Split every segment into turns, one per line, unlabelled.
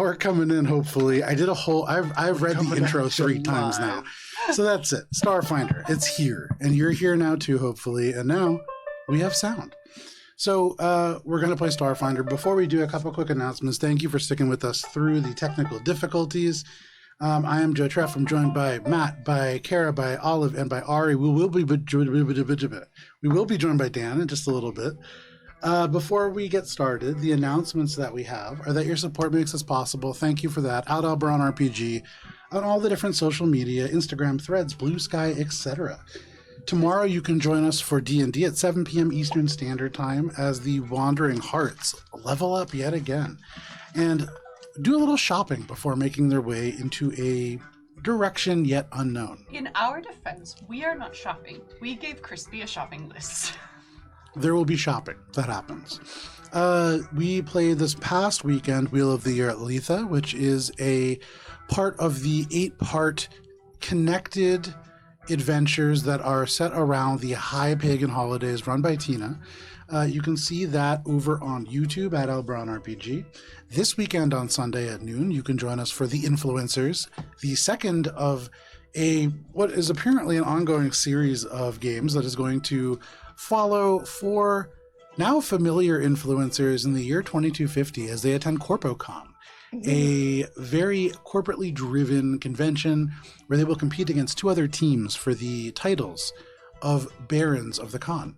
we're coming in, hopefully. I did a whole, I've read the intro 3 times now. So that's it. Starfinder, it's here. And you're here now too, hopefully. And now we have sound. So we're going to play Starfinder. Before we do, a couple quick announcements. Thank you for sticking with us through the technical difficulties. I am Joe Treff. I'm joined by Matt, by Cara, by Olive, and by Ari. We will be joined by Dan in just a little bit. Before we get started, the announcements that we have are that your support makes this possible. Thank you for that. At AlberonRPG, on all the different social media, Instagram, Threads, Blue Sky, etc. Tomorrow you can join us for D&D at 7 p.m. Eastern Standard Time as the Wandering Hearts level up yet again and do a little shopping before making their way into a direction yet unknown.
In our defense, we are not shopping. We gave Crispy a shopping list.
There will be shopping. That happens. We played this past weekend Wheel of the Year at Letha, which is a part of the 8-part connected adventures that are set around the high pagan holidays run by Tina. You can see that over on YouTube at AlberonRPG. This weekend on Sunday at noon, you can join us for The Influencers, the second of what is apparently an ongoing series of games that is going to follow 4 now familiar influencers in the year 2250 as they attend CorpoCon, a very corporately driven convention where they will compete against 2 other teams for the titles of Barons of the Con.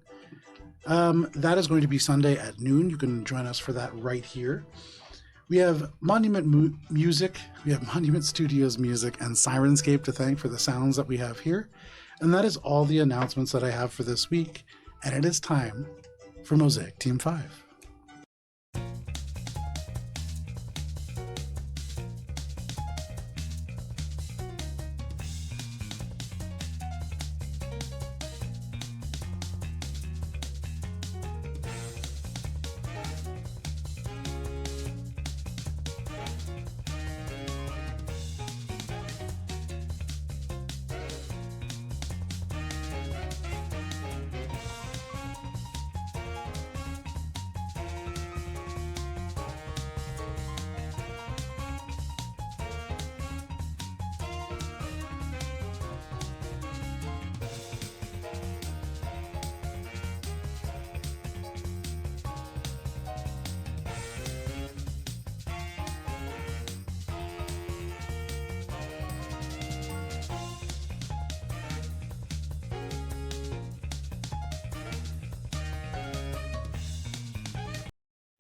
That is going to be Sunday at noon. You can join us for that right here. We have Monument Music, we have Monument Studios music, and Sirenscape to thank for the sounds that we have here. And that is all the announcements that I have for this week. And it is time for Mosaic Team 5.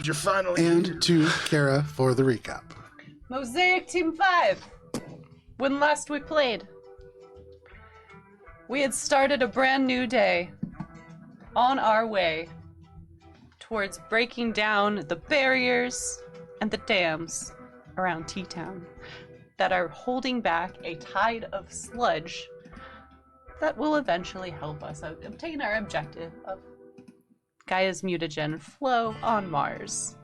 You're finally
and to Cara for the recap.
Mosaic Team 5. When last we played, we had started a brand new day on our way towards breaking down the barriers and the dams around T-Town that are holding back a tide of sludge that will eventually help us obtain our objective of Gaia's mutagen flow on Mars.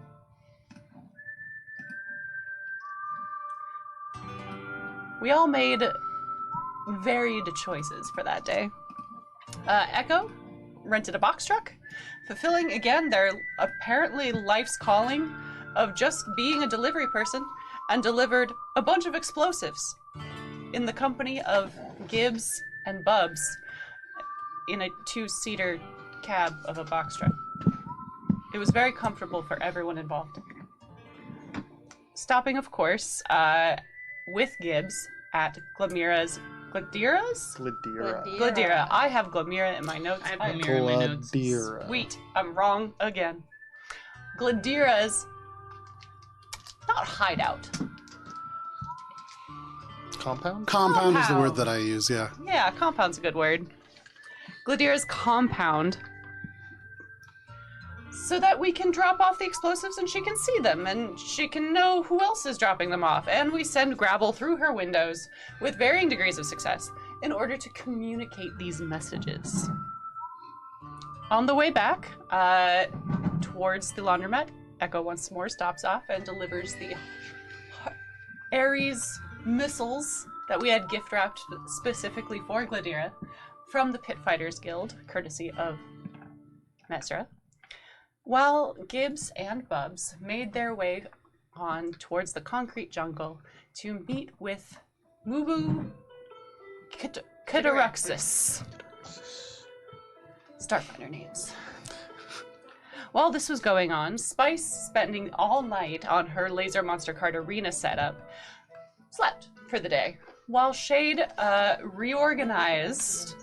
We all made varied choices for that day. Echo rented a box truck, fulfilling again their apparently life's calling of just being a delivery person, and delivered a bunch of explosives in the company of Gibbs and Bubs in a 2-seater cab of a box truck. It was very comfortable for everyone involved. Stopping, of course, with Gibbs at Gladira's.
Gladira.
I have Glamira in my notes.
I have Glamira in my notes.
Sweet. I'm wrong again. Gladira's not hideout.
Compound?
Compound is the word that I use, yeah.
Yeah, compound's a good word. Gladira's compound, so that we can drop off the explosives and she can see them and she can know who else is dropping them off. And we send Grabble through her windows with varying degrees of success in order to communicate these messages. On the way back towards the laundromat, Echo once more stops off and delivers the Ares missiles that we had gift wrapped specifically for Gladira from the Pit Fighters Guild, courtesy of Mesra, while Gibbs and Bubs made their way on towards the concrete jungle to meet with Mubu Kitaruxus. Starfinder names. While this was going on, Spice, spending all night on her laser monster card arena setup, slept for the day, while Shade reorganized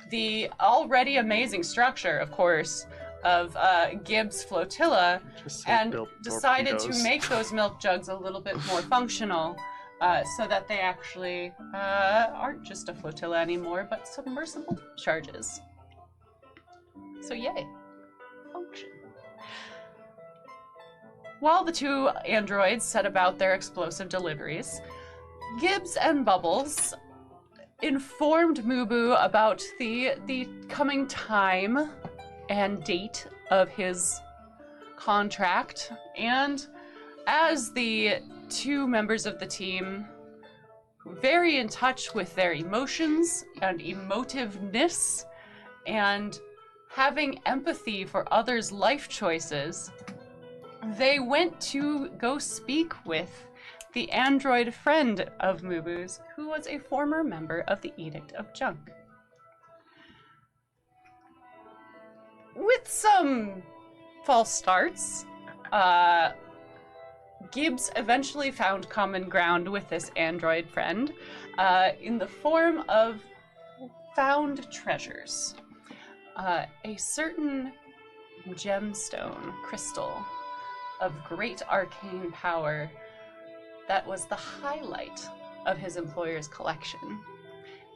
the already amazing structure, of course, of Gibbs' flotilla, and decided to make those milk jugs a little bit more functional, so that they actually aren't just a flotilla anymore, but submersible charges. So yay, function. While the two androids set about their explosive deliveries, Gibbs and Bubbles informed Mubu about the coming time and date of his contract, and as the two members of the team, very in touch with their emotions and emotiveness and having empathy for others' life choices, they went to go speak with the android friend of Mubu's, who was a former member of the Edict of Junk. With some false starts, Gibbs eventually found common ground with this android friend in the form of found treasures. A certain gemstone crystal of great arcane power that was the highlight of his employer's collection,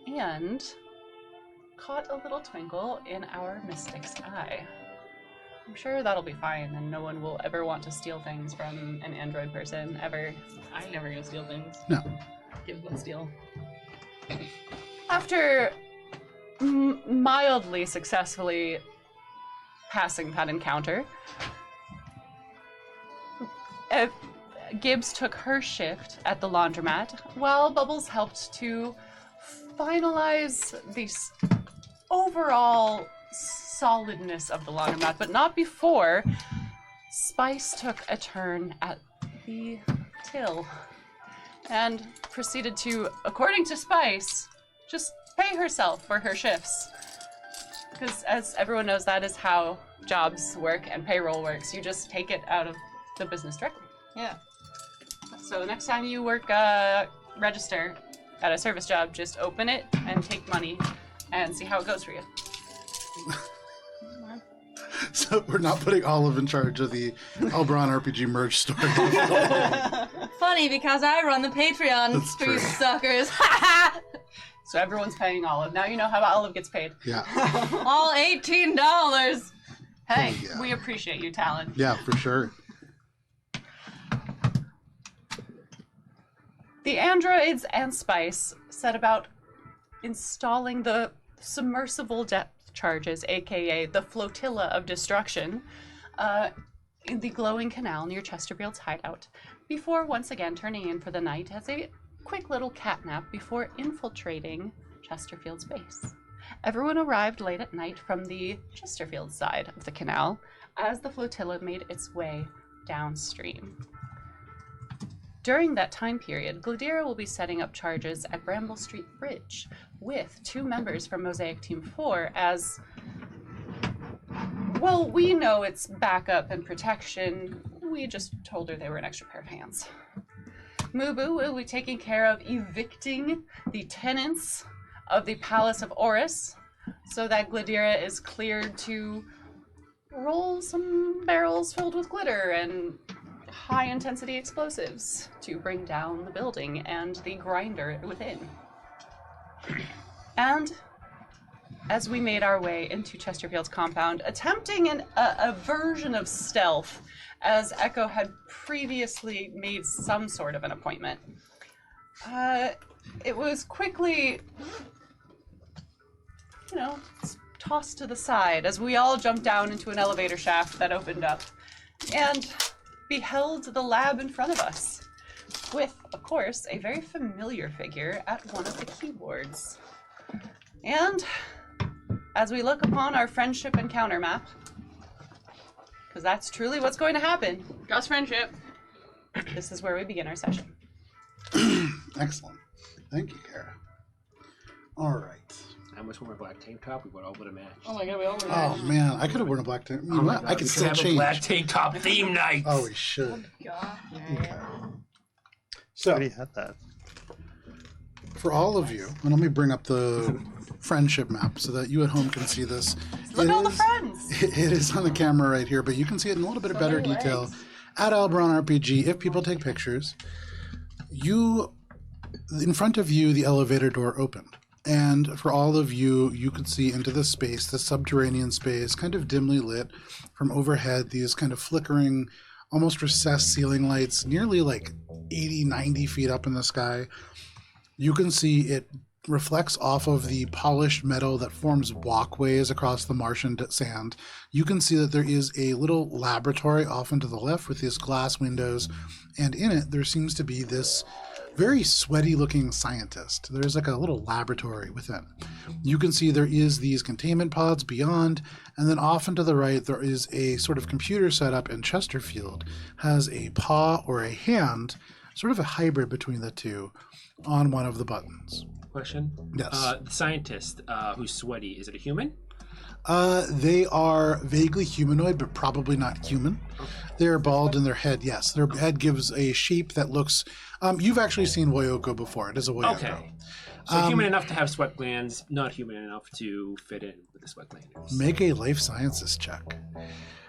and caught a little twinkle in our mystic's eye. I'm sure that'll be fine, and no one will ever want to steal things from an android person, ever.
I'm never gonna steal things.
No.
Give them steal.
After mildly successfully passing that encounter, Gibbs took her shift at the laundromat, while Bubbles helped to finalize the overall solidness of the laundromat, but not before Spice took a turn at the till and proceeded to, according to Spice, just pay herself for her shifts. Because as everyone knows, that is how jobs work and payroll works. You just take it out of the business directly.
Yeah.
So next time you work register at a service job, just open it and take money and see how it goes for you.
So we're not putting Olive in charge of the AlberonRPG merch store.
Funny, because I run the Patreon
That's
for
true.
you suckers.
So everyone's paying Olive. Now you know how Olive gets paid.
Yeah.
All $18.
Hey,
Yeah.
we appreciate you, Talon.
Yeah, for sure.
The androids and Spice set about installing the submersible depth charges, aka the flotilla of destruction, in the glowing canal near Chesterfield's hideout, before once again turning in for the night as a quick little catnap before infiltrating Chesterfield's base. Everyone arrived late at night from the Chesterfield side of the canal as the flotilla made its way downstream. During that time period, Gladira will be setting up charges at Bramble Street Bridge with two members from Mosaic Team 4 as, well, we know it's backup and protection. We just told her they were an extra pair of hands. Mubu will be taking care of evicting the tenants of the Palace of Oras so that Gladira is cleared to roll some barrels filled with glitter and high-intensity explosives to bring down the building and the grinder within. And as we made our way into Chesterfield's compound, attempting a version of stealth, as Echo had previously made some sort of an appointment, it was quickly, tossed to the side as we all jumped down into an elevator shaft that opened up and beheld the lab in front of us, with, of course, a very familiar figure at one of the keyboards. And as we look upon our friendship encounter map, because that's truly what's going to happen,
Just friendship.
this is where we begin our session.
Excellent. Thank you, Cara. All right.
I must wear a black tank top. We would all put a match.
Oh my god, we all
Oh man, I could have worn a black tank.
Oh my God,
I could
we
still
have
change.
a black tank top theme night.
Oh, we should.
God.
Okay. So,
already had that.
for all of you, and let me bring up the friendship map so that you at home can see this.
Look
It
at all the
is-
friends.
It is on the camera right here, but you can see it in a little bit of better
many
detail
legs.
at AlberonRPG. If people take pictures, in front of you, the elevator door opened. And for all of you, you could see into this space, the subterranean space, kind of dimly lit from overhead, these kind of flickering, almost recessed ceiling lights, nearly like 80, 90 feet up in the sky. You can see it reflects off of the polished metal that forms walkways across the Martian sand. You can see that there is a little laboratory off and to the left with these glass windows, and in it there seems to be this very sweaty looking scientist. There's like a little laboratory within. You can see there is these containment pods beyond, and then off and to the right there is a sort of computer setup, and Chesterfield has a paw or a hand, sort of a hybrid between the two, on one of the buttons.
Question.
Yes.
The scientist who's sweaty, is it a human?
They are vaguely humanoid, but probably not human. They're bald in their head, yes. Their head gives a shape that looks... you've actually seen Woyoko before. It is a Woyoko.
Okay. So human enough to have sweat glands, not human enough to fit in with the sweat glanders.
Make a life sciences check.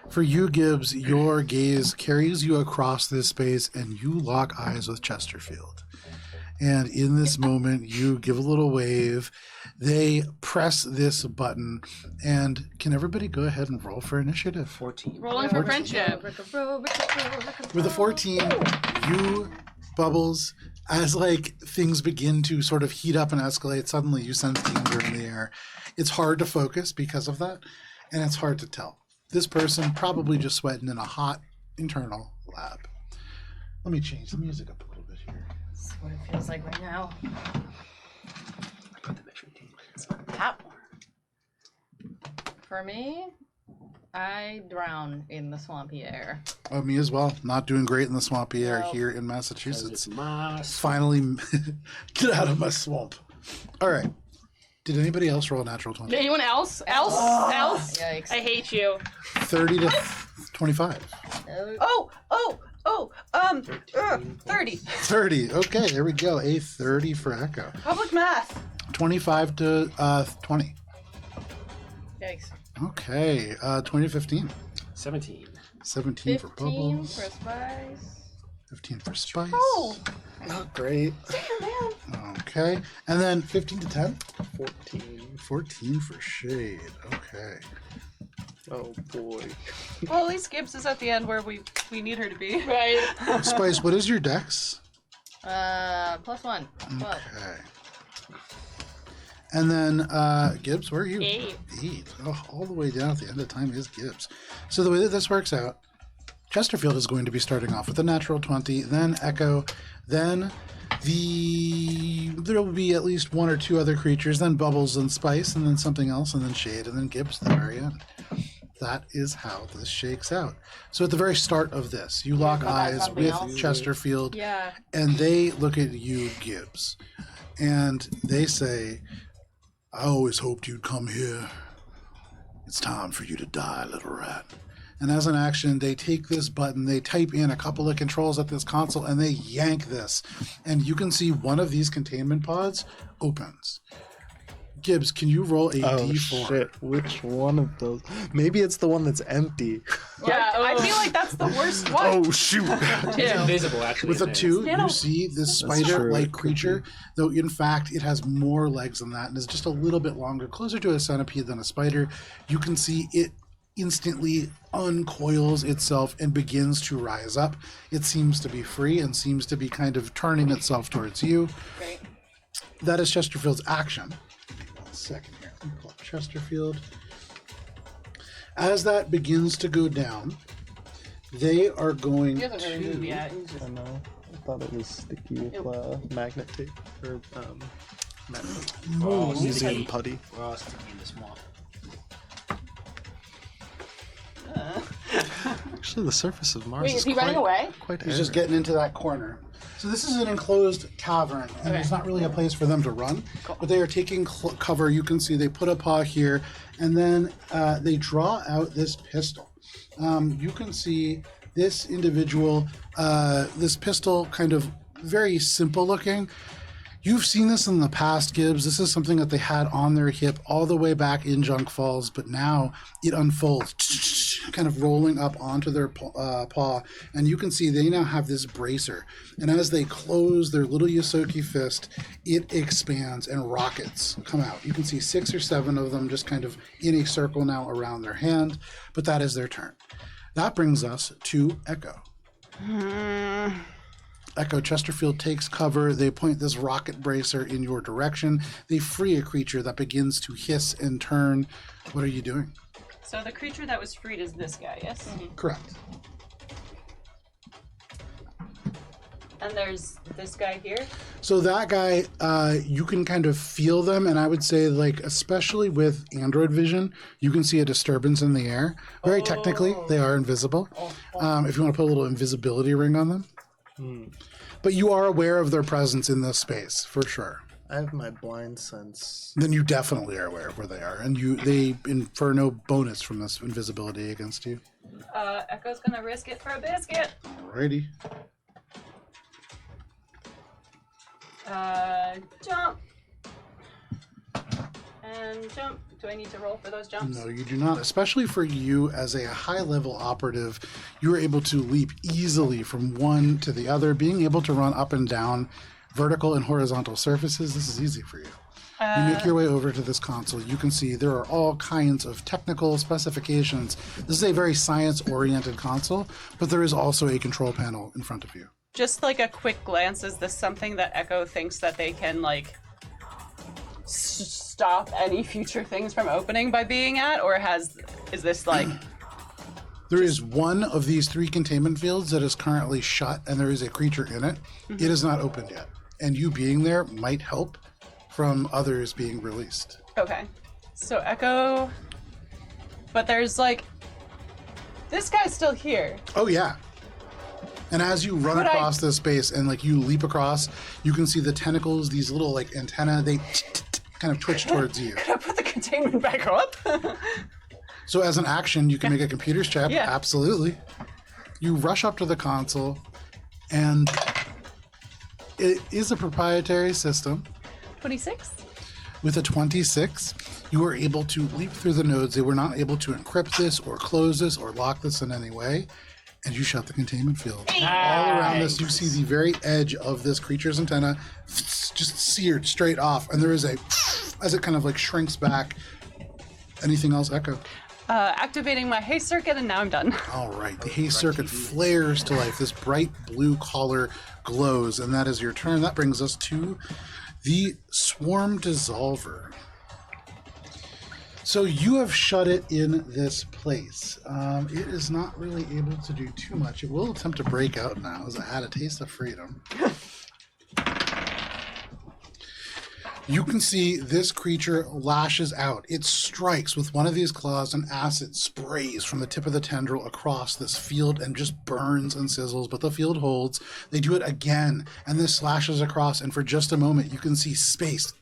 For you, Gibbs, your gaze carries you across this space, and you lock eyes with Chesterfield. And in this moment, you give a little wave. They press this button, and can everybody go ahead and roll for initiative?
14.
Rolling for
14.
friendship.
With a 14, you, Bubbles, as like things begin to sort of heat up and escalate, suddenly you sense danger in the air. It's hard to focus because of that, and it's hard to tell. This person probably just sweating in a hot internal lab. Let me change the music up a little bit here.
That's what it feels like right now.
Put the measuring tape.
That one.
For me, I drown in the swampy air.
Oh, me as well. Not doing great in the swampy air
Nope.
here in Massachusetts.
It's
Finally, get out of my swamp. All right. Did anybody else roll a natural 20?
Anyone else? Else? Yikes.
I hate you.
30 to 25.
Oh, 30.
30. Okay, there we go. A 30 for Echo.
Public math.
25 to 20.
Yikes.
Okay, 20 to 15.
17.
17 for
15
Bubbles.
for spice.
15 for Spice.
Oh,
Not great.
damn, man.
Okay, and then 15 to 10.
14.
14 for Shade. Okay.
Oh boy.
Well, at least Gibbs is at the end where we need her to be.
Right.
Spice, what is your dex?
+1. 12.
Okay. And then Gibbs, where are you?
8.
8. Oh, all the way down at the end of time is Gibbs. So the way that this works out, Chesterfield is going to be starting off with a natural 20, then Echo, then there will be at least one or two other creatures, then Bubbles and Spice, and then something else, and then Shade, and then Gibbs at the very end. That is how this shakes out. So at the very start of this, you lock eyes
something
with
else?
Chesterfield,
Yeah.
and they look at you, Gibbs, and they say, I always hoped you'd come here. It's time for you to die, little rat. And as an action, they take this button, they type in a couple of controls at this console, and they yank this. And you can see one of these containment pods opens. Gibbs, can you roll a
Oh
D4?
shit! Which one of those? Maybe it's the one that's empty.
Yeah.
I feel like that's the worst one.
Oh shoot!
It's invisible, actually.
With a
isn't it?
2,
Yeah, no.
you see this
true,
spider-like
it could
creature, though in fact it has more legs than that and is just a little bit longer, closer to a centipede than a spider. You can see it instantly uncoils itself and begins to rise up. It seems to be free and seems to be kind of turning itself towards you.
Great.
That is Chesterfield's action. Give me 1 second here. Let me pull up Chesterfield. As that begins to go down, they are going
He hasn't really moved
to...
yet. He's just...
I know. I thought it was sticky with magnet tape or magnet tape.
Oh,
Sticky
sticky.
and putty.
We're all sticky in the swamp.
Actually, the surface of Mars
Wait,
is
is he running away?
quite
He's just
arid.
getting into that corner. So this is an enclosed cavern, and there's not really a place for them to run. But they are taking cover. You can see they put a paw here, and then they draw out this pistol. You can see this individual, this pistol, kind of very simple looking. You've seen this in the past, Gibbs. This is something that they had on their hip all the way back in Junk Falls, but now it unfolds, kind of rolling up onto their paw. And you can see they now have this bracer. And as they close their little Yosoki fist, it expands and rockets come out. You can see 6 or 7 of them just kind of in a circle now around their hand, but that is their turn. That brings us to Echo. Echo, Chesterfield takes cover. They point this rocket bracer in your direction. They free a creature that begins to hiss and turn. What are you doing?
So the creature that was freed is this guy, yes?
Correct.
And there's this guy here.
So that guy, you can kind of feel them, and I would say, like, especially with Android vision, you can see a disturbance in the air. Very technically, they are invisible. If you want to put a little invisibility ring on them. But you are aware of their presence in this space, for sure.
I have my blind sense.
Then you definitely are aware of where they are, and they infer no bonus from this invisibility against you.
Echo's gonna risk it for a biscuit.
Alrighty.
Jump. And jump. Do I need to roll for those jumps?
No, you do not. Especially for you as a high-level operative, you are able to leap easily from one to the other, being able to run up and down vertical and horizontal surfaces. This is easy for you. You make your way over to this console. You can see there are all kinds of technical specifications. This is a very science-oriented console, but there is also a control panel in front of you.
Just like a quick glance, is this something that Echo thinks that they can, like, stop any future things from opening by being at? Or is this, like...
There is one of these 3 containment fields that is currently shut, and there is a creature in it. It is not opened yet. And you being there might help from others being released.
Okay. So Echo... But there's, like... This guy's still here.
Oh, yeah. And as you run across this space and, like, you leap across, you can see the tentacles, these little, like, antenna, they kind of twitch towards you.
Can I put the containment back up?
So as an action, you can make a computer's check.
Yeah.
Absolutely. You rush up to the console, and it is a proprietary system.
26?
With a 26, you are able to leap through the nodes. They were not able to encrypt this or close this or lock this in any way. And you shut the containment field. All around this, you see the very edge of this creature's antenna just seared straight off. And there is a, as it kind of like shrinks back. Anything else, Echo?
Activating my haste circuit, and now I'm done.
All right, the haste circuit flares to life. This bright blue collar glows, and that is your turn. That brings us to the Swarm Dissolver. So you have shut it in this place. It is not really able to do too much. It will attempt to break out now as it had a taste of freedom. You can see this creature lashes out. It strikes with one of these claws, and acid sprays from the tip of the tendril across this field and just burns and sizzles, but the field holds. They do it again, and this slashes across, and for just a moment you can see space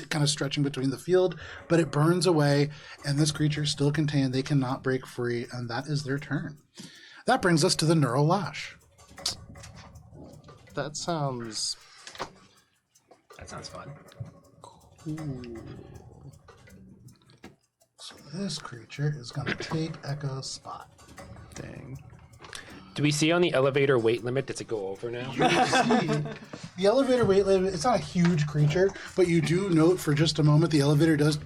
kind of stretching between the field, but it burns away, and this creature is still contained. They cannot break free, and that is their turn. That brings us to the Neural Lash.
That sounds
fun.
cool.
So this creature is going to take Echo's spot.
Dang.
Do we see on the elevator weight limit? Does it go over now?
The elevator weight limit, it's not a huge creature, but you do note for just a moment the elevator does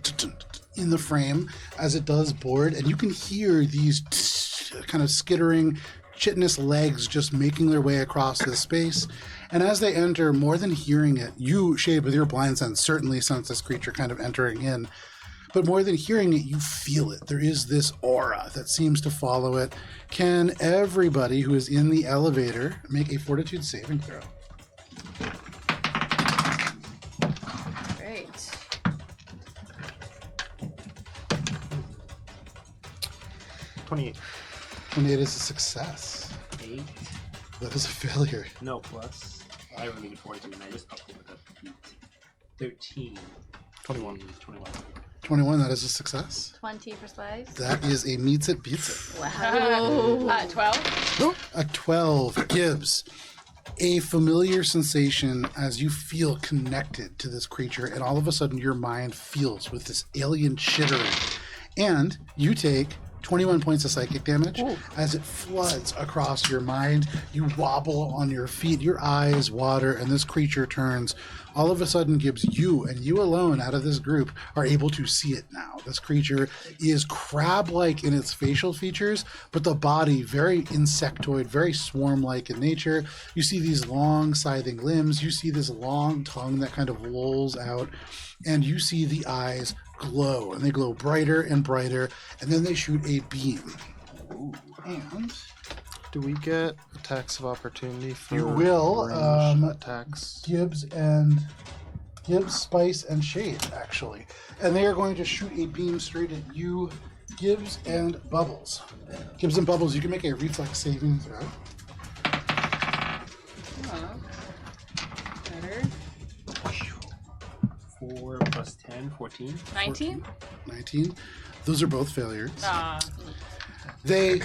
in the frame as it does board, and you can hear these kind of skittering, chitinous legs just making their way across this space. And as they enter, more than hearing it, you, Shade, with your blind sense, certainly sense this creature kind of entering in. But more than hearing it, you feel it. There is this aura that seems to follow it. Can everybody who is in the elevator make a fortitude saving throw?
Great.
28.
28 is a success.
8.
That is a failure.
No, plus. I really need 42, and I just upped it with a 13.
21.
21.
21, that is a success.
20 for slice.
That is a meets it, beats it.
Wow.
12.
A 12 gives a familiar sensation as you feel connected to this creature, and all of a sudden your mind feels with this alien chittering. And you take 21 points of psychic damage. As it floods across your mind. You wobble on your feet, your eyes water, and this creature turns. All of a sudden, Gibbs, you and you alone out of this group are able to see it now. This creature is crab-like in its facial features, but the body very insectoid, very swarm-like in nature. You see these long scything limbs. You see this long tongue that kind of lolls out, and you see the eyes glow, and they glow brighter and brighter, and then they shoot a beam. And
Do we get attacks of opportunity for
you will
ranged attacks?
Gibbs, Spice, and Shade, actually. And they are going to shoot a beam straight at you, Gibbs, and Bubbles. Gibbs and Bubbles, you can make a reflex saving throw.
Better.
4 plus 10, 14.
19?
19. Those are both failures.
Ah.
They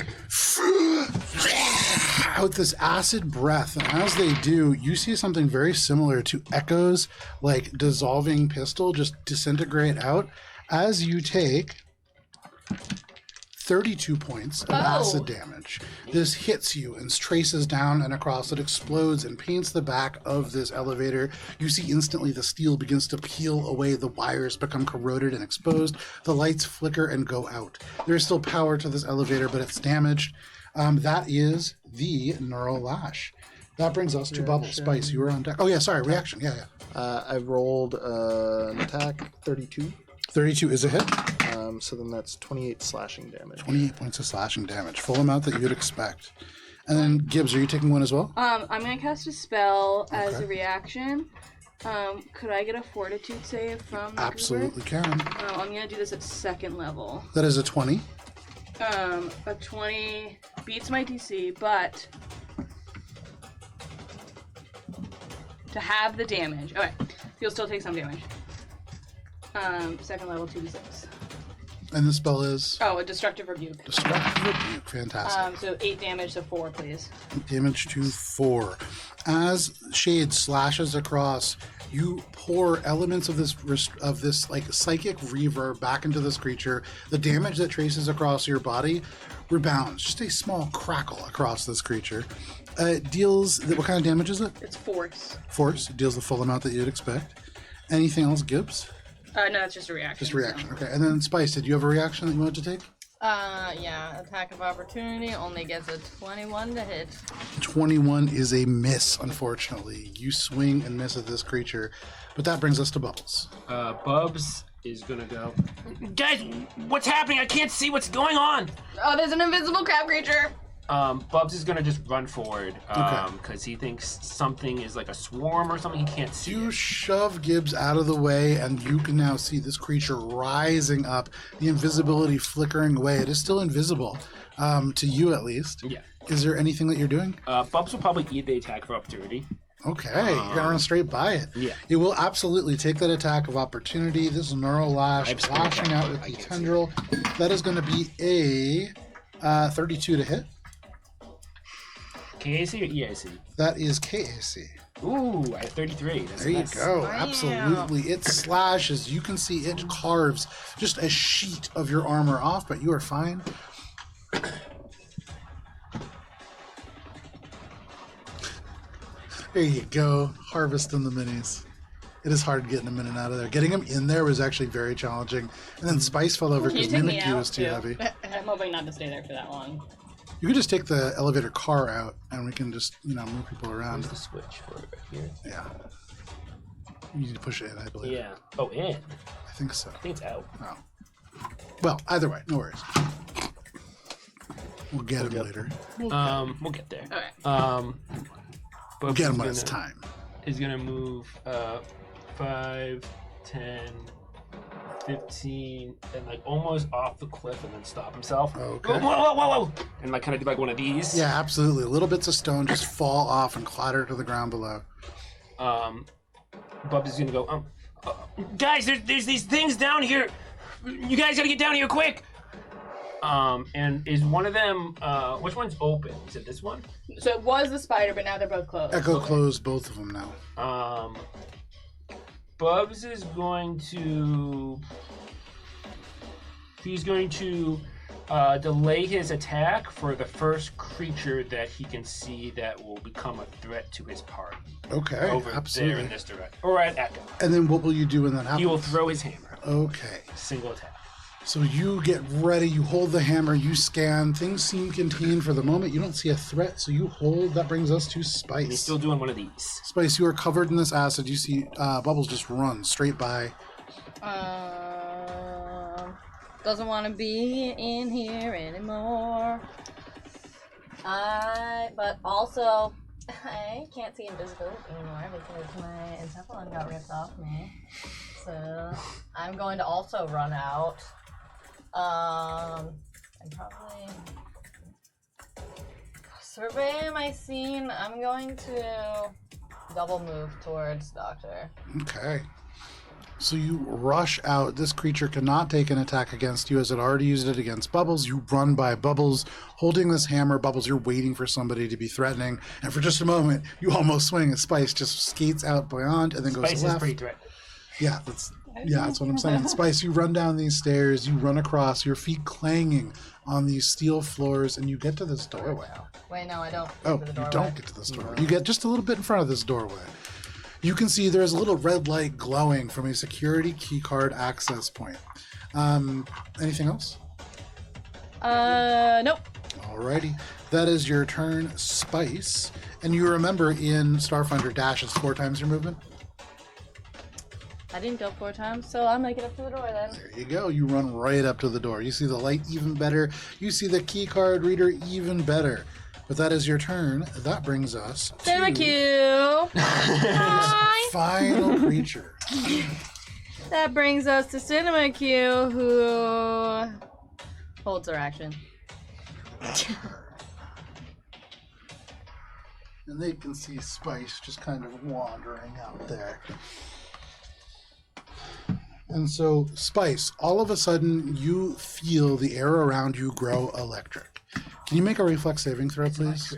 out this acid breath, and as they do, you see something very similar to Echo's like dissolving pistol just disintegrate out as you take 32 points of acid damage. This hits you and traces down and across. It explodes and paints the back of this elevator. You see instantly the steel begins to peel away. The wires become corroded and exposed. The lights flicker and go out. There's still power to this elevator, but it's damaged. That is the Neural Lash. That brings us to Bubbles. Spice, you were on deck. Oh, yeah, sorry, reaction. Yeah.
I rolled an attack, 32.
32 is a hit.
So then that's 28 slashing damage.
28 points of slashing damage. Full amount that you would expect. And then, Gibbs, are you taking one as well?
I'm gonna cast a spell as a reaction. Could I get a fortitude save from the
Absolutely can.
I'm gonna do this at 2nd level.
That is a 20.
A 20 beats my DC, but to have the damage. Okay, you'll still take some damage. 2nd level 2d6.
And the spell is?
Oh, a destructive rebuke.
Destructive Rebuke. Fantastic.
So 8 damage, so 4, please.
Damage to 4. As Shade slashes across, you pour elements of this like psychic reverb back into this creature. The damage that traces across your body rebounds. Just a small crackle across this creature. It deals... What kind of damage is it?
It's force.
Force. It deals the full amount that you'd expect. Anything else, Gibbs?
No, it's just a reaction.
Just a reaction. Okay. And then, Spice, did you have a reaction that you wanted to take?
Yeah, attack of opportunity only gets a 21 to hit.
21 is a miss, unfortunately. You swing and miss at this creature, but that brings us to Bubbles.
Bubs is gonna go. Guys, what's happening? I can't see what's going on.
Oh, there's an invisible crab creature.
Bubs is gonna just run forward
Okay.
because he thinks something is like a swarm or something. He can't see.
You
it.
shove Gibbs out of the way, and you can now see this creature rising up, the invisibility flickering away. It is still invisible, to you at least.
Yeah.
Is there anything that you're doing?
Bubs will probably eat the attack of opportunity.
Okay, you're gonna run straight by it.
Yeah.
It will absolutely take that attack of opportunity. This is Neural Lash,
I've seen
lashing
that.
out with
I
the
can see
tendril. That is going to be a 32 to hit.
KAC or EAC?
That is KAC.
Ooh, I have 33. That's
There you
nice.
go. Absolutely. It slashes. You can see it carves just a sheet of your armor off, but you are fine. There you go. Harvesting the minis. It is hard getting them in and out of there. Getting them in there was actually very challenging. And then Spice fell over
Can you
because
take me
Mimikyu
out,
was too
too?
heavy.
I'm hoping not to stay there for that long.
You could just take the elevator car out and we can just, move people around.
Where's the switch for it right here?
Yeah. You need to push it in, I believe.
Yeah. Oh, in.
I think so.
I think it's out.
Oh. Well, either way, no worries. We'll get him later.
We'll get there.
Okay.
We'll get him when it's time.
Is gonna move 5, 10, 15, and like almost off the cliff, and then stop himself.
Okay.
Whoa! And like kind of do like one of these.
Yeah, absolutely. Little bits of stone just fall off and clatter to the ground below.
Bubs is gonna go. Guys, there's these things down here. You guys gotta get down here quick. And is one of them? Which one's open? Is it this one?
So it was the spider, but now they're both closed.
Echo closed both of them now.
Bubs is going to. He's going to delay his attack for the first creature that he can see that will become a threat to his party.
Okay,
Over
absolutely.
there in this direction, or at Echo.
And then what will you do when that happens?
He will throw his hammer.
Okay.
Single attack.
So you get ready, you hold the hammer, you scan. Things seem contained for the moment. You don't see a threat, so you hold. That brings us to Spice.
And he's still doing one of these.
Spice, you are covered in this acid. You see Bubbles just run straight by.
Doesn't want to be in here anymore. But also, I can't see invisibility anymore because my encephalon got ripped off me. So I'm going to also run out. And probably survey my scene. I'm going to double move towards Doctor.
Okay. So you rush out. This creature cannot take an attack against you as it already used it against Bubbles. You run by Bubbles, holding this hammer. Bubbles, you're waiting for somebody to be threatening. And for just a moment, you almost swing. And Spice just skates out beyond and then goes
Spice
left.
is pretty threatening.
Yeah, that's what I'm saying. Spice, you run down these stairs, you run across, your feet clanging on these steel floors, and you get to this doorway.
Wait, no, I don't.
Oh,
Get to the
you
doorway.
don't get to this doorway. You get just a little bit in front of this doorway. You can see there's a little red light glowing from a security keycard access point. Anything else?
Nope.
Alrighty. That is your turn, Spice. And you remember in Starfinder, dash is 4 times your movement?
I didn't go 4 times, so I'll make it up to the door then.
There you go. You run right up to the door. You see the light even better. You see the key card reader even better. But that is your turn. That brings us to
Thank you. Hi.
final creature.
That brings us to Cinema Q, who holds her action.
And they can see Spice just kind of wandering out there. And so, Spice, all of a sudden, you feel the air around you grow electric. Can you make a reflex saving throw, please?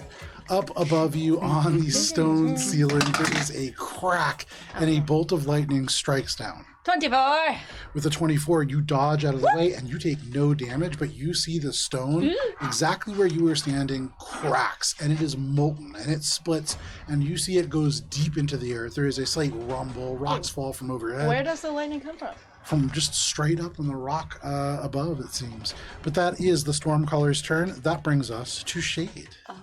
Up above you on the stone ceiling, there is a crack, and a bolt of lightning strikes down.
24.
With a 24, you dodge out of the way, and you take no damage, but you see the stone exactly where you were standing cracks, and it is molten, and it splits, and you see it goes deep into the earth. There is a slight rumble. Rocks fall from overhead.
Where does the lightning come from?
From just straight up on the rock above, it seems. But that is the Stormcaller's turn. That brings us to Shade.
Oh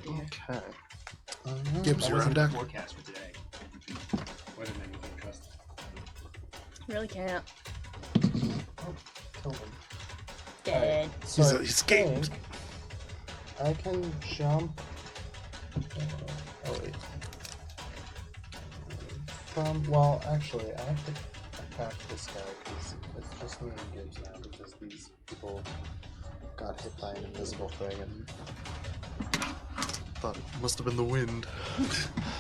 dear.
Okay.
Gibbs, you're on deck.
Forecast for today. Weather man, you can trust.
Really can't.
Kill him.
Dead.
So
He's
I
escaped.
think I can jump. Oh wait. Well, actually, I have to attack this guy because it's just me and Gibbs now because these people got hit by an invisible thing and thought it must have been the wind.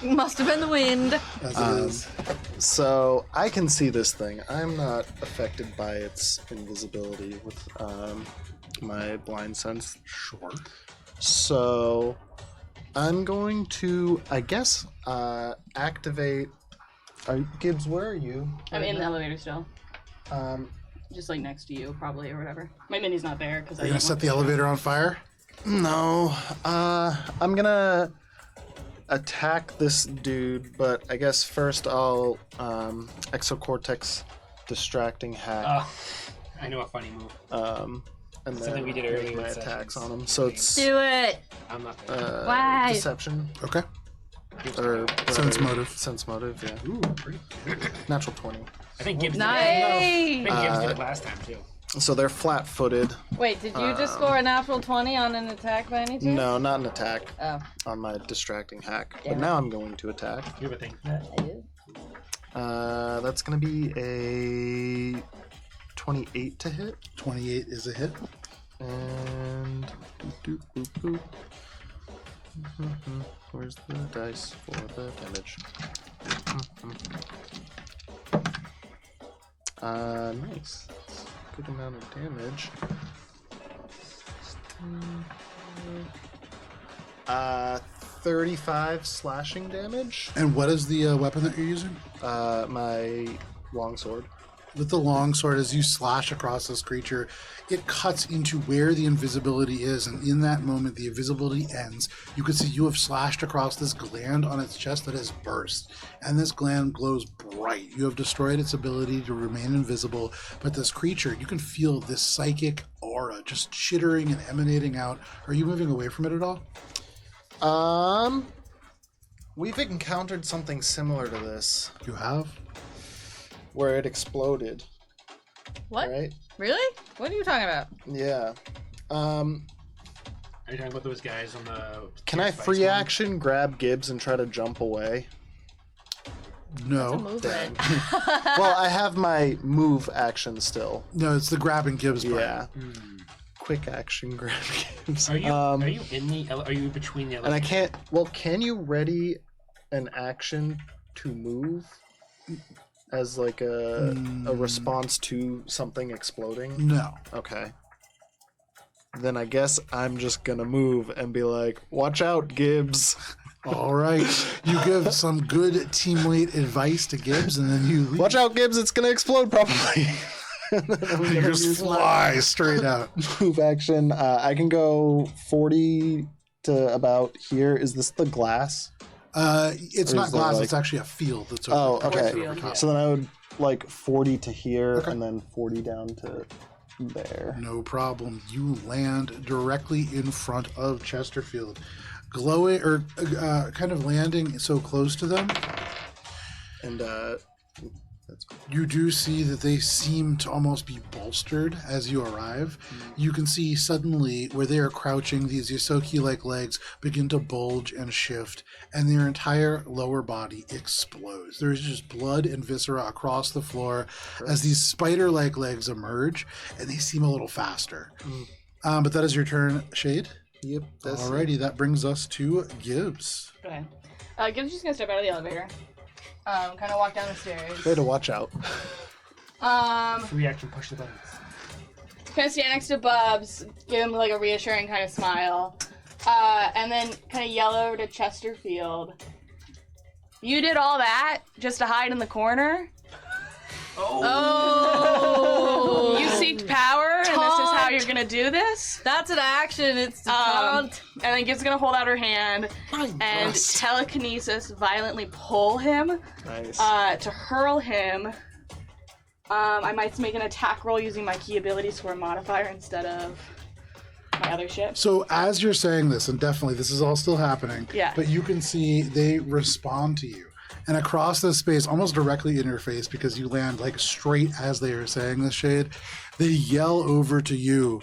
Must have been the wind.
As it is.
So I can see this thing. I'm not affected by its invisibility with my blind sense.
Sure.
So I'm going to, I guess, activate. Gibbs, where are you?
I'm in the elevator still.
Um,
Just like next to you, probably, or whatever. My mini's not there because
Are you going to set the elevator on fire?
no. I'm gonna attack this dude, but I guess first I'll exocortex distracting hack.
I know a funny move.
And
Something
then
we did
make
earlier
my
in
attacks
sessions.
on him. So it's
Do it.
I'm not there.
Why?
deception
Okay.
or
Sense
whatever.
motive.
Sense motive, yeah.
Ooh, pretty good.
Natural 20.
I think Gibbs
Nice.
did it. I think Gibbs did it last time too.
So they're flat-footed.
Wait, did you just score a natural 20 on an attack by any chance?
No, not an attack
Oh,
on my distracting hack.
Damn
But
it.
now I'm going to attack.
You have a thing.
I do.
That's going to be a 28 to hit.
28 is a hit.
And boop, boop, boop, boop. Where's the dice for the damage? Nice. That's a good amount of damage. 35 slashing damage.
And what is the weapon that you're using?
My longsword.
With the longsword, as you slash across this creature, it cuts into where the invisibility is, and in that moment, the invisibility ends. You can see you have slashed across this gland on its chest that has burst, and this gland glows bright. You have destroyed its ability to remain invisible, but this creature, you can feel this psychic aura just chittering and emanating out. Are you moving away from it at all?
We've encountered something similar to this,
You have?
where it exploded.
What?
Right?
Really? What are you talking about?
Yeah.
Are you talking about those guys on the...
Can I
spice
free
one?
action grab Gibbs and try to jump away?
No.
Movement.
Well, I have my move action still.
No, it's the grabbing Gibbs part.
Yeah. Quick action grab Gibbs.
Are you in the... Are you between the...
And I can't... Well, can you ready an action to move as like a response to something exploding?
No.
Okay. Then I guess I'm just gonna move and be like, watch out, Gibbs.
All right. You give some good teammate advice to Gibbs, and then you leave.
Watch out, Gibbs, it's gonna explode probably.
You just fly straight out.
Move action. I can go 40 to about here. Is this the glass?
It's
Or
not
is there,
glass.
like-
it's actually a field that's
Oh,
over.
okay.
over top.
So then I would like 40 to here
Okay.
and then 40 down to there.
No problem. You land directly in front of Chesterfield, glowing or kind of landing so close to them.
And that's cool.
You do see that they seem to almost be bolstered as you arrive. You can see suddenly where they are crouching, these Yosoki-like legs begin to bulge and shift, and their entire lower body explodes. There is just blood and viscera across the floor as these spider-like legs emerge, and they seem a little faster. But that is your turn, Shade.
Yep. That's
Alrighty, that brings us to Gibbs.
Okay. Gibbs just gonna step out of the elevator. Kind of walk down the stairs.
Way to watch out.
Free action, push the buttons.
Kind of stand next to Bubs, give him like a reassuring kind of smile, and then kind of yell over to Chesterfield. You did all that just to hide in the corner?
Oh!
You seeked power, and this is how you're gonna do this?
That's an action. It's the
And
taunt.
then Gibbs gonna hold out her hand and telekinesis violently pull him
Nice.
to hurl him. I might make an attack roll using my key ability score modifier instead of my other shit.
So as you're saying this, and definitely this is all still happening,
Yeah.
but you can see they respond to you. And across this space, almost directly in your face, because you land like straight as they are saying this, Shade, they yell over to you,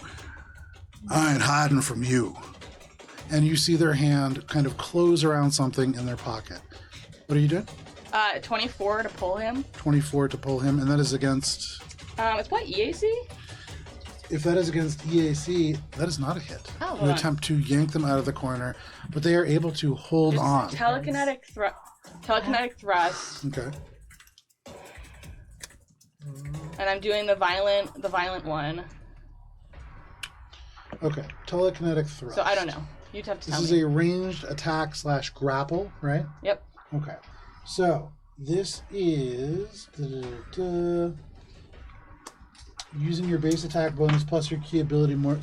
I ain't hiding from you. And you see their hand kind of close around something in their pocket. What are you doing?
24 to pull him.
24 to pull him, and that is against...
It's what, EAC?
If that is against EAC, that is not a hit.
Oh,
You attempt to yank them out of the corner, but they are able to hold on.
Telekinetic thrust,
Okay.
and I'm doing the violent one.
Okay. Telekinetic thrust.
So I don't know. You'd have to
This
tell
is
me.
a ranged attack / grapple, right?
Yep.
Okay. So this is using your base attack bonus plus your key ability more.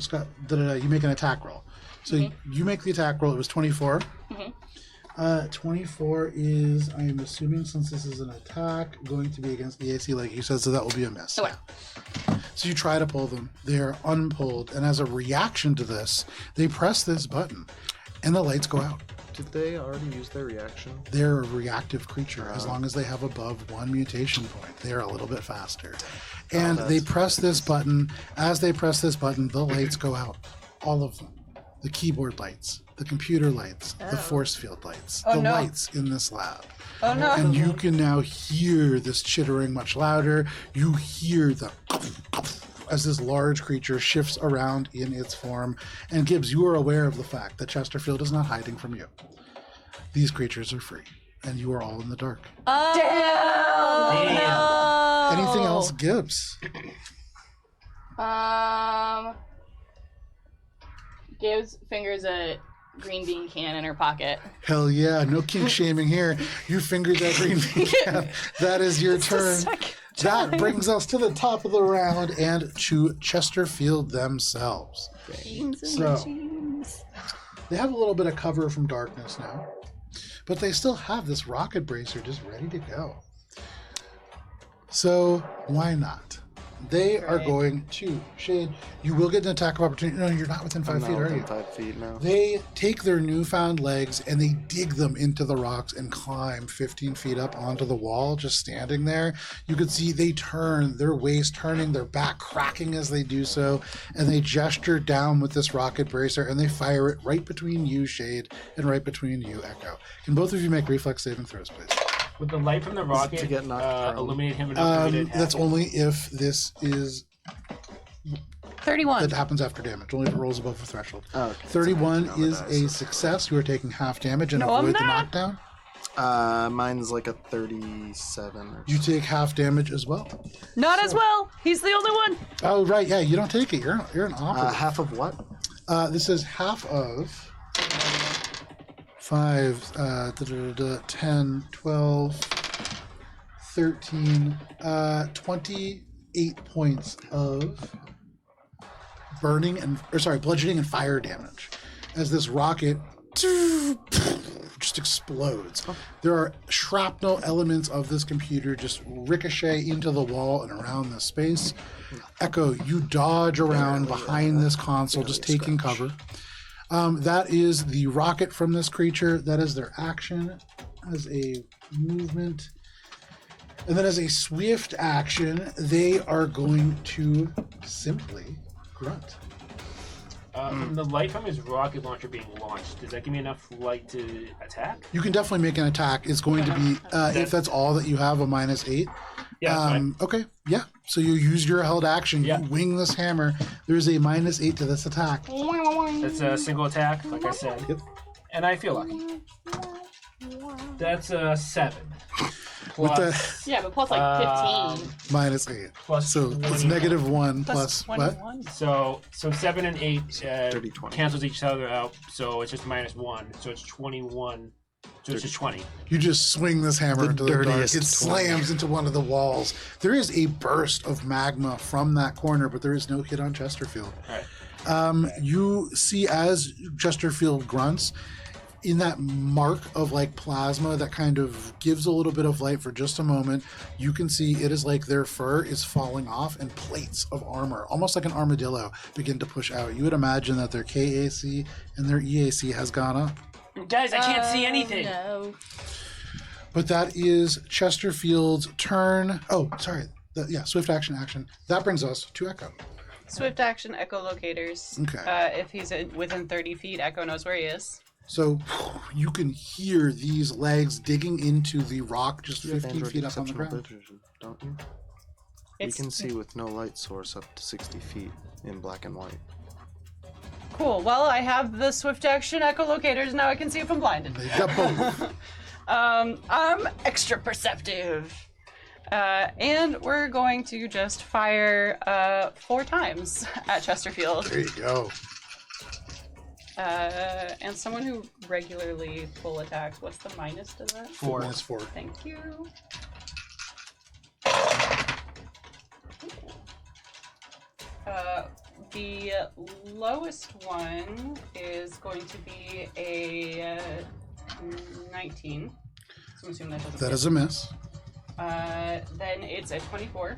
You make an attack roll. So you make the attack roll. It was 24. 24 is, I am assuming, since this is an attack, going to be against the AC, like you said, so that will be a miss.
Okay.
So you try to pull them. They are unpulled, and as a reaction to this, they press this button, and the lights go out.
Did they already use their reaction?
They're a reactive creature. As long as they have above 1 mutation point, they're a little bit faster. And they press this button. As they press this button, the lights go out. All of them. The keyboard lights, the computer lights, the force field lights, the
no.
lights in this lab.
Oh no.
And you can now hear this chittering much louder. You hear the as this large creature shifts around in its form. And Gibbs, you are aware of the fact that Chesterfield is not hiding from you. These creatures are free, and you are all in the dark.
Damn!
Damn.
Anything else, Gibbs?
Gibbs fingers a green bean can in her pocket.
Hell yeah, no kink shaming here. You fingered that green bean can. That is your turn. That brings us to the top of the round and to Chesterfield themselves. So, they have a little bit of cover from darkness now, but they still have this rocket bracer just ready to go. So, why not? They are going to Shade. You will get an attack of opportunity. No, you're not within 5 feet, are you?
5 feet now.
They take their newfound legs and they dig them into the rocks and climb 15 feet up onto the wall, just standing there. You can see they turn, their waist turning, their back cracking as they do so, and they gesture down with this rocket bracer and they fire it right between you, Shade, and right between you, Echo. Can both of you make reflex saving throws, please?
Would the light from the rocket
to get knocked prone?
illuminate him enough for me to
That's only if this is
31.
that happens after damage, only if it rolls above the threshold.
Oh, okay.
31
So I
is
know
a
the
success. You are taking half damage and
No, I'm
avoid the
not.
knockdown.
Mine's like a 37 or
You take half damage as well.
Not as well. He's the only one.
Oh, right. Yeah, you don't take it. You're an operative.
half of what?
This is half of 5, 10, 12, 13, 28 points of bludgeoning and fire damage as this rocket just explodes. There are shrapnel elements of this computer just ricochet into the wall and around the space. Echo, you dodge around behind this console, just taking cover. That is the rocket from this creature. That is their action as a movement. And then as a swift action, they are going to simply grunt.
From the light from his rocket launcher being launched, does that give me enough light to attack?
You can definitely make an attack. It's going to be, if that's all that you have, a -8.
Yeah, that's fine.
Okay, yeah. So you use your held action.
Yeah.
You wing this hammer. There's a -8 to this attack.
That's a single attack, like I said.
Yep.
And I feel lucky. That's a 7.
With
Plus,
the
Yeah, but plus like 15.
-8.
plus
So it's
21.
-1
Plus
plus what?
21.
So 7 and 8
30, 20.
cancels each other out, so it's just -1. So it's 21. So it's just 20.
You just swing this hammer
The
into the dark.
dirtiest
It slams into one of the walls. There is a burst of magma from that corner, but there is no hit on Chesterfield.
All right.
You see as Chesterfield grunts, in that mark of like plasma that kind of gives a little bit of light for just a moment, you can see it is like their fur is falling off and plates of armor, almost like an armadillo, begin to push out. You would imagine that their KAC and their EAC has gone up.
Guys, I can't see anything.
No.
But that is Chesterfield's turn. Oh, sorry. Swift action. That brings us to Echo.
Swift action echolocators.
Okay.
If he's within 30 feet, Echo knows where he is.
So you can hear these legs digging into the rock just
You have
15
Android
feet up on the
exceptional
ground.
vision, don't you?
It's
You can see with no light source up to 60 feet in black and white.
cool. Well, I have the swift action echolocators. Now I can see if I'm blinded.
They got both.
I'm extra perceptive. And we're going to just fire 4 times at Chesterfield.
There you go.
And someone who regularly full attacks, what's the minus to that?
4.
-4.
Thank you. The lowest one is going to be a 19. So I'm assuming that doesn't
That
hit.
is a miss.
Then it's a 24.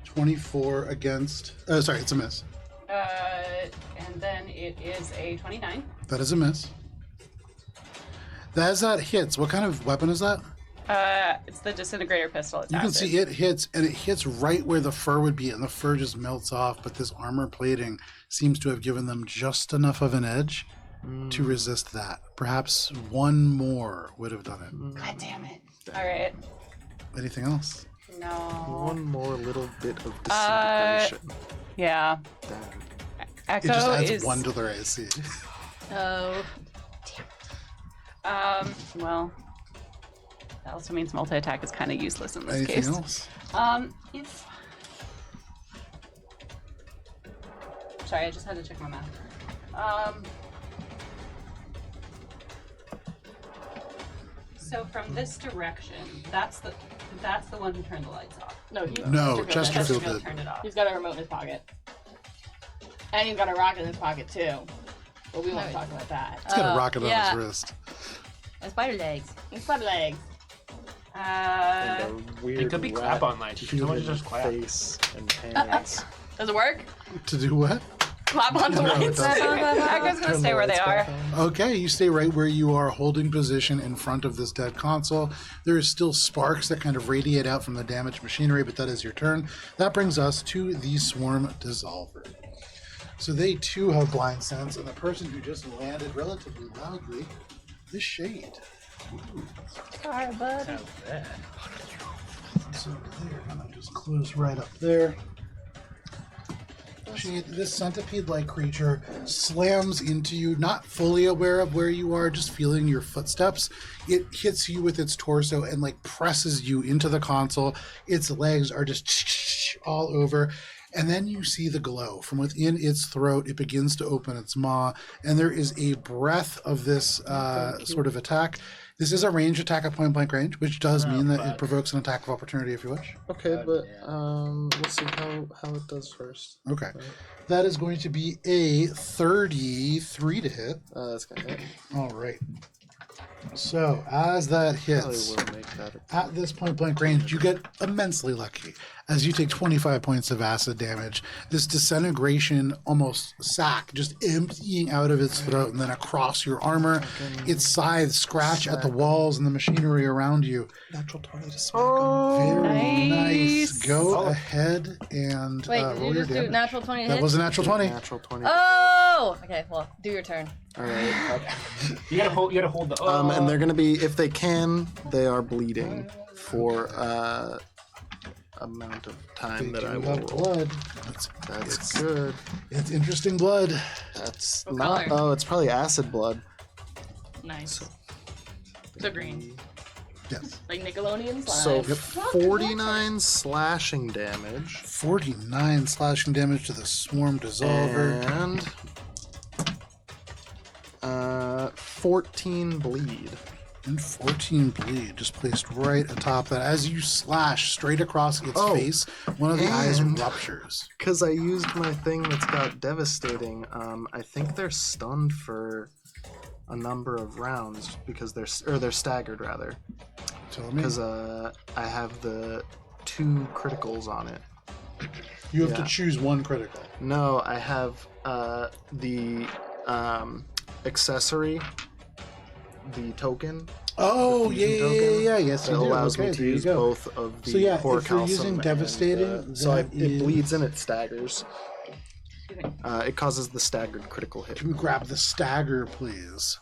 24 against. Sorry, it's a miss.
And then it is a 29.
That is a miss. That hits. What kind of weapon is that?
It's the disintegrator pistol. It's
You can
acid.
see it hits, and it hits right where the fur would be, and the fur just melts off. But this armor plating seems to have given them just enough of an edge to resist that. Perhaps one more would have done it.
God damn it. All right.
Anything else?
No.
One more little bit of disintegration.
Yeah.
Damn.
Echo
It just adds
is
1 to their AC.
Oh.
Well, that also means multi-attack is kind of useless in this
Anything
case.
else?
If sorry, I just had to check my math. So from this direction, that's the one who turned the lights off.
No,
Chesterfield did.
Turned it off.
He's got a remote in his pocket. And he's got a rocket in his pocket, too. But we won't talk about that.
It's got a rocket on
yeah.
his wrist.
And spider legs.
He's got legs.
And a weird
It could be clap on lights. You can so much
human
just clap.
face and hands.
Does it work?
To do what?
Clap on the
No, it
lights.
doesn't.
Echo's gonna
Turn
stay
the
where they
lights
are.
back on.
Okay, you stay right where you are, holding position in front of this dead console. There is still sparks that kind of radiate out from the damaged machinery, but that is your turn. That brings us to the Swarm Dissolver. So they too have blind sense, and the person who just landed relatively loudly is Shade.
Sorry, bud.
How's that?
So there, and I just close right up there. Shade, this centipede-like creature slams into you, not fully aware of where you are, just feeling your footsteps. It hits you with its torso and like presses you into the console. Its legs are just all over. And then you see the glow. From within its throat, it begins to open its maw, and there is a breath of this sort of attack. This is a range attack at point-blank range, which does mean that it provokes an attack of opportunity if you wish.
Okay, but we'll see how it does first.
Okay. That is going to be a 33 to hit.
That's gonna hit.
All right. So, as that
Probably
hits,
will make that.
at this point-blank range, you get immensely lucky. As you take 25 points of acid damage, this disintegration almost sack just emptying out of its throat and then across your armor. Its scythes scratch at the walls and the machinery around you.
Natural 20 to smack him.
Very nice.
Nice.
Go ahead and
Wait, did
roll
you
your
just do
damage.
natural 20 to
That
hit?
was a natural 20.
Natural 20.
Oh! Okay, well, do your turn.
All right.
You gotta hold the.
And they're gonna be, if they can, they are bleeding for amount of time
They
that I
do
will
have
roll.
blood.
That's good.
It's interesting blood.
That's
What
not.
color?
Oh, it's probably acid blood.
Nice. So green.
Yes.
Like Nickelodeon
So
slime.
49 slashing damage
49 slashing damage to the Swarm Dissolver.
and 14 bleed.
And 14 bleed, just placed right atop that. As you slash straight across its
Oh,
face, one of the eyes
and-
ruptures.
Because I used my thing that's got devastating. I think they're stunned for a number of rounds because they're staggered rather.
Tell me.
Because I have the 2 criticals on it.
You have
yeah.
to choose one critical.
No, I have the accessory, the token.
Oh,
The
yeah,
fusion
yeah,
token
yeah, yes,
that
you do.
allows
Okay,
me to
there you
use
go.
both of the
So yeah,
core
if you're using
calcium and,
devastating,
so
that
it
is-
bleeds and it staggers. It causes the staggered critical hit.
Can we grab the stagger, please?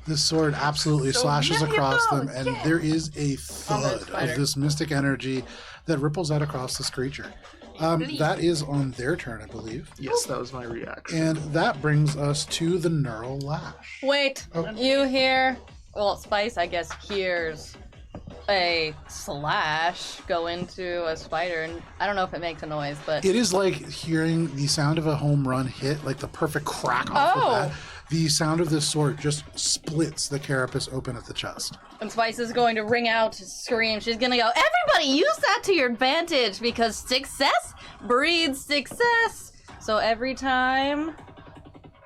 This sword absolutely slashes across them, and there is a thud of this mystic energy that ripples out across this creature. That is on their turn, I believe.
Yes, that was my reaction.
And that brings us to the Neural Lash.
Wait,
Oh.
you hear... Well, Spice, I guess, hears a slash go into a spider, and I don't know if it makes a noise, but...
It is like hearing the sound of a home run hit, like the perfect crack off the bat. The sound of this sword just splits the carapace open at the chest.
And Spice is going to ring out, scream. She's going to go, everybody use that to your advantage because success breeds success. So every time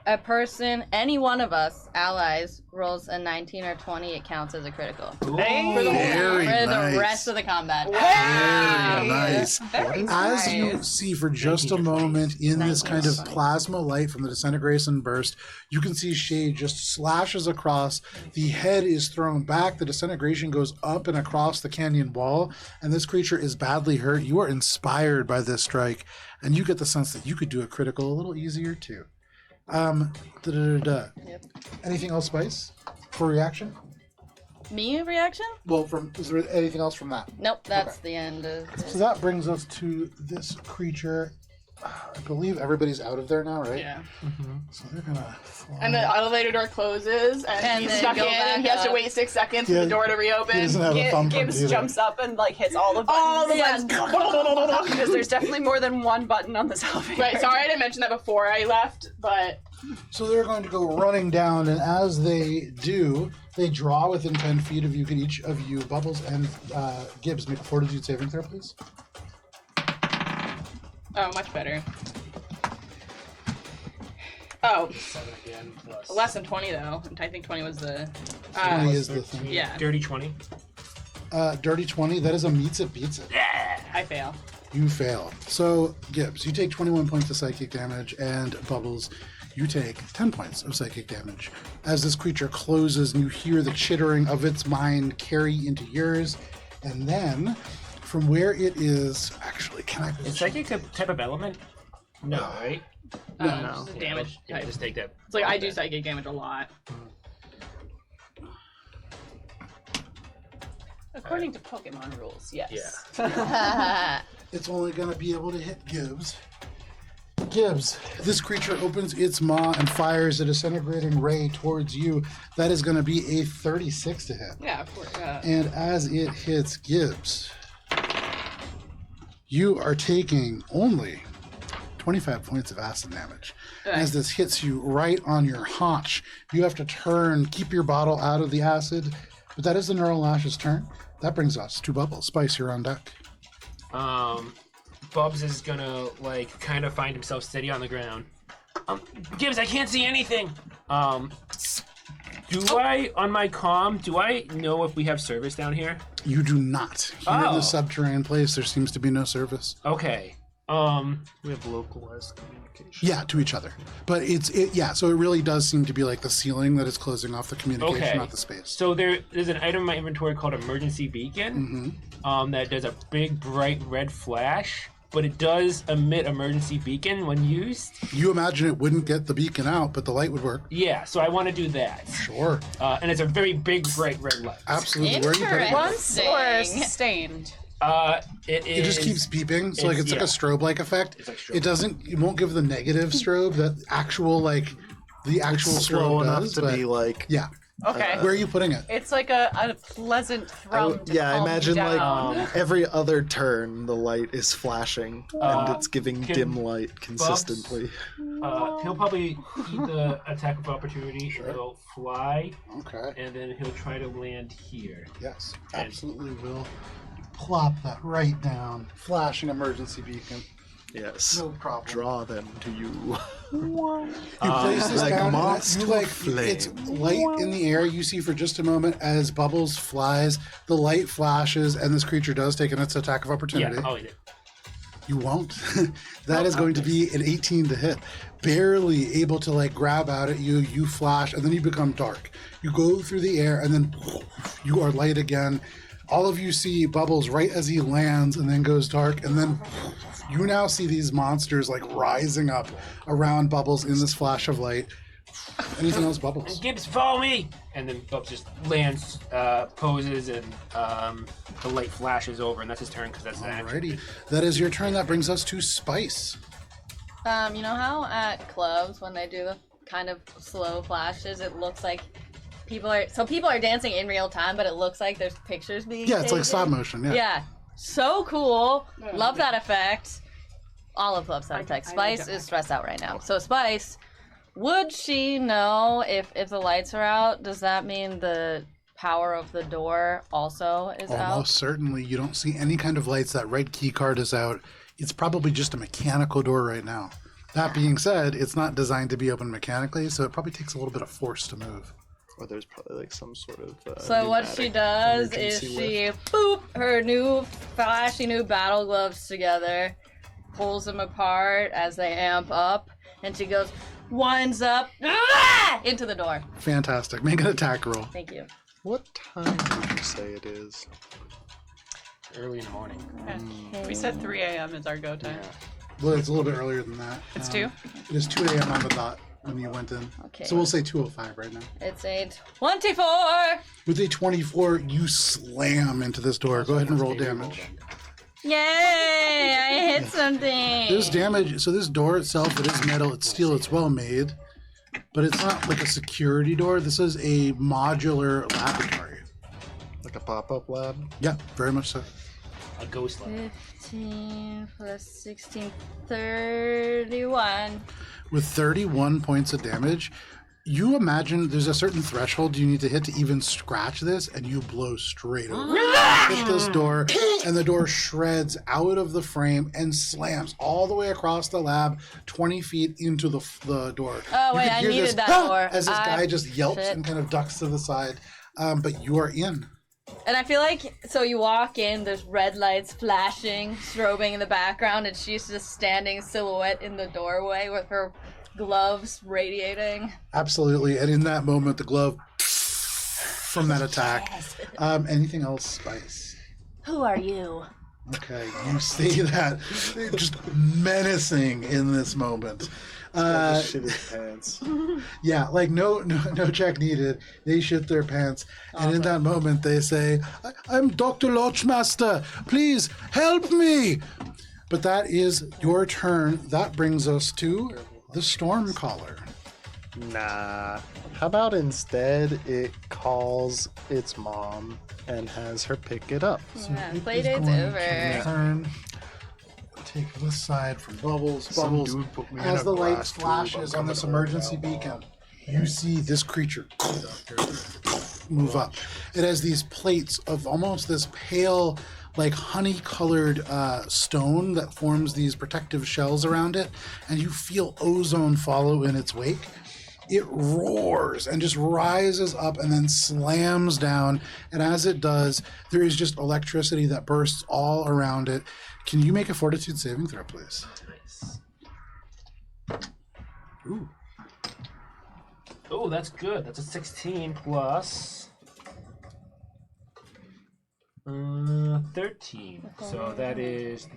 a person, any one of us, allies, rolls a 19 or 20, it counts as a critical.
For the
Very nice.
rest of the combat.
Very nice.
Very
As you
nice.
see for just a moment in this kind of plasma light from the disintegration burst, you can see Shade just slashes across. The head is thrown back. The disintegration goes up and across the canyon wall, and this creature is badly hurt. You are inspired by this strike, and you get the sense that you could do a critical a little easier too. Anything else, Spice, for reaction?
Me reaction?
Well, is there anything else from that?
Nope, that's the end of
So that brings us to this creature I believe everybody's out of there now, right?
Yeah.
So they're gonna fly.
And the elevator door closes, and he's
then
stuck
go
in, and he
back
has to
up.
wait 6 seconds
Yeah,
for the door to
He
reopen.
doesn't have a thumbprint
Gibbs
either.
jumps up and like hits all the buttons.
All the buttons.
Because there's definitely more than one button on this elevator.
Right, sorry I didn't mention that before I left, but
So they're going to go running down, and as they do, they draw within 10 feet of you. Can each of you, Bubbles and Gibbs, make a fortitude saving throw, please?
oh, much better. Oh,
7 again plus.
less than 20 though. I think 20 was the.
20 is the thing.
Yeah,
Dirty 20.
Dirty 20, that is a meets it, beats it.
I fail.
You fail. So, Gibbs, you take 21 points of psychic damage, and Bubbles, you take 10 points of psychic damage. As this creature closes and you hear the chittering of its mind carry into yours, and then from where it is, actually, can I...
Is psychic a type of element? No, right?
Just a damage
Yeah,
type.
just take that.
It's like I do psychic damage a lot.
According to Pokemon rules, yes.
Yeah.
It's only going to be able to hit Gibbs. Gibbs, this creature opens its maw and fires a disintegrating ray towards you. That is going to be a 36 to hit.
Yeah, of course.
And as it hits Gibbs, you are taking only 25 points of acid damage. As this hits you right on your haunch, you have to turn, keep your bottle out of the acid. But that is the Neural Lash's turn. That brings us to Bubbles. Spice, you're on deck.
Bubs is gonna like kind of find himself steady on the ground. Gibbs, I can't see anything. Do I on my comm? Do I know if we have service down here?
You do not. Here in
Oh.
the subterranean place, there seems to be no service.
Okay.
We have localized communication.
Yeah, to each other. But so it really does seem to be like the ceiling that is closing off the communication,
Okay.
not the space.
So there's an item in my inventory called Emergency Beacon. That does a big bright red flash, but it does emit Emergency Beacon when used.
You imagine it wouldn't get the beacon out, but the light would work.
Yeah, so I want to do that.
Sure.
And it's a very big bright red light.
Absolutely. Where are you putting it?
Once or
Interesting.
sustained?
It
It just keeps beeping, so like it's like a strobe-like effect.
It's like strobe.
It won't give the negative strobe that the actual
Slow
strobe
enough
does.
to
but
be like.
Okay.
where are you putting it?
It's like a pleasant thrum to
Yeah, I
calm
imagine
you down.
like every other turn the light is flashing and it's giving
can
dim light consistently.
He'll probably eat the attack of opportunity.
Sure.
He'll fly,
Okay.
and then he'll try to land here.
Yes, absolutely will. Plop that right down. Flashing emergency beacon.
Yes.
No problem.
Draw them to you.
You place this
like
down,
moths
and
to
you like
flame.
it's light in the air. You see for just a moment as Bubbles flies, the light flashes, and this creature does take its attack of opportunity.
Yeah, I'll eat it.
You won't. That is going to be an 18 to hit. Barely able to like grab out at you. You flash, and then you become dark. You go through the air, and then you are light again. All of you see Bubbles right as he lands, and then goes dark, and then you now see these monsters like rising up around Bubbles in this flash of light. Anything else, Bubbles?
Gibbs, follow me! And then Bubs just lands, poses, and the light flashes over, and that's his turn because that's the action.
Alrighty, that is your turn. That brings us to Spice.
You know how at clubs when they do the kind of slow flashes, it looks like people are dancing in real time, but it looks like there's pictures being
Yeah, it's like
taken?
stop motion. Yeah.
Yeah, so cool.
Yeah.
Love that effect. Olive loves that effect.
I
Spice
need
is stressed out right now. So Spice, would she know if the lights are out? Does that mean the power of the door also is out?
Almost certainly, you don't see any kind of lights. That red key card is out. It's probably just a mechanical door right now. That being said, it's not designed to be opened mechanically, so it probably takes a little bit of force to move.
Or there's probably like some sort of.
So what she
pneumatic
does is
emergency
she boop her new flashy new battle gloves together, pulls them apart as they amp up, and she goes, winds up into the door.
Fantastic. Make an attack roll.
Thank you.
What time did you say it is?
Early in the morning.
We said 3 a.m. is our go time.
Well, it's a little bit earlier than that.
It's 2?
It is 2 a.m. on the dot when you went in.
Okay.
So we'll say 2:05 right now.
It's a 24.
With a 24, you slam into this door. Go ahead and roll damage.
Yay! I hit something.
There's damage. So this door itself, it is metal, it's steel, it's well made, but it's not like a security door. This is a modular laboratory.
Like a pop-up lab.
Yeah, very much so.
A ghost lab.
15 plus 16, 31.
With 31 points of damage, you imagine there's a certain threshold you need to hit to even scratch this, and you blow straight over. Hit this door, and the door shreds out of the frame and slams all the way across the lab, 20 feet into the door.
Oh,
You
wait,
can
I
hear
needed
this,
that
"Ah!"
door.
As this guy just yelps
shit.
and kind of ducks to the side. But you are in.
And I feel like, so you walk in, there's red lights flashing, strobing in the background, and she's just standing silhouette in the doorway with her gloves radiating.
Absolutely. And in that moment, the glove from that attack. Anything else, Spice?
Who are you?
Okay, you say that just menacing in this moment.
Shit his pants.
Yeah, like no check needed. They shit their pants, and in that moment they say, "I'm Dr. Lochmaster. Please help me." But that is your turn. That brings us to the Stormcaller.
Nah. How about instead it calls its mom and has her pick it up?
Yeah,
It
play
is
date's
going
over.
to turn. Take this side from Bubbles.
Some
Bubbles.
dude put me in
As
a
the light
glass tube,
flashes
I'm
on this
coming
emergency
over now.
beacon, you see this creature move up. It has these plates of almost this pale, like honey-colored stone that forms these protective shells around it, and you feel ozone follow in its wake. It roars and just rises up and then slams down, and as it does, there is just electricity that bursts all around it. Can you make a fortitude saving throw, please?
Nice.
Ooh.
Oh, that's good. That's a 16 plus 13. So that is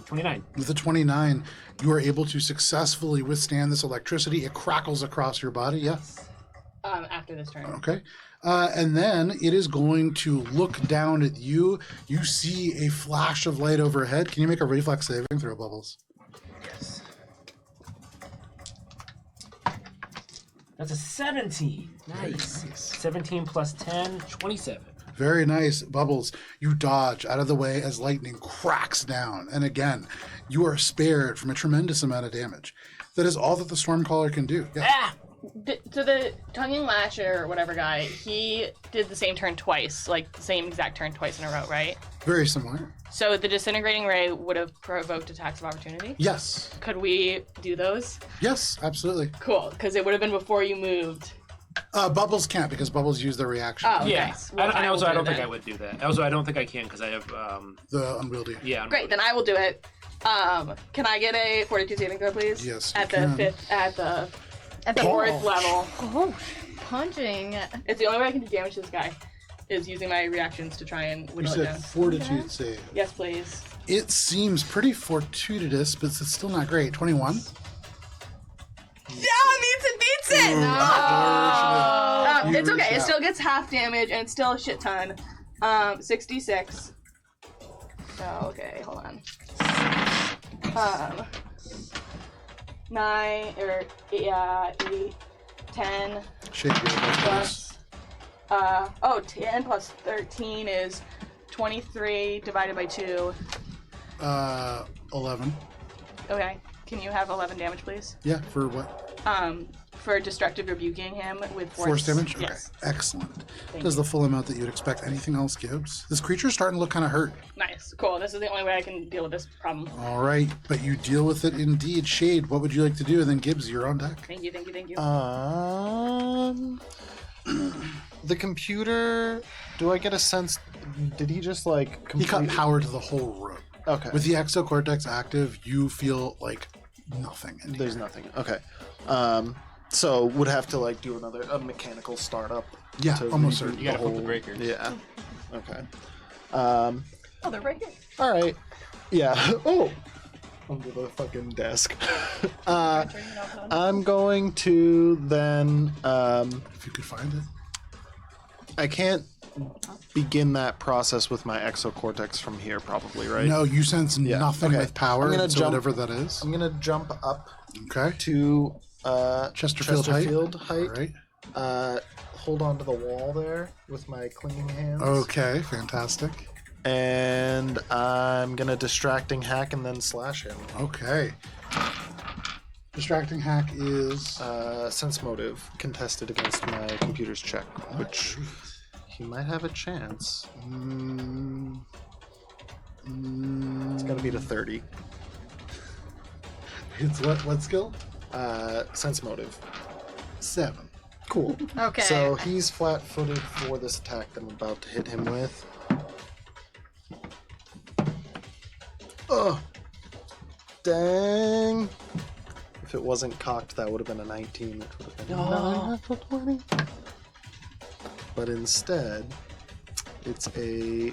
29.
With a 29, you are able to successfully withstand this electricity. It crackles across your body, yeah?
After this turn.
Okay. And then it is going to look down at you. You see a flash of light overhead. Can you make a reflex saving throw, Bubbles?
Yes. That's a 17. Nice. 17 plus 10, 27.
Very nice, Bubbles. You dodge out of the way as lightning cracks down. And again, you are spared from a tremendous amount of damage. That is all that the Stormcaller can do. Yeah.
Ah!
So the tonguing lasher or whatever guy, he did the same turn twice, like the same exact turn twice in a row, right?
Very similar.
So the disintegrating ray would have provoked attacks of opportunity.
Yes.
Could we do those?
Yes, absolutely.
Cool, because it would have been before you moved.
Bubbles can't because Bubbles used their reaction.
Oh,
Yeah.
nice. Well,
I
will
also, I
do
don't think
that.
I would do that. Also, I don't think I can because I have,
The unwieldy.
yeah.
Great, then I will do it. Can I get a fortitude saving throw, please?
Yes,
At
you
the
can.
fifth, at the
At the
fourth level.
Oh, punching.
It's the only way I can do damage to this guy, is using my reactions to try and
You
whittle it
said
down.
fortitude save.
Yes, please.
It seems pretty fortuitous, but it's still not great. 21.
Yeah, beats it!
You
It's okay.
reach
It
out.
still gets half damage, and it's still a shit ton. 66. So okay, hold on. 9 or 8, 10
Shake your
plus 10 plus 13 is 23 divided by 2.
11.
Okay. Can you have 11 damage, please?
Yeah, for what?
For destructive rebuking him with
Force damage? Okay,
Yes.
excellent.
Thank
Does
you.
the full amount that you would expect. Anything else, Gibbs? This creature's starting to look kind of hurt.
Nice. Cool. This is the only way I can deal with this problem.
All right, but you deal with it indeed. Shade, what would you like to do? And then Gibbs, you're on deck.
Thank you, thank you, thank you.
The computer. Do I get a sense? Did he just like?
He cut power to the whole room.
Okay.
With the exocortex active, you feel like nothing. In
There's
here.
nothing. Okay. So would have to like do a mechanical startup.
Yeah,
to
almost
reboot
certain.
You gotta flip the
whole-
breakers.
Yeah. Okay.
Oh, they're right here.
All right. Yeah. Oh. Under the fucking desk. I'm going to then.
If you could find it.
I can't. begin that process with my exocortex from here, probably, right?
No, you sense nothing
okay.
with power,
I'm gonna
so
jump-
whatever that is.
I'm gonna jump up
Okay.
to
Chesterfield height.
height.
All right.
Hold on to the wall there with my clinging hands.
Okay, fantastic.
And I'm gonna distracting hack and then slash him.
Okay. Distracting hack is...
Sense motive contested against my computer's check, which he might have a chance. It's gotta be to 30.
It's what skill?
Sense motive.
7.
Cool.
Okay.
So he's flat-footed for this attack that I'm about to hit him with. Oh, dang! If it wasn't cocked, that would have been a 19, which would have been a natural 20. But instead, it's a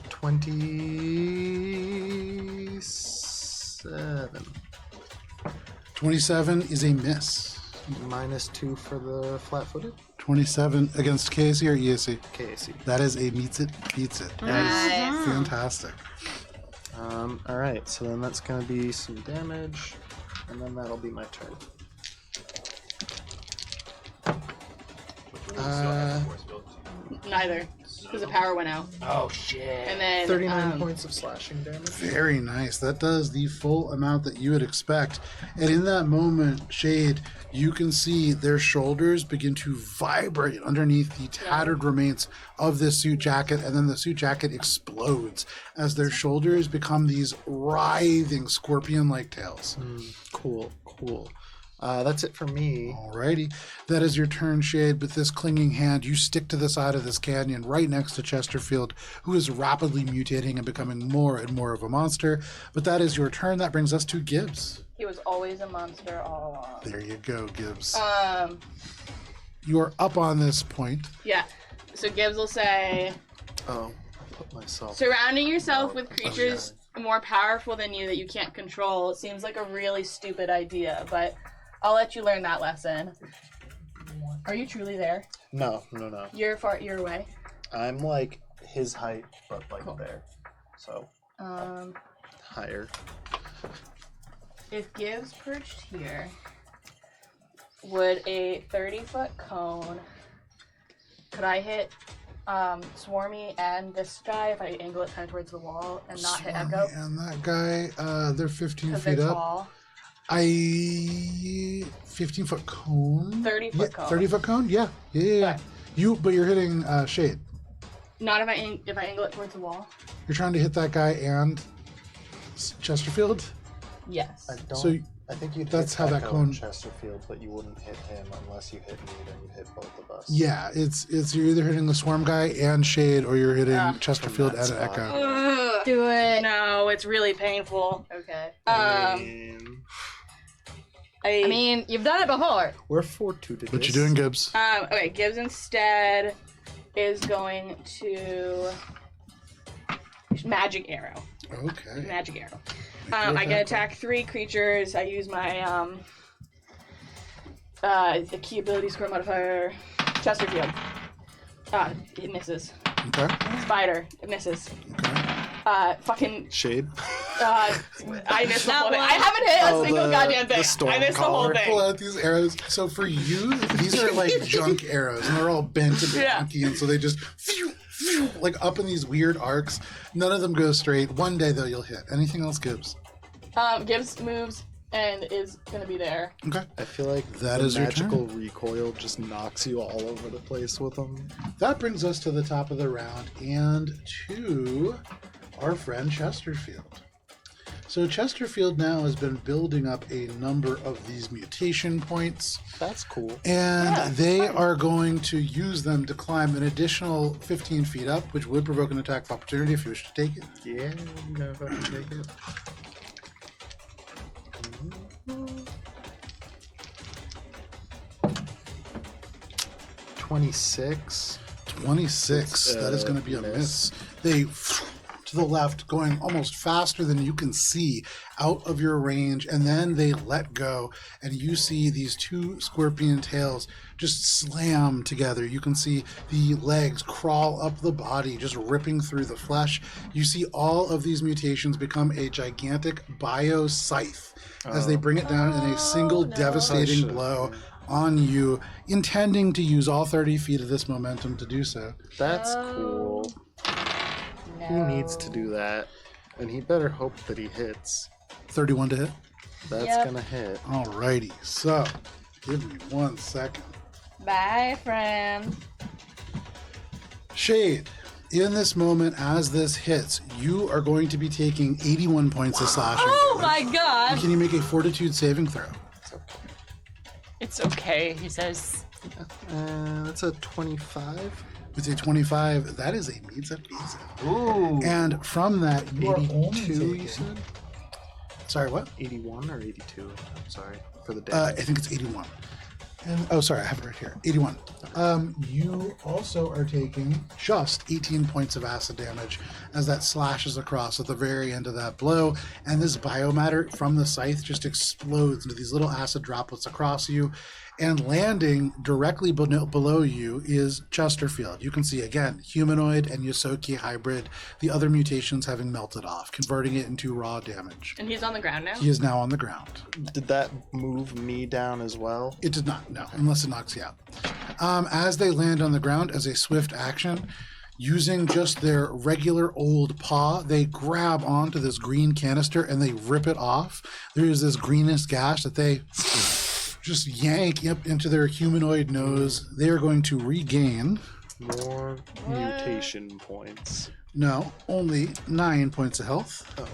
27.
27 is a miss.
-2 for the flat-footed.
27 against KAC or EAC?
KAC.
That is a meets it, beats it.
Nice.
Fantastic.
Alright, so then that's going to be some damage, and then that'll be my turn.
Neither, because the power went out.
Oh shit.
And then
39 points of slashing damage.
Very nice. That does the full amount that you would expect. And in that moment, Shade, you can see their shoulders begin to vibrate underneath the tattered remains of this suit jacket, and then the suit jacket explodes as their shoulders become these writhing scorpion-like tails.
Cool. That's it for me.
Alrighty. That is your turn, Shade. With this clinging hand, you stick to the side of this canyon right next to Chesterfield, who is rapidly mutating and becoming more and more of a monster. But that is your turn. That brings us to Gibbs.
he was always a monster all along.
There you go, Gibbs.
Um,
You are up on this point.
yeah. So Gibbs will say,
Oh, put myself.
surrounding yourself with creatures more powerful than you that you can't control seems like a really stupid idea, but I'll let you learn that lesson. Are you truly there?
No.
You're away.
I'm like his height, but like there. So
Um,
higher.
if Gibbs perched here, would a 30-foot cone, could I hit Swarmy and this guy if I angle it kind of towards the wall and not hit
Swarmy
Echo?
and that guy, they're 15
Because
feet
they're
up.
tall.
15-foot cone.
30-foot cone.
30-foot cone. Yeah.
Okay.
But you're hitting Shade.
Not if I angle it towards the wall.
You're trying to hit that guy and Chesterfield.
Yes.
I think you'd
that's
hit
how that
Echo
cone-
and Chesterfield, but you wouldn't hit him unless you hit me, then you hit both of us.
Yeah, it's you're either hitting the Swarm guy and Shade, or you're hitting Chesterfield
from
and
that spot.
Echo.
Ugh.
Do it.
No, it's really painful.
Okay.
I
I mean, you've done it before.
We're fortitude.
What you doing, Gibbs?
okay, Gibbs instead is going to magic arrow.
Okay.
Magic arrow. I can attack 3 creatures. I use my the key ability score modifier. Chesterfield. It misses.
Okay.
Spider. It misses. Fucking.
Shade.
I missed the whole thing. I haven't hit a single goddamn thing. I missed the whole thing.
Pull out these arrows. So for you, these are like junk arrows, and they're all bent and wonky, and so they just like up in these weird arcs. None of them go straight. One day though, you'll hit. Anything else, Gibbs?
Gibbs moves and is gonna be there.
Okay.
I feel like
That
the
is your turn.
magical recoil just knocks you all over the place with them.
That brings us to the top of the round and to our friend Chesterfield. So Chesterfield now has been building up a number of these mutation points,
That's cool.
and they are going to use them to climb an additional 15 feet up, which would provoke an attack of opportunity if you wish to take it.
Yeah, I'm gonna fucking take it. 26.
26. That is going to be a miss. They to the left, going almost faster than you can see out of your range, and then they let go, and you see these two scorpion tails just slam together. You can see the legs crawl up the body, just ripping through the flesh. You see all of these mutations become a gigantic bio scythe as they bring it down in a single devastating blow on you, intending to use all 30 feet of this momentum to do so.
That's cool. He needs to do that, and he better hope that he hits.
31 to hit.
That's gonna hit.
Alrighty, so give me 1 second.
Bye, friend.
Shade, in this moment, as this hits, you are going to be taking 81 points of slashing.
Oh my
damage.
god!
Can you make a fortitude saving throw?
It's okay, he says.
That's a 25.
With a 25, that is a meets a pizza.
Ooh.
And from that, you are only
82,
taking...
you said?
Sorry, what?
81 or 82? I'm sorry. For the
I
damage.
think it's 81. And, oh, sorry, I have it right here. 81. You also are taking just 18 points of acid damage as that slashes across at the very end of that blow. And this biomatter from the scythe just explodes into these little acid droplets across you. And landing directly below you is Chesterfield. You can see, again, humanoid and Yosoki hybrid, the other mutations having melted off, converting it into raw damage.
And he's on the ground now?
He is now on the ground.
Did that move me down as well?
It did not, no, unless it knocks you out. As they land on the ground as a swift action, using just their regular old paw, they grab onto this green canister and they rip it off. There is this greenish gash that they just yank up into their humanoid nose. They are going to regain...
More mutation points.
No, only 9 points of health.
Oh.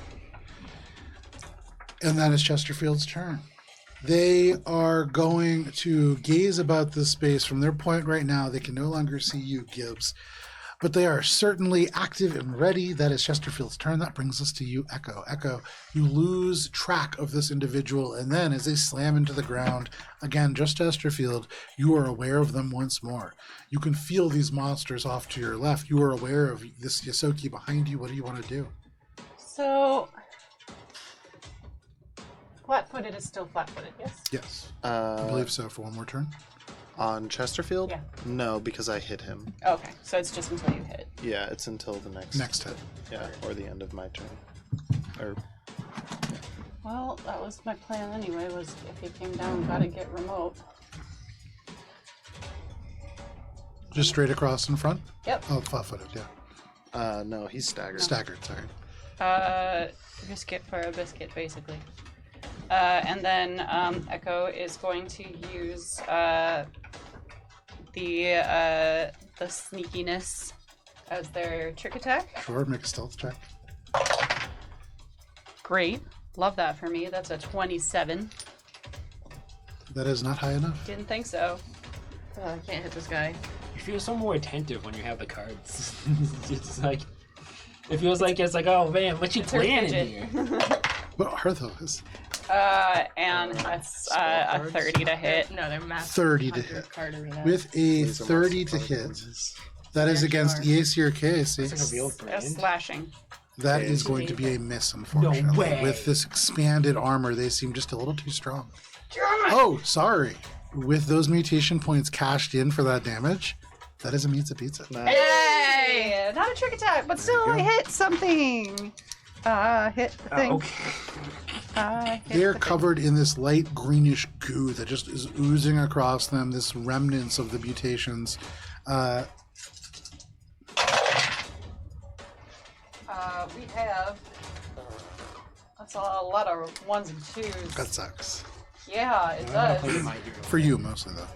And that is Chesterfield's turn. They are going to gaze about this space. From their point right now, they can no longer see you, Gibbs. But they are certainly active and ready. That is Chesterfield's turn. That brings us to you, Echo. Echo, you lose track of this individual, and then as they slam into the ground, again, just Chesterfield, you are aware of them once more. You can feel these monsters off to your left. You are aware of this Yosoki behind you. What do you want to do?
So, flat-footed is still flat-footed, yes?
Yes, I believe so. For one more turn.
On Chesterfield?
Yeah.
No, because I hit him.
Okay, so it's just until you hit.
Yeah, it's until the next
hit.
Yeah, or the end of my turn. Or
Well, that was my plan anyway, was if he came down, gotta get remote.
Just straight across in front?
Yep.
Oh, flat-footed, yeah.
no, he's staggered.
Staggered, sorry.
Biscuit for a biscuit, basically. And then Echo is going to use the sneakiness as their trick attack.
Sure, make a stealth check.
Great. Love that for me. That's a 27.
That is not high enough.
Didn't think so.
Oh, I can't hit this guy.
You feel so more attentive when you have the cards. It's like, it feels like it's like, oh man, what you
It's her
planning
fidget.
here?
What are those?
And that's a 30 to hit.
No, they're massive.
30 to hit.
Card arena.
With a
These are
30 to
most
hit,
ones.
that is
They
against
actually
EAC or KAC.
It's like a veiled
A
brand.
slashing.
That is going to be a miss, unfortunately.
way.
With this expanded armor, they seem just a little too strong. Oh, sorry. With those mutation points cashed in for that damage, that is a meets a pizza.
Nice.
Hey! Not a trick attack, but still
There
I
you go.
hit something. Hit the thing.
Okay.
Hit
They are
the thing.
covered in this light greenish goo that just is oozing across them, this remnants of the mutations.
We have. That's a lot of ones and twos.
That sucks.
Yeah, it does.
For you, mostly, though.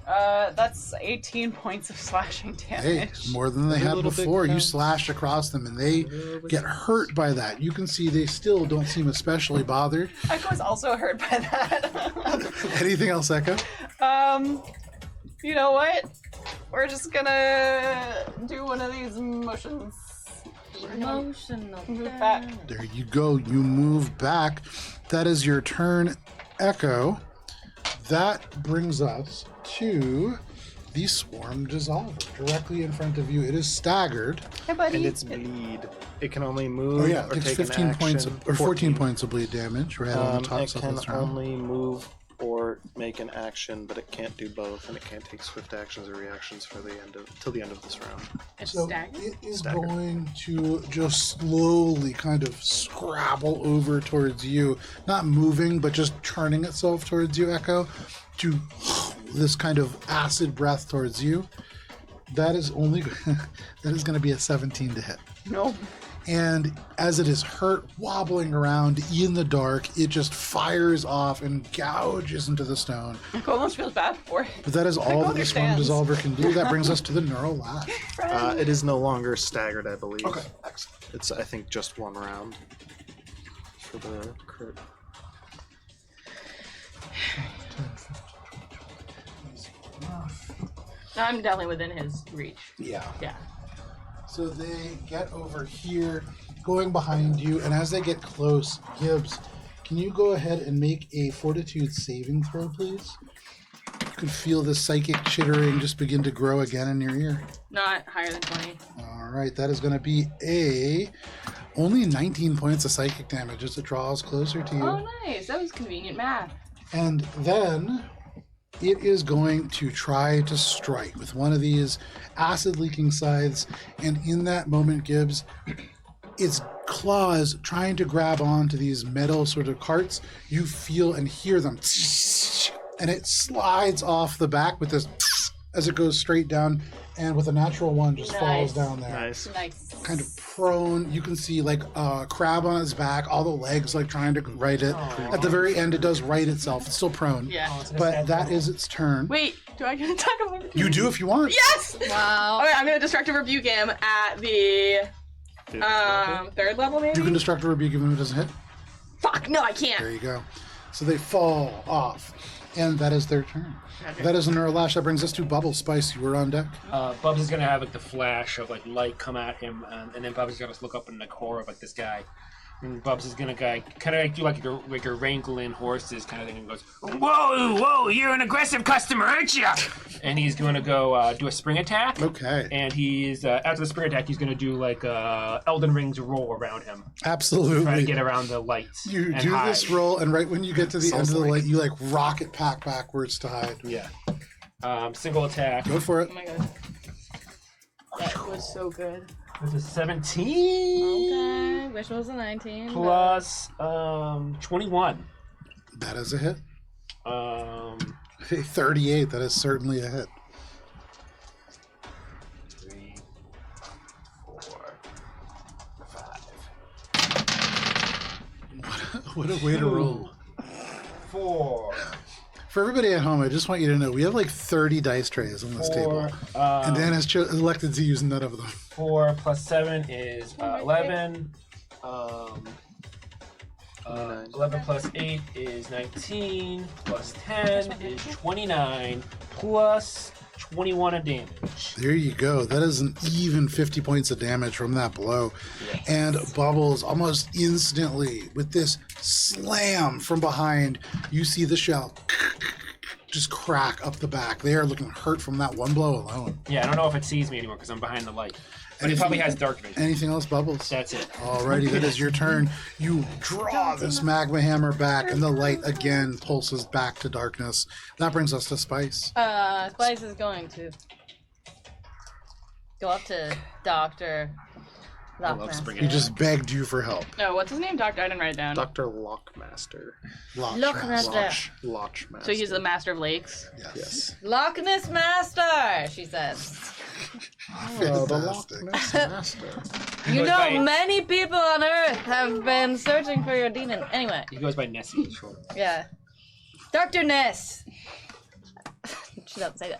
That's 18 points of slashing
Hey,
damage.
more than they
Every
had
little bit
before. You
counts.
slash across them, and they get hurt by that. You can see they still don't seem especially bothered.
I was also hurt by that.
Anything else, Echo?
You know what? We're just gonna do one of these motions.
Emotional.
Move back.
There you go. You move back. That is your turn, Echo. That brings us to the Swarm Dissolver directly in front of you. It is staggered.
Hey, buddy.
And it's bleed. It can only move
Oh yeah,
or
it takes
take
15
an action.
points or 14 points of bleed damage right on the top
It
of
can
this round.
only move or make an action, but it can't do both, and it can't take swift actions or reactions for till the end of this round.
It's
So
staggered.
it is
Staggered.
going to just slowly kind of scrabble over towards you, not moving, but just turning itself towards you, Echo, to this kind of acid breath towards you. That is only that is going to be a 17 to hit.
No.
And as it is hurt, wobbling around in the dark, it just fires off and gouges into the stone.
It almost feels bad for it.
But that is all that the Swarm
understands.
Dissolver can do. That brings us to the Neural Lash.
It is no longer staggered, I believe.
Okay, excellent.
It's, I think, just one round for the crit.
10, 15, 20, 21.
I'm definitely within his reach.
Yeah.
Yeah.
So they get over here, going behind you, and as they get close, Gibbs, can you go ahead and make a Fortitude saving throw, please? You can feel the psychic chittering just begin to grow again in your ear.
Not higher than 20.
All right, that is going to be only 19 points of psychic damage as it draws closer to you.
Oh, nice. That was convenient math.
And then it is going to try to strike with one of these acid-leaking scythes. And in that moment, Gibbs, its claws trying to grab onto these metal sort of carts, you feel and hear them. And it slides off the back with this as it goes straight down. And with a natural one, just falls down there.
Nice.
Nice.
Kind of prone. You can see like a crab on its back, all the legs like trying to right it. At the very end, it does right itself. It's still prone.
Yeah.
But that is its turn.
Wait, do I get to talk about it?
You do if you want.
Yes!
Wow.
Okay, I'm gonna destructive rebuke him at the third level, maybe?
You can destructive rebuke even if it doesn't hit.
Fuck, no, I
There
can't.
you go. So they fall off. And that is their turn.
Okay.
That is a Neural Lash. That brings us to Bubble. Spice, you were on deck.
Bubs is gonna have like the flash of like light come at him, and then Bubs is gonna look up in the core of like this guy, and Bubs is gonna kind of like do like a wrangling horses kind of thing, and goes, "Whoa, you're an aggressive customer, aren't you?" And he's gonna go do a spring attack.
Okay.
And he's after the spring attack, he's gonna do like Elden Ring's roll around him, try to
Absolutely.
get around the lights.
You
and
do
hide.
this roll, and right when you get to the end of the light, you like rocket pack backwards to hide.
Yeah. Single attack.
Go for it.
Oh my god. That was so good.
This is 17
Okay. Which was a 19?
plus 21.
That is a hit. 38. That is certainly a hit.
3, 4, 5.
What a way to roll.
4.
For everybody at home, I just want you to know we have like 30 dice trays on this table. And Dan has elected to use none of them.
4 plus 7 is 11. 11 plus 8 is 19. Plus 10 is 29. Plus 21 of damage.
There you go. That is an even 50 points of damage from that blow. And Bubbles, almost instantly, with this slam from behind, you see the shell just crack up the back. They are looking hurt from that one blow alone.
Yeah, I don't know if it sees me anymore because I'm behind the light. But it probably has dark vision.
Anything else, Bubbles?
That's it.
Alrighty, that is your turn. You draw this magma hammer back, and the light again pulses back to darkness. That brings us to Spice.
Spice is going to go up to Dr.
I love spring
He
attack.
just begged you for help.
No, what's his name? Doctor, I didn't write it down.
Dr. Lochmaster.
Lochmaster.
Lochmaster.
So he's the master of lakes.
Yes.
Loch Ness Master, she says.
Fantastic.
Master.
You
goes
know,
by-
many people on Earth have been searching for your demon. Anyway,
He goes by Nessie. Sure.
yeah. Dr. Ness. She doesn't say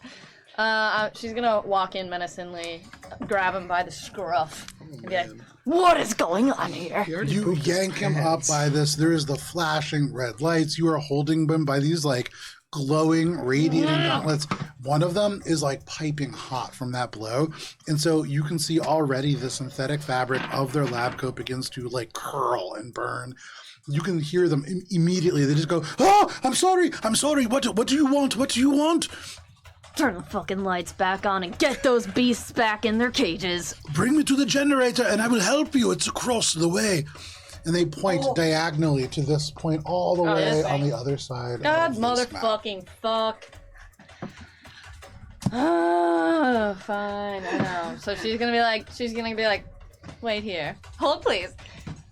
that. She's gonna walk in menacingly, grab him by the scruff, and be like, "What is going on here?"
You yank him up by this. There is the flashing red lights. You are holding him by these like glowing, radiating gauntlets. One of them is like piping hot from that blow. And so you can see already the synthetic fabric of their lab coat begins to like curl and burn. You can hear them immediately. They just go, "Oh, I'm sorry. What do you want? What do you want?"
Turn the fucking lights back on and get those beasts back in their cages.
Bring me to the generator and I will help you. It's across the way. And they point diagonally to this point all the way
this way.
on the other side.
God,
of this map.
motherfucking fuck. Oh, fine, I know. So she's gonna be like, wait here. Hold please.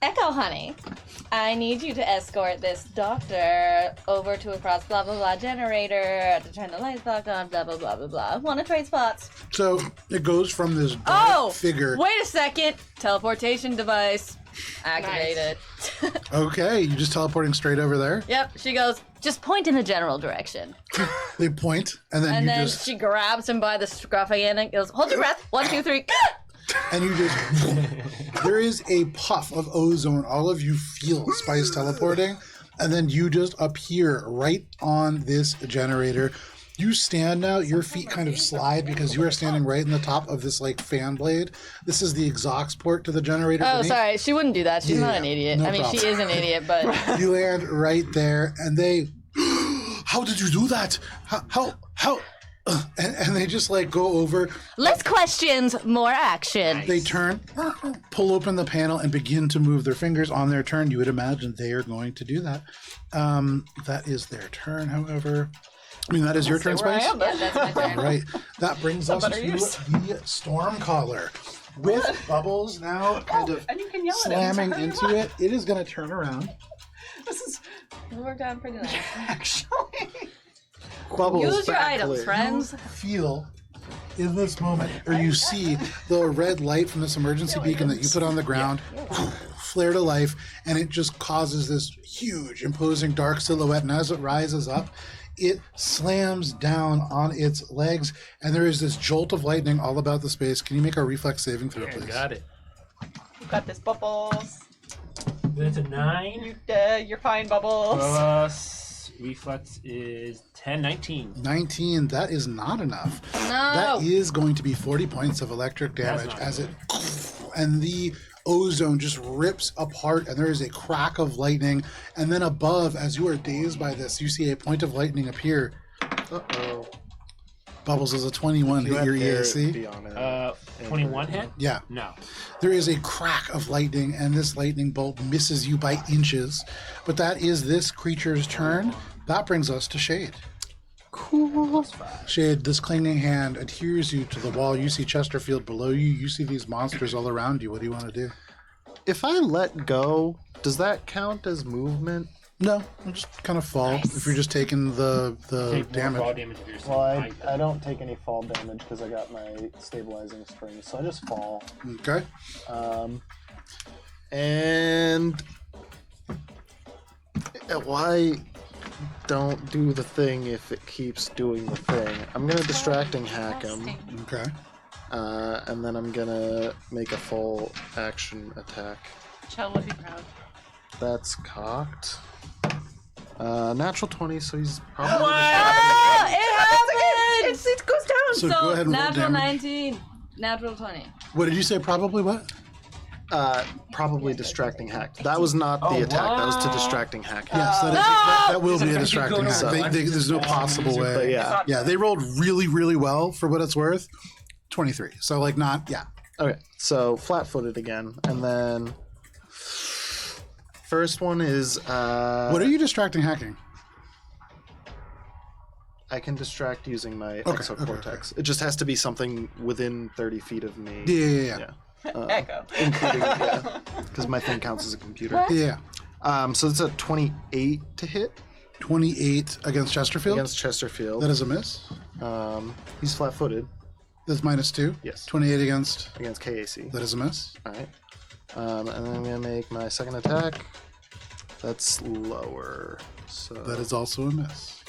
Echo, honey. I need you to escort this doctor over to across blah blah blah generator to turn the lights back on, blah blah blah blah blah. Wanna trade spots?
So it goes from this dark figure.
Wait a second. Teleportation device. Activated.
Okay, you just teleporting straight over there.
Yep, she goes, just point in the general direction.
They point, and then
And
you
then
just
she grabs him by the scruffy end and goes, hold your breath. 1, 2, 3.
and you just there is a puff of ozone all of you feel Spice teleporting, and then you just appear right on this generator. You stand now, your feet kind of slide because you are standing right in the top of this like fan blade. This is the exhaust port to the generator.
Oh,
beneath.
sorry. She wouldn't do that. She's not an idiot.
no
I mean,
problem.
she is an idiot, but
You land right there, and they, how did you do that? How? And they just like go over.
less questions, more action.
They turn, pull open the panel, and begin to move their fingers on their turn. You would imagine they are going to do that. That is their turn, however. I mean, that is your turn, Spice?
Yeah, that's my turn.
All right. That brings us to
better use.
the Stormcaller. With Bubbles now kind of
And you can yell
slamming
at him.
into it, it is going to turn around.
This is
It worked out pretty nice.
actually.
Bubbles
Use your
back
items,
lit.
friends.
Feel in this moment, or you see the red light from this emergency beacon that you put on the ground flare to life, and it just causes this huge, imposing dark silhouette. And as it rises up, it slams down on its legs, and there is this jolt of lightning all about the space. Can you make a reflex saving throw, please?
Got it.
You got this, Bubbles.
That's a 9.
You're fine, Bubbles.
Plus reflex is 10, 19.
19, that is not enough.
No.
That is going to be 40 points of electric damage
not
as it, and the ozone just rips apart, and there is a crack of lightning. And then above, as you are dazed by this, you see a point of lightning appear.
Uh-oh.
Bubbles is a 21
You
hit your
have air
EAC.
beyond it.
21 hit?
Yeah.
No.
There is a crack of lightning, and this lightning bolt misses you by inches. But that is this creature's turn. That brings us to Shade.
Cool.
Shade, this clinging hand adheres you to the wall. You see Chesterfield below you. You see these monsters all around you. What do you want to do?
If I let go, does that count as movement?
No, you just kind of fall if you're just taking the
Take
damage.
more raw damage if you're
Well,
like
I don't take any fall damage because I got my stabilizing spring, so I just fall.
Okay.
And why don't do the thing if it keeps doing the thing? I'm gonna distracting hack him,
Okay.
and then I'm gonna make a full action attack.
Chell would be proud.
That's cocked. Natural 20, so he's probably.
Oh, it happened!
It goes down.
So go ahead and roll
natural
damage.
19, natural 20.
What did you say? Probably what?
Probably distracting hack. That was not the attack. That was to distracting hack.
Yes, that will be a distracting
Going
hack.
over.
There's no possible way.
But yeah.
Yeah, they rolled really, really well for what it's worth. 23. So like not, yeah.
Okay, so flat-footed again, and then first one is
What are you distracting hacking?
I can distract using my
Okay,
exocortex. It just has to be something within 30 feet of me.
Yeah.
Echo.
Including, yeah, because my thing counts as a computer.
Yeah.
So it's a 28 to hit
28 against Chesterfield.
against Chesterfield.
That is a miss.
He's flat-footed
That's -2.
Yes.
28 against.
against KAC.
That is a miss.
All right. And then I'm gonna make my second attack. That's lower. So
That is also a miss.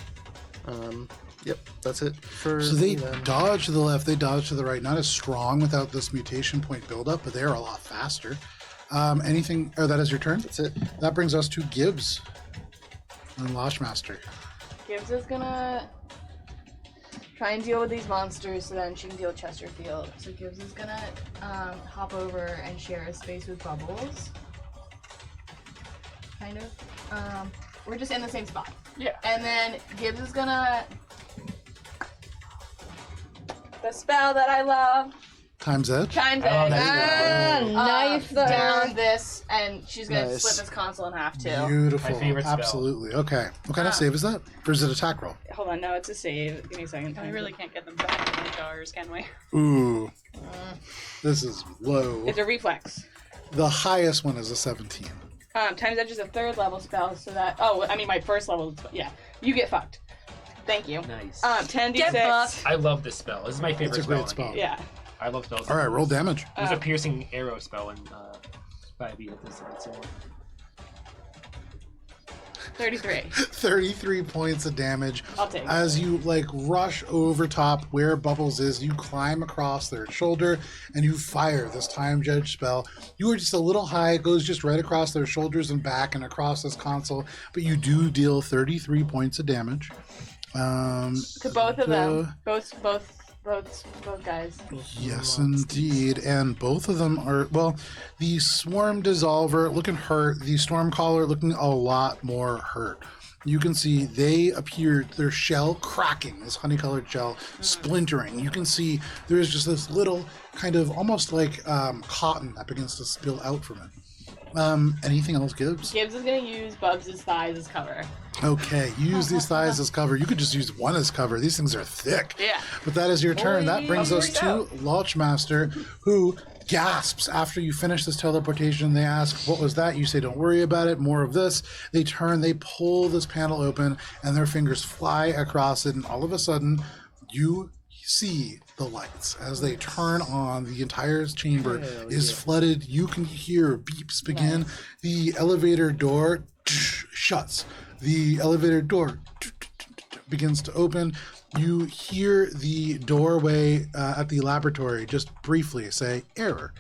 Yep, that's it for
So they
me then.
dodge to the left, they dodge to the right. Not as strong without this mutation point buildup, but they are a lot faster. Anything? Oh, that is your turn.
That's it.
That brings us to Gibbs and Loshmaster.
Gibbs is gonna try and deal with these monsters so then she can deal with Chesterfield. So Gibbs is gonna hop over and share a space with Bubbles. Kind of. We're just in the same spot.
Yeah.
And then Gibbs is gonna the spell that I love.
Time's Edge.
Time's
I love
Edge.
that
Knife the
down
earth.
this, and she's gonna
Nice.
split this console in half too.
Beautiful.
My favorite spell.
Absolutely. Okay. What kind of save is that? Or is it attack roll?
Hold on, no, it's a save. Give me a second.
We really can't get them back in the jars, can we?
Ooh. This is low.
It's a reflex.
The highest one is a 17.
Time's Edge is a 3rd level spell, so that. Oh, I mean my 1st level. Yeah, you get fucked. Thank you.
Nice.
10d6.
Get fucked.
I love this spell. This is my favorite
It's a great
spell.
spell.
Yeah.
I love spells.
All right, roll damage.
There's a piercing arrow spell in 5e that does that. So
33.
33 points of damage.
I'll take it.
As you like rush over top where Bubbles is, you climb across their shoulder and you fire this time judge spell. You are just a little high, it goes just right across their shoulders and back and across this console, but you do deal 33 points of damage.
To both of them. Both guys.
Yes, indeed. And both of them are, well, the Swarm Dissolver looking hurt, the Stormcaller looking a lot more hurt. You can see they appear, their shell cracking, this honey-colored shell splintering. You can see there's just this little kind of almost like cotton that begins to spill out from it. Anything else, Gibbs?
Gibbs is gonna use Bubs' thighs as cover.
Okay, use these thighs as cover. You could just use one as cover. These things are thick.
Yeah.
But that is your turn. That brings us to Launchmaster, who gasps after you finish this teleportation. They ask, what was that? You say, don't worry about it. More of this. They turn, they pull this panel open, and their fingers fly across it. And all of a sudden, you see the lights as they turn on. The entire chamber is flooded. You can hear beeps begin. The elevator door shuts. The elevator door begins to open. You hear the doorway at the laboratory just briefly say error.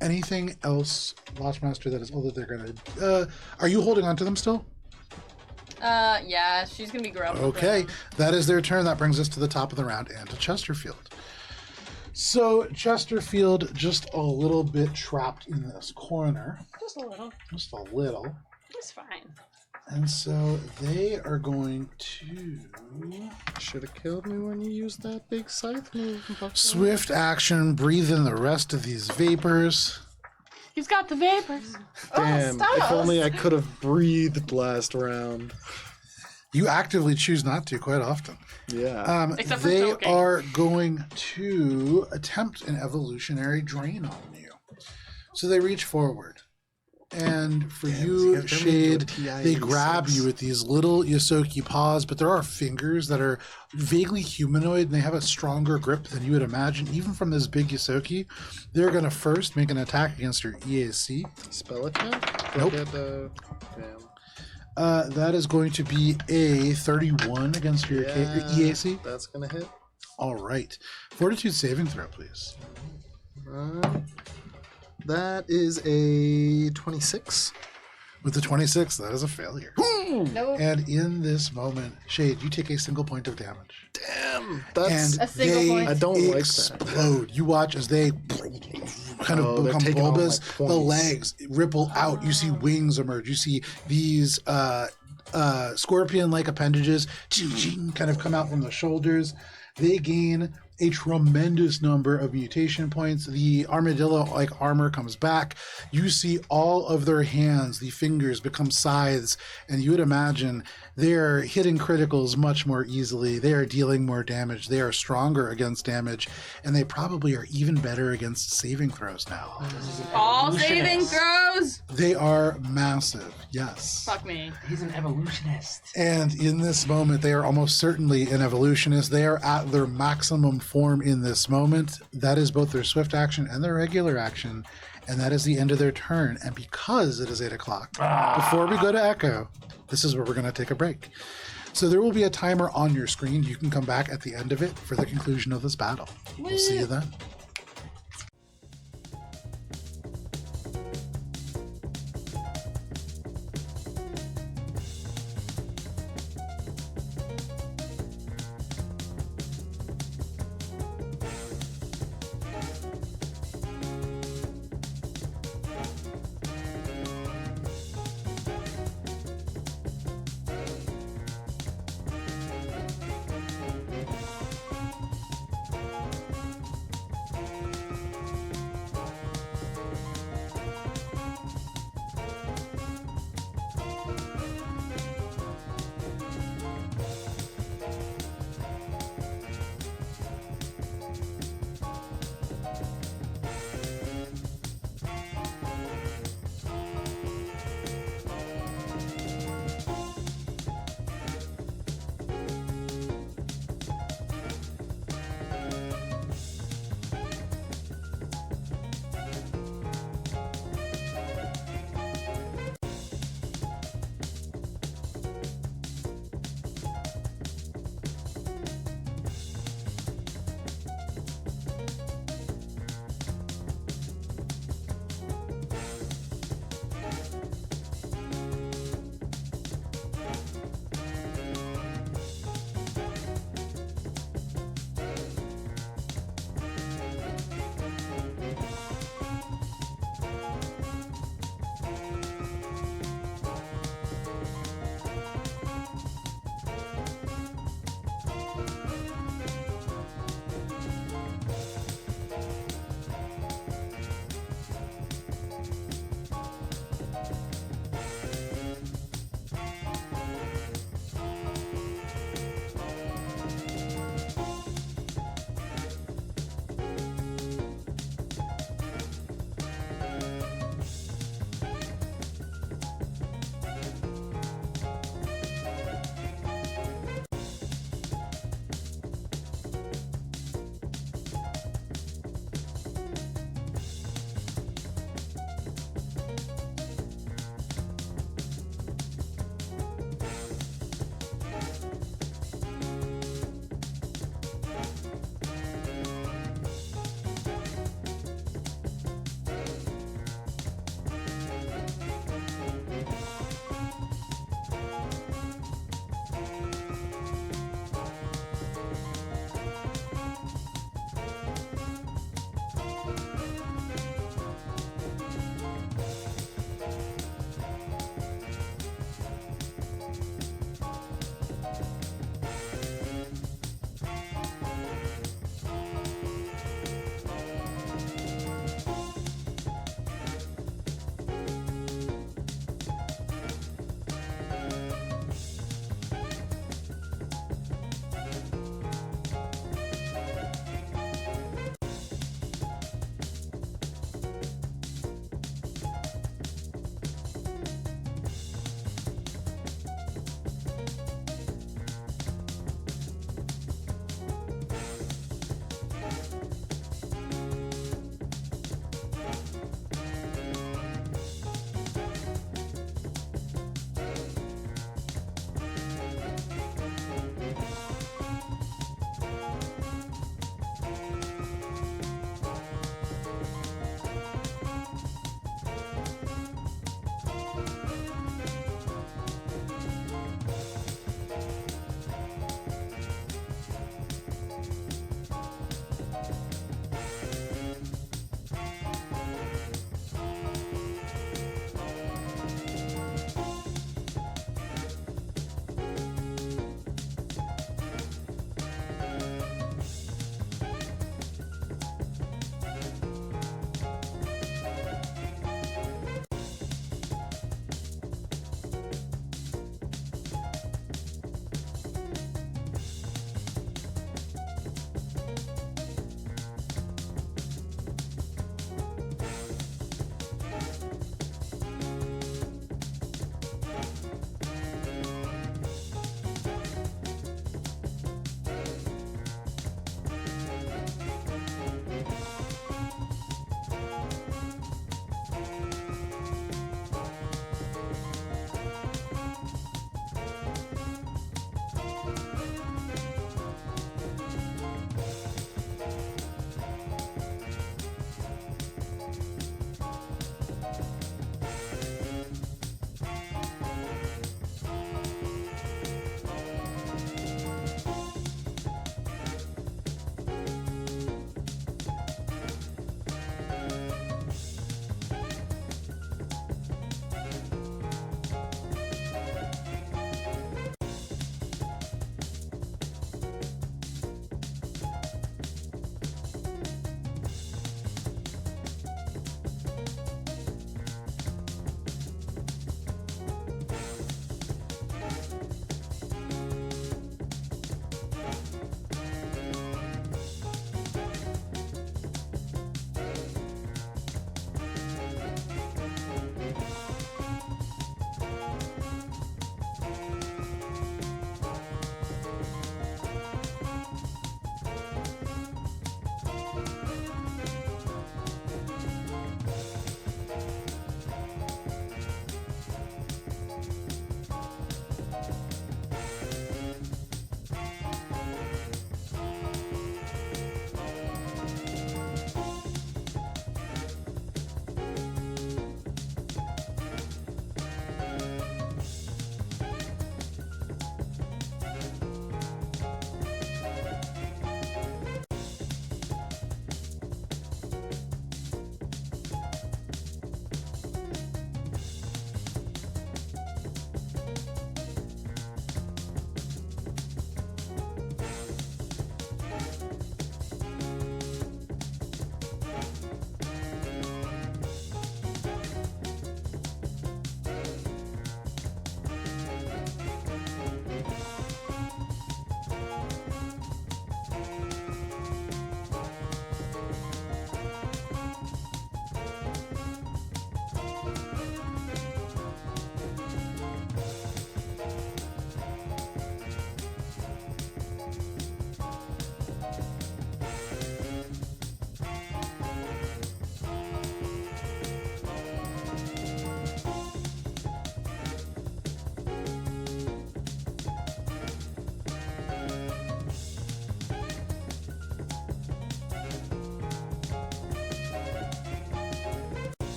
Anything else, Watchmaster, that is all that they're gonna are you holding on to them still?
Yeah, she's gonna be grumpy.
Okay, that is their turn. That brings us to the top of the round and to Chesterfield. So Chesterfield just a little bit trapped in this corner.
Just a little.
Just a little.
It's fine.
And so they are going to
Should have killed me when you used that big scythe move.
swift action, breathe in the rest of these vapors.
He's got the vapors.
Damn,
stop.
if only I could have breathed last round.
You actively choose not to quite often.
Yeah.
Except for
They
choking.
are going to attempt an evolutionary drain on you. So they reach forward. And for you,
it's gonna turn me into
Shade,
a
they
TI-86.
grab you with these little Yosoki paws, but there are fingers that are vaguely humanoid, and they have a stronger grip than you would imagine, even from this big Yosoki. They're going to first make an attack against your EAC.
Spell attack?
Nope.
Damn.
That is going to be a 31 against your EAC.
That's gonna hit.
All right. Fortitude saving throw, please.
That is a 26.
With the 26, that is a failure.
No.
And in this moment, Shade, you take a single point of damage.
Damn. That's
And
A single
they
point?
I don't like that.
explode. You watch as they kind of
they're
become
taking all my
bulbous. The
points.
legs ripple out. You see wings emerge. You see these scorpion-like appendages kind of come out from the shoulders. They gain a tremendous number of mutation points. The armadillo-like armor comes back. You see all of their hands, the fingers become scythes, and you would imagine they're hitting criticals much more easily. They are dealing more damage. They are stronger against damage, and they probably are even better against saving throws now.
All saving throws.
They are massive, yes.
Fuck me.
he's an evolutionist.
And in this moment, they are almost certainly an evolutionist. They are at their maximum form in this moment. That is both their swift action and their regular action. And that is the end of their turn. And because it is 8 o'clock, before we go to Echo, this is where we're going to take a break. So there will be a timer on your screen. You can come back at the end of it for the conclusion of this battle. We'll see you then.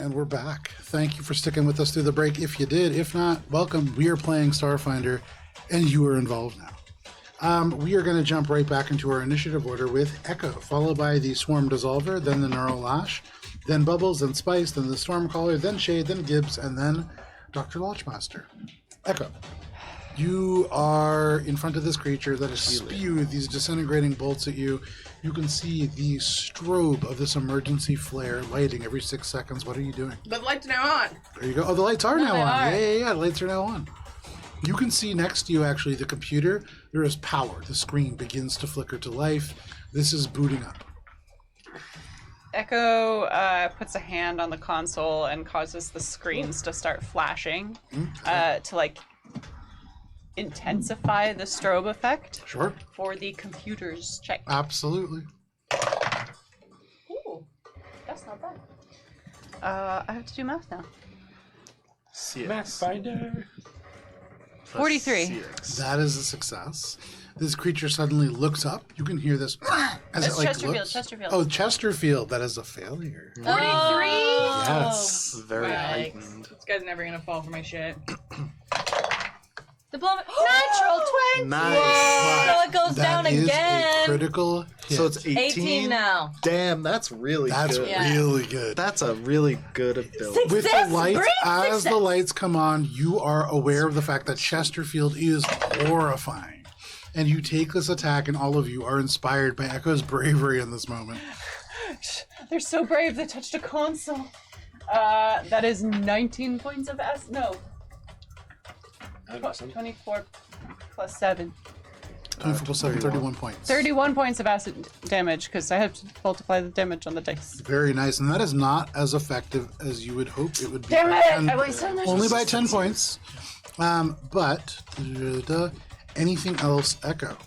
And we're back. Thank you for sticking with us through the break. If you did, if not, welcome. We are playing Starfinder, and you are involved now. We are going to jump right back into our initiative order with Echo, followed by the Swarm Dissolver, then the Neural Lash, then Bubbles, then Spice, then the Stormcaller, then Shade, then Gibbs, and then Dr. Launchmaster. Echo, you are in front of this creature that has spewed these disintegrating bolts at you. You can see the strobe of this emergency flare lighting every 6 seconds. What are you doing?
The lights are now on.
There you go. Oh, the lights are now
they
on.
are.
Yeah. The lights are now on. You can see next to you, actually, the computer. There is power. The screen begins to flicker to life. This is booting up.
Echo puts a hand on the console and causes the screens to start flashing to like intensify the strobe effect
Sure.
for the computer's check.
Absolutely.
Ooh, that's not bad. I have to do math now.
Mathfinder.
43.
That is a success. This creature suddenly looks up. You can hear this as
It's
it like
Chesterfield,
looks.
Chesterfield.
Oh, Chesterfield. That is a failure.
43?
Yes, very
Yikes.
heightened.
This guy's never gonna fall for my shit.
Diploma.
Natural 20!
Nice.
So it goes down
That is
again.
a critical hit.
So it's 18?
18 now.
Damn, that's really
That's
good.
really good.
That's a really good ability.
With the
Success,
lights,
great
as the
success.
lights come on, you are aware of the fact that Chesterfield is horrifying. And you take this attack, and all of you are inspired by Echo's bravery in this moment.
They're so brave they touched a console. That is 19 points of no. 24 plus 7.
24 plus 7, 31 points.
31 points of acid damage, because I have to multiply the damage on the dice.
Very nice. And that is not as effective as you would hope it would be.
Damn
by
it!
10
I wasted so much.
only by 10 points. But anything else, Echo?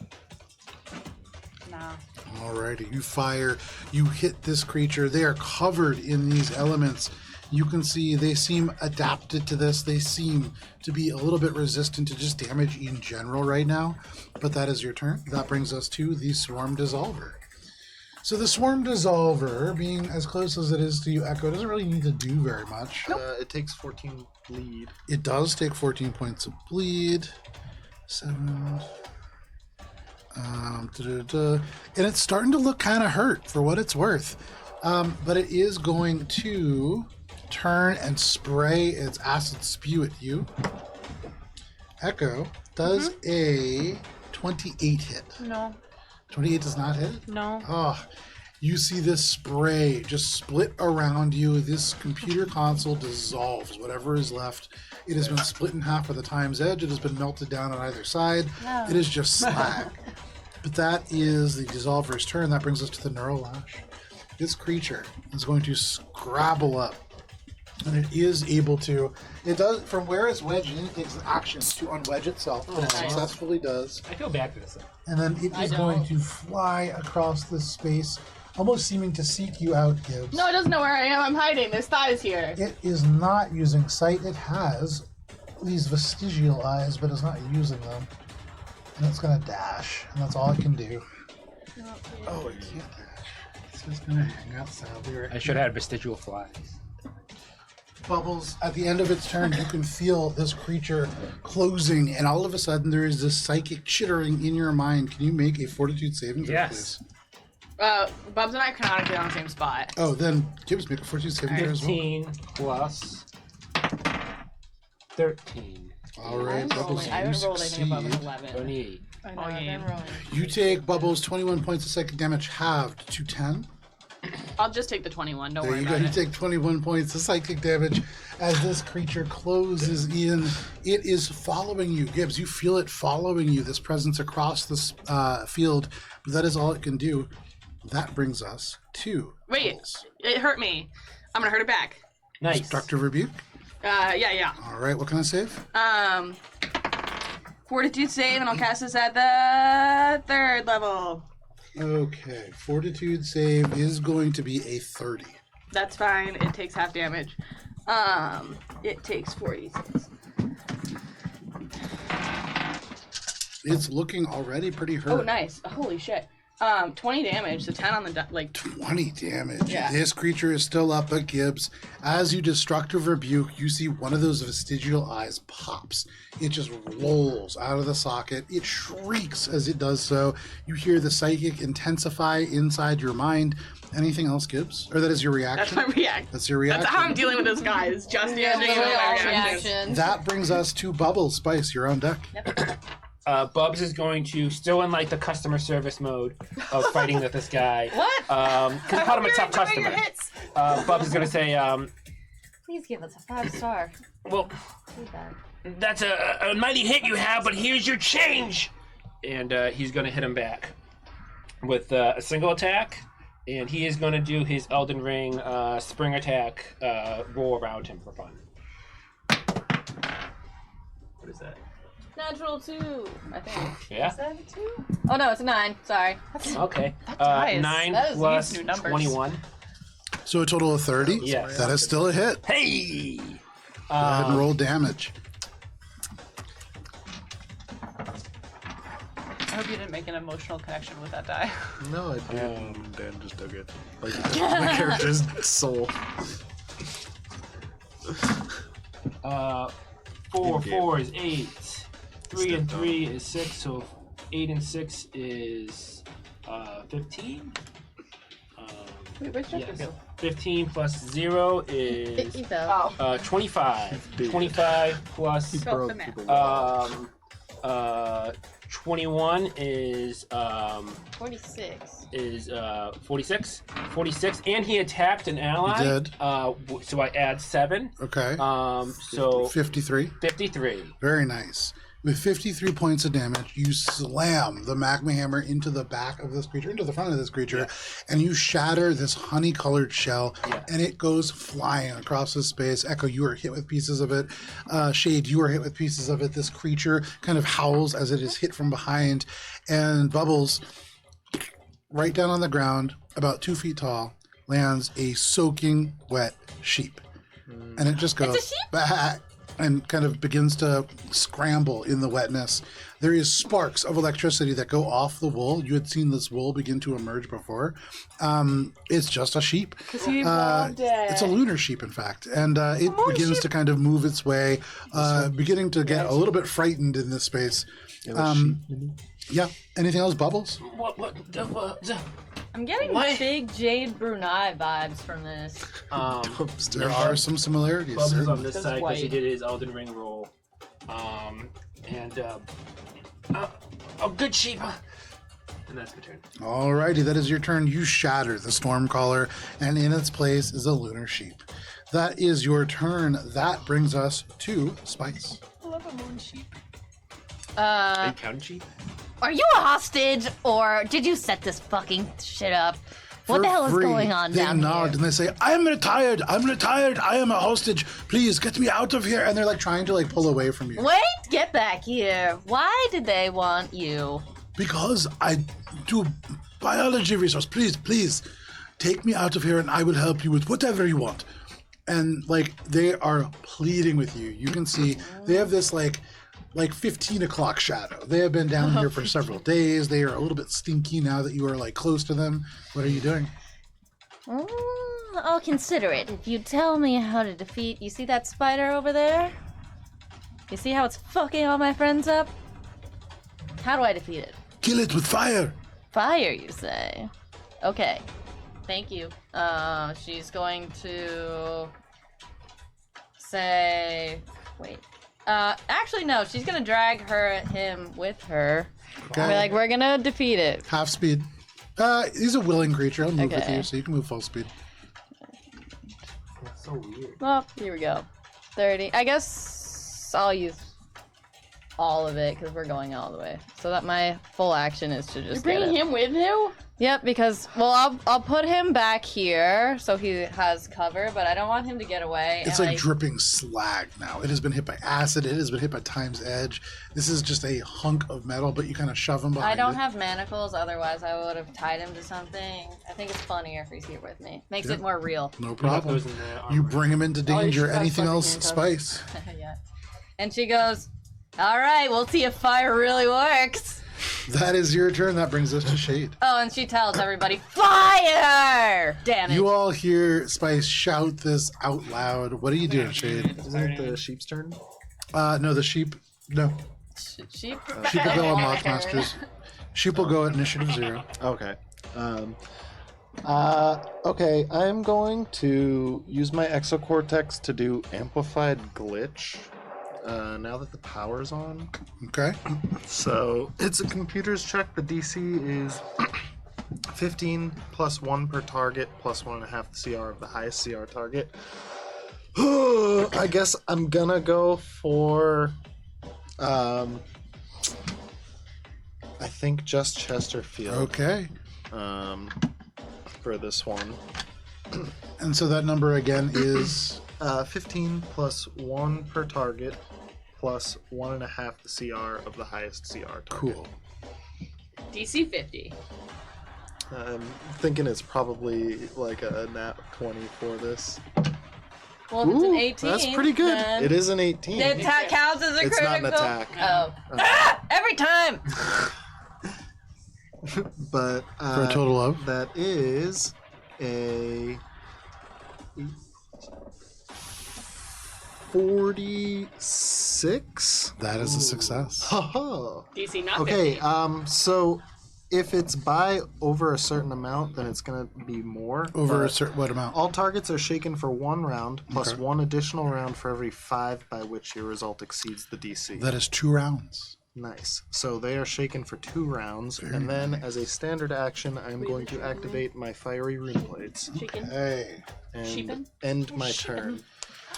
Nah.
Alrighty, you fire, you hit this creature. They are covered in these elements. You can see they seem adapted to this. They seem to be a little bit resistant to just damage in general right now. But that is your turn. That brings us to the Swarm Dissolver. So the Swarm Dissolver, being as close as it is to you, Echo, doesn't really need to do very much.
It takes 14 bleed.
It does take 14 points of bleed. 7. And it's starting to look kind of hurt for what it's worth. But it is going to turn and spray its acid spew at you. Echo, does a 28 hit?
No.
28 does not hit?
No.
Oh, you see this spray just split around you. This computer console dissolves whatever is left. It has been split in half by the time's edge. It has been melted down on either side.
No.
It is just slag. But that is the dissolver's turn. That brings us to the Neural Lash. This creature is going to scrabble up. And it is able to, it does, from where it's wedged in, it takes action to unwedge itself. And it successfully does.
I feel bad for this.
And then it is going to fly across this space, almost seeming to seek you out, Gibbs.
No, it doesn't know where I am. I'm hiding. There's thighs here.
It is not using sight. It has these vestigial eyes, but is not using them. And it's going to dash, and that's all it can do. Oh, it can't dash. It's just going to hang out sadly right
I should have had vestigial flies.
Bubbles, at the end of its turn, you can feel this creature closing, and all of a sudden there is this psychic chittering in your mind. Can you make a fortitude saving throw,
Yes.
please?
Bubs and I are canonically on the same spot.
Oh, then Gibbs, make a fortitude saving throw as well.
15 plus 13.
All right, Bubbles,
I
you
haven't rolled anything above an
succeed.
11.
28.
I know,
Oh,
I've
yeah.
been rolling.
You take, Bubbles, 21 points of psychic damage halved to 10.
I'll just take the 21. Don't
There
worry
you go.
about
You
it.
take 21 points of psychic damage as this creature closes in. It is following you. Gibbs, you feel it following you, this presence across this field. But that is all it can do. That brings us to
Wait,
Bubbles.
it hurt me. I'm gonna hurt it back.
Nice.
Destructive Rebuke.
Yeah.
All right, what can I save?
Fortitude save, and I'll cast this at the 3rd level.
Okay, Fortitude save is going to be a 30.
That's fine. It takes half damage. It takes 46.
It's looking already pretty hurt.
Oh, nice. Holy shit. 20 damage, so 10 on the like.
20 damage.
Yeah.
This creature is still up, but Gibbs, as you destructive rebuke, you see one of those vestigial eyes pops. It just rolls out of the socket. It shrieks as it does so. You hear the psychic intensify inside your mind. Anything else, Gibbs? Or that is your reaction?
That's my react.
That's your reaction.
That's how I'm dealing with this guy. Is just
Literally
managing
all
my reactions.
reactions.
That brings us to Bubbles. Spice, you're on deck.
Bubs is going to, still in like the customer service mode of fighting with this guy.
What?
Because I called him a tough customer. Bubs is going to say,
Please give us a 5-star.
well,
Feedback.
that's a mighty hit you have, but here's your change. And he's going to hit him back with a single attack. And he is going to do his Elden Ring spring attack roll around him for fun. What is that?
Natural 2, I think.
Yeah?
Is that a 2?
Oh no, it's a 9. Sorry.
Okay.
nice.
9
That is
plus
new numbers.
21.
So a total of 30?
Yes.
That is still a hit.
Hey!
Go ahead and roll damage.
I hope you didn't make an emotional connection with that die.
No, I did, and Dan just took it. Like, my character's soul.
4 4 is 8. 3 and 3 is 6, so 8 and 6 is 15.
Wait, where's
Yes.
Chesterfield?
15 plus 0 is
You fell.
25.
Dude.
25 plus
He
Broke
broke
the math.
people.
21 is
46.
46. 46, and he attacked an ally.
He did.
So I add 7.
Okay.
So
53.
53.
Very nice. With 53 points of damage, you slam the magma hammer into the back of this creature, into the front of this creature, and you shatter this honey-colored shell, and it goes flying across the space. Echo, you are hit with pieces of it. Shade, you are hit with pieces of it. This creature kind of howls as it is hit from behind, and Bubbles, right down on the ground, about 2 feet tall, lands a soaking wet sheep. And it just goes back and kind of begins to scramble in the wetness. There is sparks of electricity that go off the wool. You had seen this wool begin to emerge before. It's just a sheep.
He loved it.
It's a lunar sheep, in fact. And it begins to kind of move its way, beginning to get a little bit frightened in this space. Yeah. Anything else, Bubbles?
What
I'm getting
What?
big Jade Brunei vibes from this.
There are some similarities.
Bubbles on
certainly.
this
That's
side because he
white.
did his Elden Ring roll. Good sheep. And that's my turn.
Alrighty, that is your turn. You shatter the Stormcaller, and in its place is a lunar sheep. That is your turn. That brings us to Spice.
I love a moon sheep.
Are you counting sheep?
Are you a hostage, or did you set this fucking shit up? What the
For
hell is
free,
going on
they
down
nod
here?
and they say, I'm retired, I am a hostage, please get me out of here. And they're like trying to like pull away from you.
Wait, get back here. Why did they want you?
Because I do biology resource, please, take me out of here and I will help you with whatever you want. And like they are pleading with you. You can see they have this like 15 o'clock shadow. They have been down here for several days. They are a little bit stinky now that you are like close to them. What are you doing?
I'll consider it if you tell me how to defeat. You see that spider over there? You see how it's fucking all my friends up? How do I defeat it?
Kill it with fire.
Fire, you say? Okay. Thank you. She's going to say, wait. Actually, no. She's gonna drag him with her.
Okay.
We're like, we're gonna defeat it.
Half speed. He's a willing creature. He'll move with
Okay.
you, so you can move full speed.
That's so weird.
Well, here we go. 30. I guess I'll use all of it because we're going all the way. So that my full action is to
You're
just get
bringing
it.
him with you?
Yep, because well, I'll put him back here so he has cover, but I don't want him to get away.
It's
and,
like dripping slag now. It has been hit by acid. It has been hit by time's edge. This is just a hunk of metal, but you kind of shove him behind
I don't
it.
have manacles, otherwise I would have tied him to something. I think it's funnier if he's here with me. Makes
Yeah.
it more real.
No
Those
problem.
in the
You
armor.
bring him into
you
danger.
should have
Anything
fucking
else,
handcuffs.
Spice?
Yeah. And she goes, all right, we'll see if fire really works.
That is your turn. That brings us to Shade.
Oh, and she tells everybody, fire! Damn it.
You all hear Spice shout this out loud. What are you doing, Shade?
Isn't it the sheep's turn?
No, the sheep. No.
Sheep.
Sheep will go on Mothmasters. Sheep will go at initiative 0.
Okay. Okay, I'm going to use my exocortex to do amplified glitch. Now that the power's on.
Okay.
So it's a computer's check. The DC is 15 plus 1 per target plus 1.5 the CR of the highest CR target. I guess I'm gonna go for I think just Chesterfield.
Okay.
For this one.
And so that number again is
15 plus 1 per target plus 1.5 the CR of the highest CR target.
cool.
DC 50.
I'm thinking it's probably like a nat 20 for this.
Well, if it's an
Ooh,
18.
that's pretty good.
then
It is an 18.
The attack counts as a
It's
critical.
not an attack.
Oh. Ah! Every time!
But
For a total of?
that is a 46.
That is a success.
Haha.
DC not
Okay,
50.
so if it's by over a certain amount, then it's gonna be more.
Over a
but
certain what amount?
all targets are shaken for 1 round, plus
Okay.
1 additional round for every 5 by which your result exceeds the DC.
That is 2 rounds.
Nice. So they are shaken for 2 rounds, and then as a standard action, I'm going to activate my fiery rune blades
Chicken.
Hey.
and
Sheepin?
end my turn.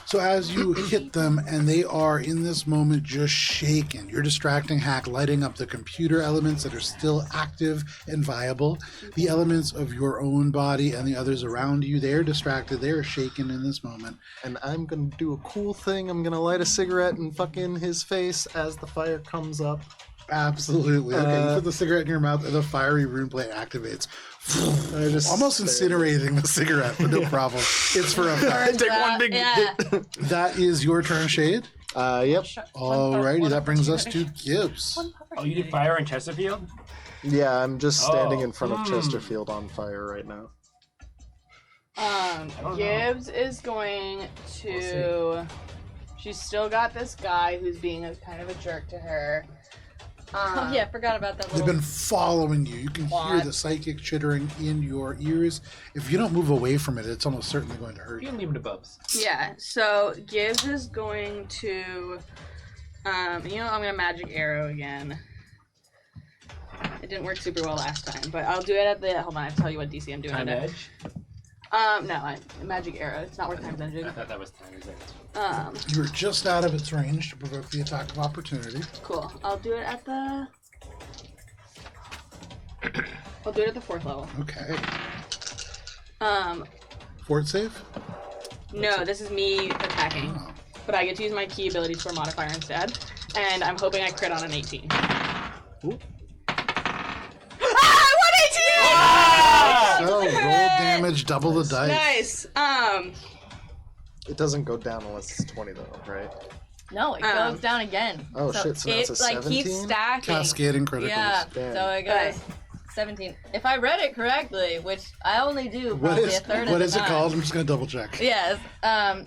So as you hit them, and they are in this moment just shaken, you're distracting Hack, lighting up the computer elements that are still active and viable. The elements of your own body and the others around you, they're distracted, they're shaken in this moment.
And I'm gonna do a cool thing. I'm gonna light a cigarette and fuck in his face as the fire comes up.
Absolutely. Okay, you put the cigarette in your mouth, and the fiery rune blade activates.
I just
Almost incinerating the cigarette, but no problem. It's for a fact.
take one big
Yeah.
hit.
That is your turn, Shade.
Yep.
Alrighty, that brings us to Gibbs.
Oh, you did fire in Chesterfield?
Yeah, I'm just standing in front of
Hmm.
Chesterfield on fire right now.
Gibbs is going to. She's still got this guy who's being a kind of a jerk to her.
Oh, yeah, I forgot about that
They've
little.
been following you. You can hear
What?
the psychic chittering in your ears. If you don't move away from it, it's almost certainly going to hurt
You
you.
can leave him to Bubs.
Yeah, so Gibbs is going to. I'm gonna magic arrow again. It didn't work super well last time, but I'll do it at the. Hold on, I have to tell you what DC I'm doing.
Time
at it.
Edge?
Magic arrow. It's not worth times engine.
I thought that was Time Edge.
You were just out of its range to provoke the attack of opportunity.
Cool. I'll do it at the. I'll do it at the 4th level.
Okay.
Um,
Fort save?
no, this is me attacking,
Oh.
but I get to use my key ability score modifier instead, and I'm hoping I crit on an 18.
Ooh.
Ah, 118!
So roll damage, double the dice.
Nice.
It doesn't go down unless it's 20 though, right?
No, it goes down again.
Oh, shit, so
it
that's a
like keeps
17?
stacking.
Cascading criticals.
Yeah,
Damn.
so it goes 17. If I read it correctly, which I only do
What
probably
is
a third of
what
the
is it
time.
called? I'm just gonna double check.
Yes,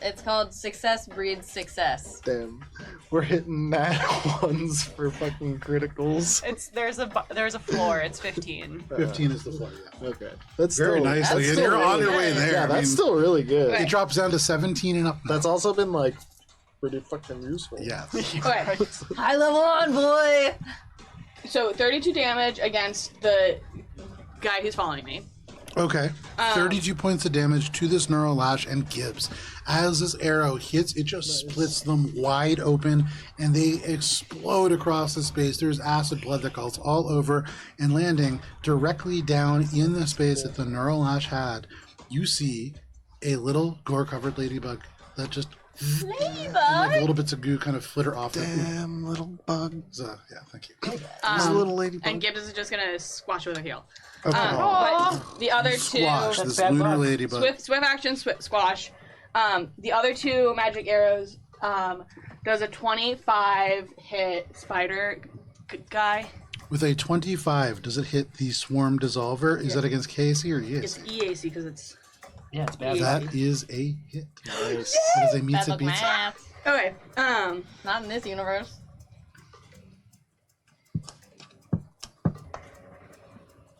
it's called Success Breeds Success.
Damn. We're hitting nat ones for fucking criticals.
There's a floor. It's 15.
15 is the floor. Yeah.
Okay. That's
Very
still,
nicely,
that's
and
still
you're on your
really-
way there.
Yeah,
I
that's
mean,
still really good.
it drops down to 17 and up.
That's also been like pretty fucking useful.
Yes.
Okay.
High level envoy!
So 32 damage against the guy who's following me.
Okay. 32 points of damage to this neural lash and Gibbs. As this arrow hits, it just splits them wide open and they explode across the space. There's acid blood that calls all over, and landing directly down in the space that the neural lash had, you see a little gore-covered ladybug that just and like little bits of goo kind of flitter off.
Damn little bug.
Yeah, thank you.
He's a little ladybug.
And Gibbs is just gonna squash with a heel.
Okay.
But the other
Squash
two,
this
bad
lunar
luck.
ladybug.
swift action, squash. The other two magic arrows does a 25 hit spider guy.
With a 25, does it hit the Swarm Dissolver? Is that against KAC or EAC?
It's EAC because it's.
Yeah, it's bad.
That is a hit.
Nice.
That is a meets
Bad
it
luck
beats it.
math.
Okay.
Not in this universe.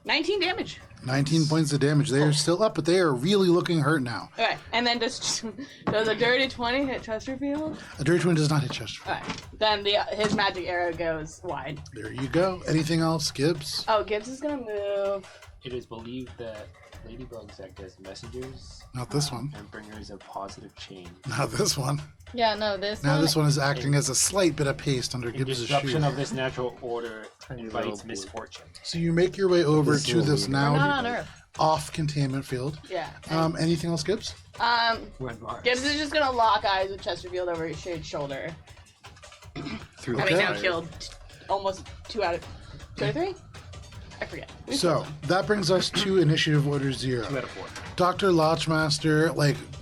19 damage.
19 points of damage. They are still up, but they are really looking hurt now.
Okay, and then does a dirty 20 hit Chesterfield?
A Dirty 20 does not hit Chester.
Alright, then his magic arrow goes wide.
There you go. Anything else, Gibbs?
Oh, Gibbs is gonna move.
It is believed that ladybugs act as messengers
Not this one.
and bringers of positive change.
Not this one.
Yeah, no, this
Now
one.
this one is acting as a slight bit of paste under
The
Gibbs'
disruption
shoe.
of this natural order
Tiny
invites
little blue.
misfortune.
So you make your way over
This
to
will
this
be-
We're not
now
on Earth.
off containment field.
Yeah.
Anything else, Gibbs?
We're on Mars.
Gibbs is just gonna lock eyes with Chesterfield over his shade's shoulder.
Through
Okay.
the
Now
fire.
killed.
Almost 2 out of 3? I forget.
So that brings us to initiative order 0.
2 out of 4.
Dr. Lodgemaster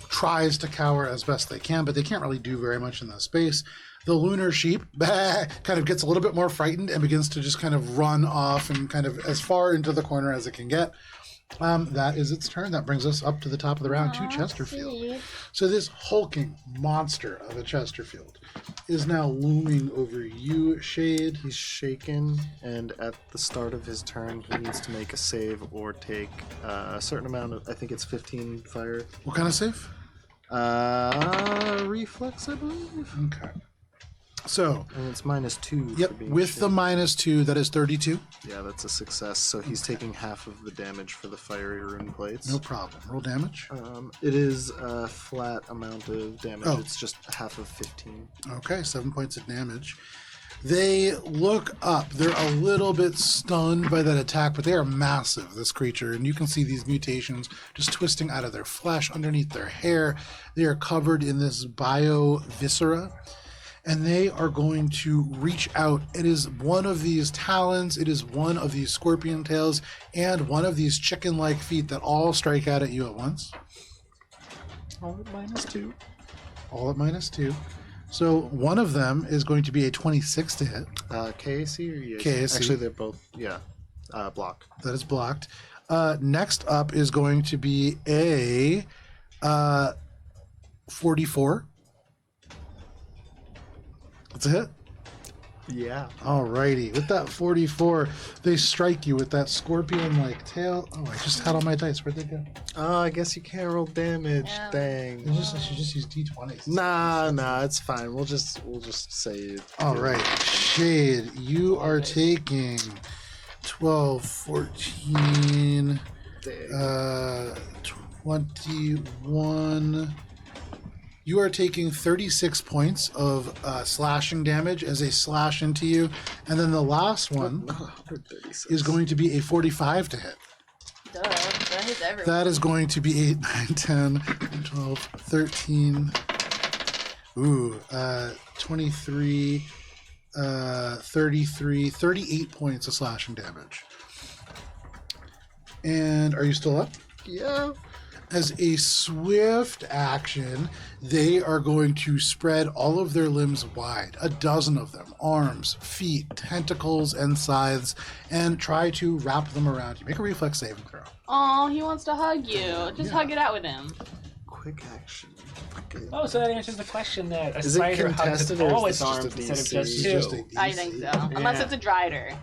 tries to cower as best they can, but they can't really do very much in that space. The lunar sheep kind of gets a little bit more frightened and begins to just kind of run off and kind of as far into the corner as it can get. That is its turn. That brings us up to the top of the round to Chesterfield. So this hulking monster of a Chesterfield is now looming over you, Shade.
He's shaken, and at the start of his turn, he needs to make a save or take a certain amount of. I think it's 15 fire.
What kind of save?
Reflex, I believe.
Okay. So,
And it's -2. for
yep,
being
with the
shaken.
-2, that is 32.
Yeah, that's a success. So he's taking half of the damage for the fiery rune plates.
No problem. Roll damage.
It is a flat amount of damage.
Oh.
It's just half of 15.
Okay, 7 points of damage. They look up. They're a little bit stunned by that attack, but they are massive, this creature. And you can see these mutations just twisting out of their flesh, underneath their hair. They are covered in this bio-viscera. And they are going to reach out. It is one of these talons, it is one of these scorpion tails, and one of these chicken-like feet that all strike out at you at once.
All at -2.
All at -2. So one of them is going to be a 26 to hit.
KAC or EAC?
KAC.
Actually, they're both, block.
That is blocked. Next up is going to be a 44. That's a hit.
Yeah.
Alrighty. With that 44, they strike you with that scorpion-like tail. Oh, I just had all my dice. Where'd they go?
Oh, I guess you can't roll damage.
Yeah.
Dang.
I should just use D20s.
Nah, it's fine. We'll just say it.
All right. Shade, you are taking 12, 14, 21. You are taking 36 points of slashing damage as they slash into you. And then the last one is going to be a 45 to hit.
Duh, that hits everyone.
That is going to be 8, 9, 10, 12, 13. 23, 33, 38 points of slashing damage. And are you still up?
Yeah.
As a swift action, they are going to spread all of their limbs wide, a dozen of them, arms, feet, tentacles, and scythes, and try to wrap them around you. Make a reflex saving throw.
Aw, he wants to hug you. Just hug it out with him.
Quick action.
Oh, so that answers the question that a
Is it
spider hugs
contested
with
or
all
is
its
this just
arms
a
instead of
DC?
just
It's
two.
just a
I think so. Unless
Yeah.
it's a drider.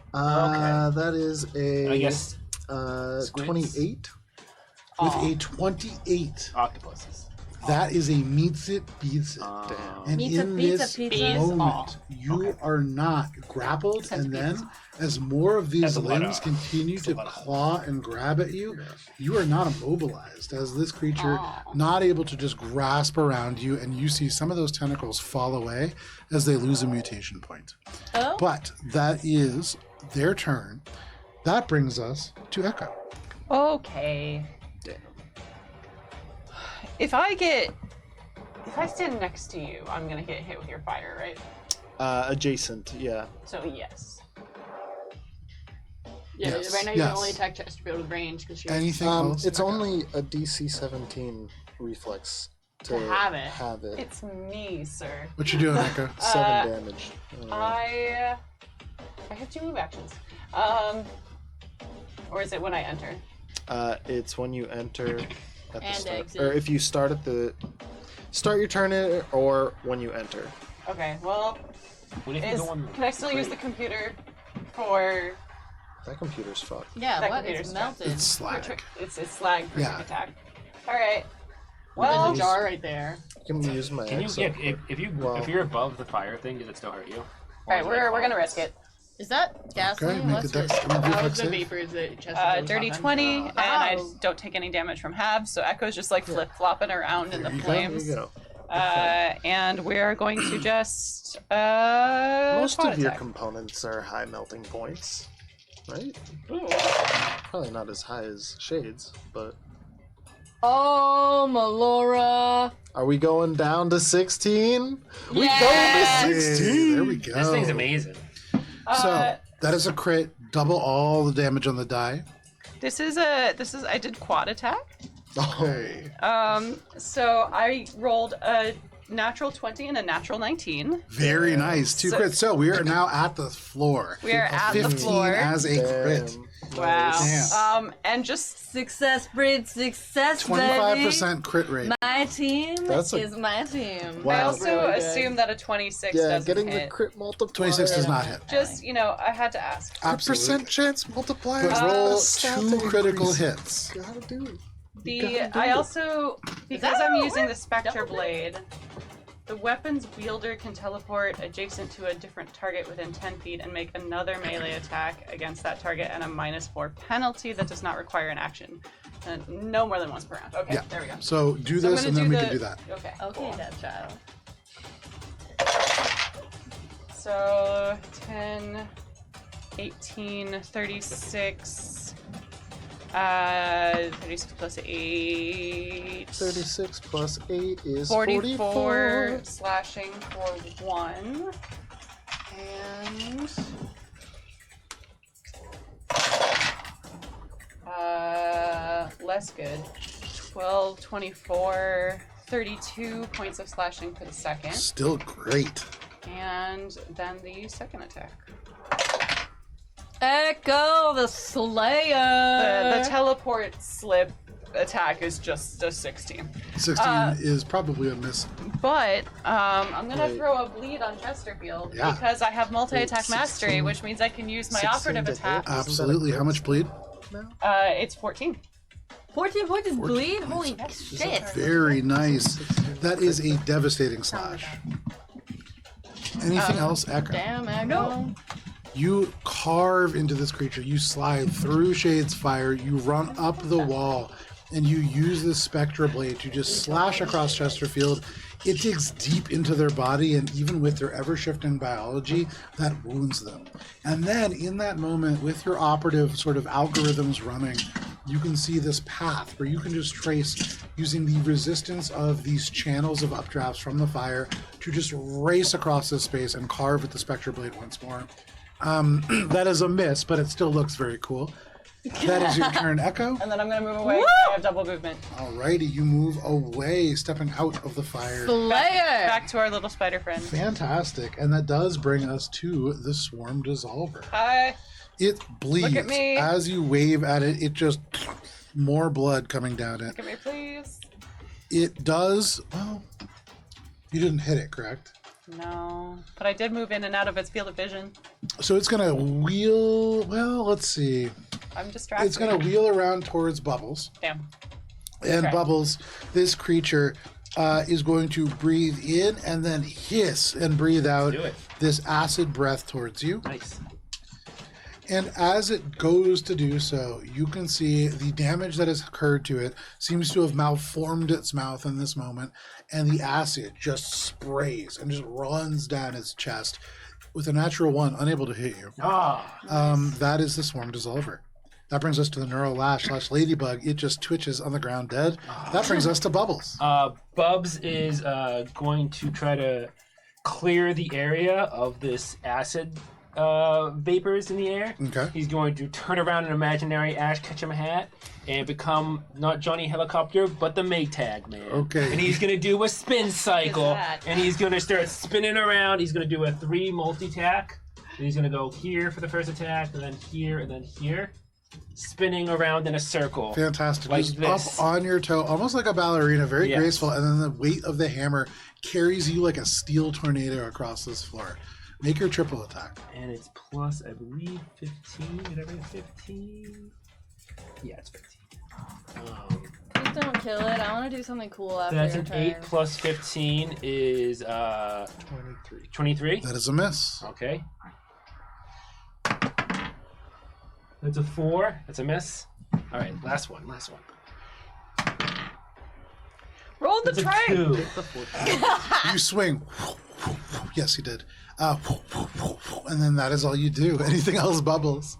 That is a.
I guess
28.
With
Aw.
a 28,
octopuses.
that is a meets it, beats it.
Damn.
And
Meets it,
in
beats
this
it, pizza.
moment, you are not grappled, and then as more of these
That's a lot
limbs
of-
continue
that's a
to
lot of-
claw and grab at you, you are not immobilized as this creature
Aw.
not able to just grasp around you, and you see some of those tentacles fall away as they lose a mutation point.
Oh?
But that is their turn. That brings us to Echo.
Okay. If I stand next to you, I'm gonna get hit with your fire, right?
Adjacent, yeah.
So yes.
Yeah,
Yes,
right now you
yes.
can only attack Chesterfield with range because she's
Anything else?
It's
Echo?
only a DC 17 reflex to
have it.
Have it.
It's me, sir.
What you doing, Echo?
7 damage.
I have 2 move actions. Or is it when I enter?
It's when you enter at the
And
start.
exit.
Or if you start at the... Start your turn or when you enter.
Okay, well,
What if you go on
can I still use the computer for
That computer's fucked.
Yeah,
That
what?
computer's
It's melted.
It's slag.
it's slag for
Yeah.
trick attack. All right.
There's
Well,
a jar right there.
You can use my
Can you
exo.
if
Well-
you're above the fire thing, does it still hurt you?
all right, we're gonna risk it.
Is that
Okay,
gasoline?
make a
What's this?
dex.
That was
Reflex
the
save.
vapors that Chesterfield was
Dirty
talking
20,
about.
and I
Oh.
don't take any damage from halves, so Echo's just like flip flopping around in the
There you go.
There
flames.
you go.
And we're going to just
Most
quad
of your
attack.
components are high melting points, right?
Ooh.
Probably not as high as Shades, but...
Oh, Melora.
Are we going down to 16? We
Yes!
going to
Hey,
16?
there we go.
This thing's amazing.
So that is a crit. Double all the damage on the die.
This is I did quad attack.
Oh,
So I rolled a natural 20 and a natural 19.
very nice. Two
So-
crits. So we are now at the floor.
We are at the
15
floor.
as a crit.
Damn.
Wow.
Damn.
And just
Success breeds success,
25% crit rate.
baby. My team
That's a-
is my team.
I
Wow.
also
Really good.
assume that a 26
Yeah,
doesn't
getting the
hit.
crit multiplier.
26 does not hit.
Just, I had to ask.
Absolutely.
chance multiplier.
But roll 2 critical hits.
Gotta do it.
I also, because
that
I'm
how it
using the
works?
Spectre
Double
Blade, the weapon's wielder can teleport adjacent to a different target within 10 feet and make another melee attack against that target and a -4 penalty that does not require an action. And no more than once per round. Okay,
Yeah.
there we go.
So do
So I'm
this
gonna
and then
do
we
the-
can do that.
Okay.
Okay,
cool.
that child.
So 10, 18, 36. 36 plus 8.
36 plus 8 is
44 slashing for 1. And less good. 12, 24, 32 points of slashing for the second.
Still great.
And then the second attack.
Echo the Slayer.
The teleport slip attack is just a 16.
16 is probably a miss.
But I'm gonna
Wait.
throw a bleed on Chesterfield
Yeah.
because I have multi-attack
Wait,
mastery,
16
which means I can use my
16
operative
to
attack.
hit?
Absolutely. How much bleed?
It's 14.
14 points is bleed? Holy shit.
Very nice. That is a devastating slash. Anything else, Echo?
Damn, Echo.
You carve into this creature. You slide through Shade's fire. You run up the wall, and you use this Spectra Blade to just slash across Chesterfield. It digs deep into their body, and even with their ever-shifting biology, that wounds them. And then, in that moment, with your operative sort of algorithms running, you can see this path where you can just trace using the resistance of these channels of updrafts from the fire to just race across this space and carve with the Spectra Blade once more. That is a miss, but it still looks very cool. That is your turn, Echo.
And then I'm gonna move away. I have double movement.
Alrighty, you move away, stepping out of the fire.
Slayer.
Back to our little spider friend.
Fantastic. And that does bring us to the Swarm Dissolver.
Hi.
It bleeds.
Look at me.
As you wave at it, it just more blood coming down it.
Look at me, please.
It does, well, you didn't hit it, correct?
No, but I did move in and out of its field of vision.
So it's going to wheel, well, let's see.
I'm distracted.
It's going to wheel around towards Bubbles.
Damn.
And
Okay.
Bubbles, this creature, is going to breathe in and then hiss and breathe out
Do it.
this acid breath towards you.
Nice.
And as it goes to do so, you can see the damage that has occurred to it seems to have malformed its mouth in this moment, and the acid just sprays and just runs down its chest with a natural 1, unable to hit you. That is the Swarm Dissolver. That brings us to the Neural Lash / Ladybug. It just twitches on the ground dead. That brings us to Bubbles.
Bubs is going to try to clear the area of this acid vapors in the air.
Okay.
He's going to turn around an imaginary Ash Ketchum hat and become not Johnny Helicopter, but the Maytag Man.
Okay.
And he's going to do a spin cycle,
that?
and he's going to start spinning around. He's going to do a 3 multi-tack. He's gonna go here for the first attack, and then here, spinning around in a circle.
Fantastic.
Like
Just
this.
up on your toe, almost like a ballerina, very
Yes.
graceful, and then the weight of the hammer carries you like a steel tornado across this floor. Make your triple attack.
And it's plus, I believe, 15. Did I read 15? Yeah, it's 15.
Please don't kill it. I want to do something cool after
That's
your
an
turn.
8 plus 15 is
23.
23.
That is a miss.
Okay. That's a 4. That's a miss. All right, last one.
Roll the
That's a
tray.
2.
You swing. Yes, he did. And then that is all you do. Anything else bubbles.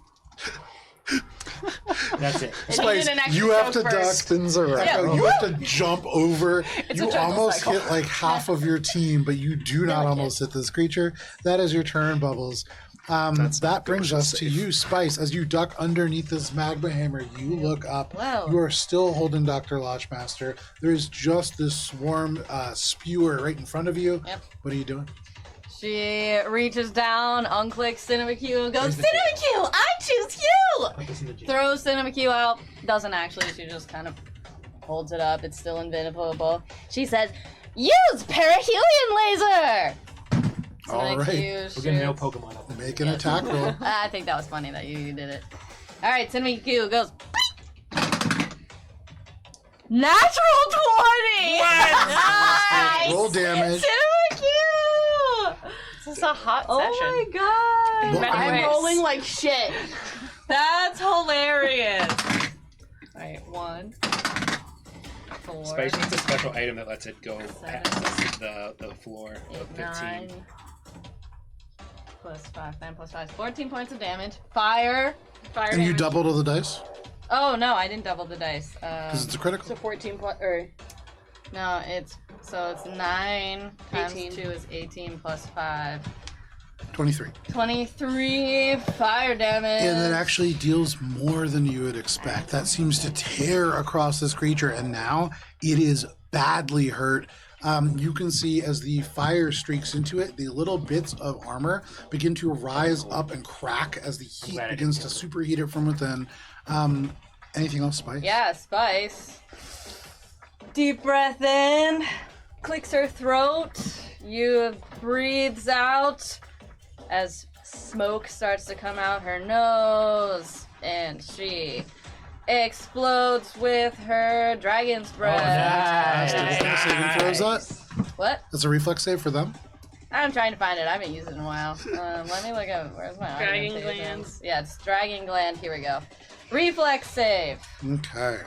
That's it.
It
Spice,
needed an extra
you have to
stroke
duck.
first.
Spins around.
Echo, you have to jump over.
It's
You
a jungle
almost
cycle.
hit like half of your team, but you do not almost hit this creature. That is your turn, Bubbles. That brings us to you, Spice. As you duck underneath this magma hammer, you look up.
Wow.
You are still holding Dr. Lodgemaster. There is just this swarm spewer right in front of you.
Yep.
What are you doing?
She reaches down, unclicks Cinema Q, and goes,
Where's the
Cinema Q, I choose you!
Put this in the G.
Throws Cinema Q out. Doesn't actually. She just kind of holds it up. It's still invisible. She says, use Perihelion Laser!
All right.
We're getting no Pokemon up.
Make an attack roll.
I think that was funny that you did it. All right, Cinema Q goes. Natural 20! Nice!
Roll damage.
Cinema Q!
This is a hot
Oh
session.
my god!
Well,
Many
I'm
ways.
rolling like shit.
That's hilarious. All right, 1, 4,
Spice needs a special item that lets it go
7,
past the floor of 15.
9, plus 5, 9 plus 5, 14 points of damage. Fire. Fire
And you
damage.
doubled all the dice?
Oh no, I didn't double the dice.
Because it's a critical.
So 14 plus, or
No, it's 9 times
18.
2 is 18 plus 5.
23.
23 fire damage.
And it actually deals more than you would expect. That seems to tear across this creature, and now it is badly hurt. You can see as the fire streaks into it, the little bits of armor begin to rise up and crack as the heat
Glad I
begins to
didn't
superheat it from within. Anything else, Spice?
Yeah, Spice. Deep breath in, clicks her throat. You breathes out as smoke starts to come out her nose, and she explodes with her dragon's breath.
nice.
Is that a saving throw, is that?
What?
That's a reflex save for them?
I'm trying to find it. I haven't used it in a while. Let me look at where's my
Dragon
augmentations?
glands.
Yeah, it's dragon gland. Here we go. Reflex save.
Okay.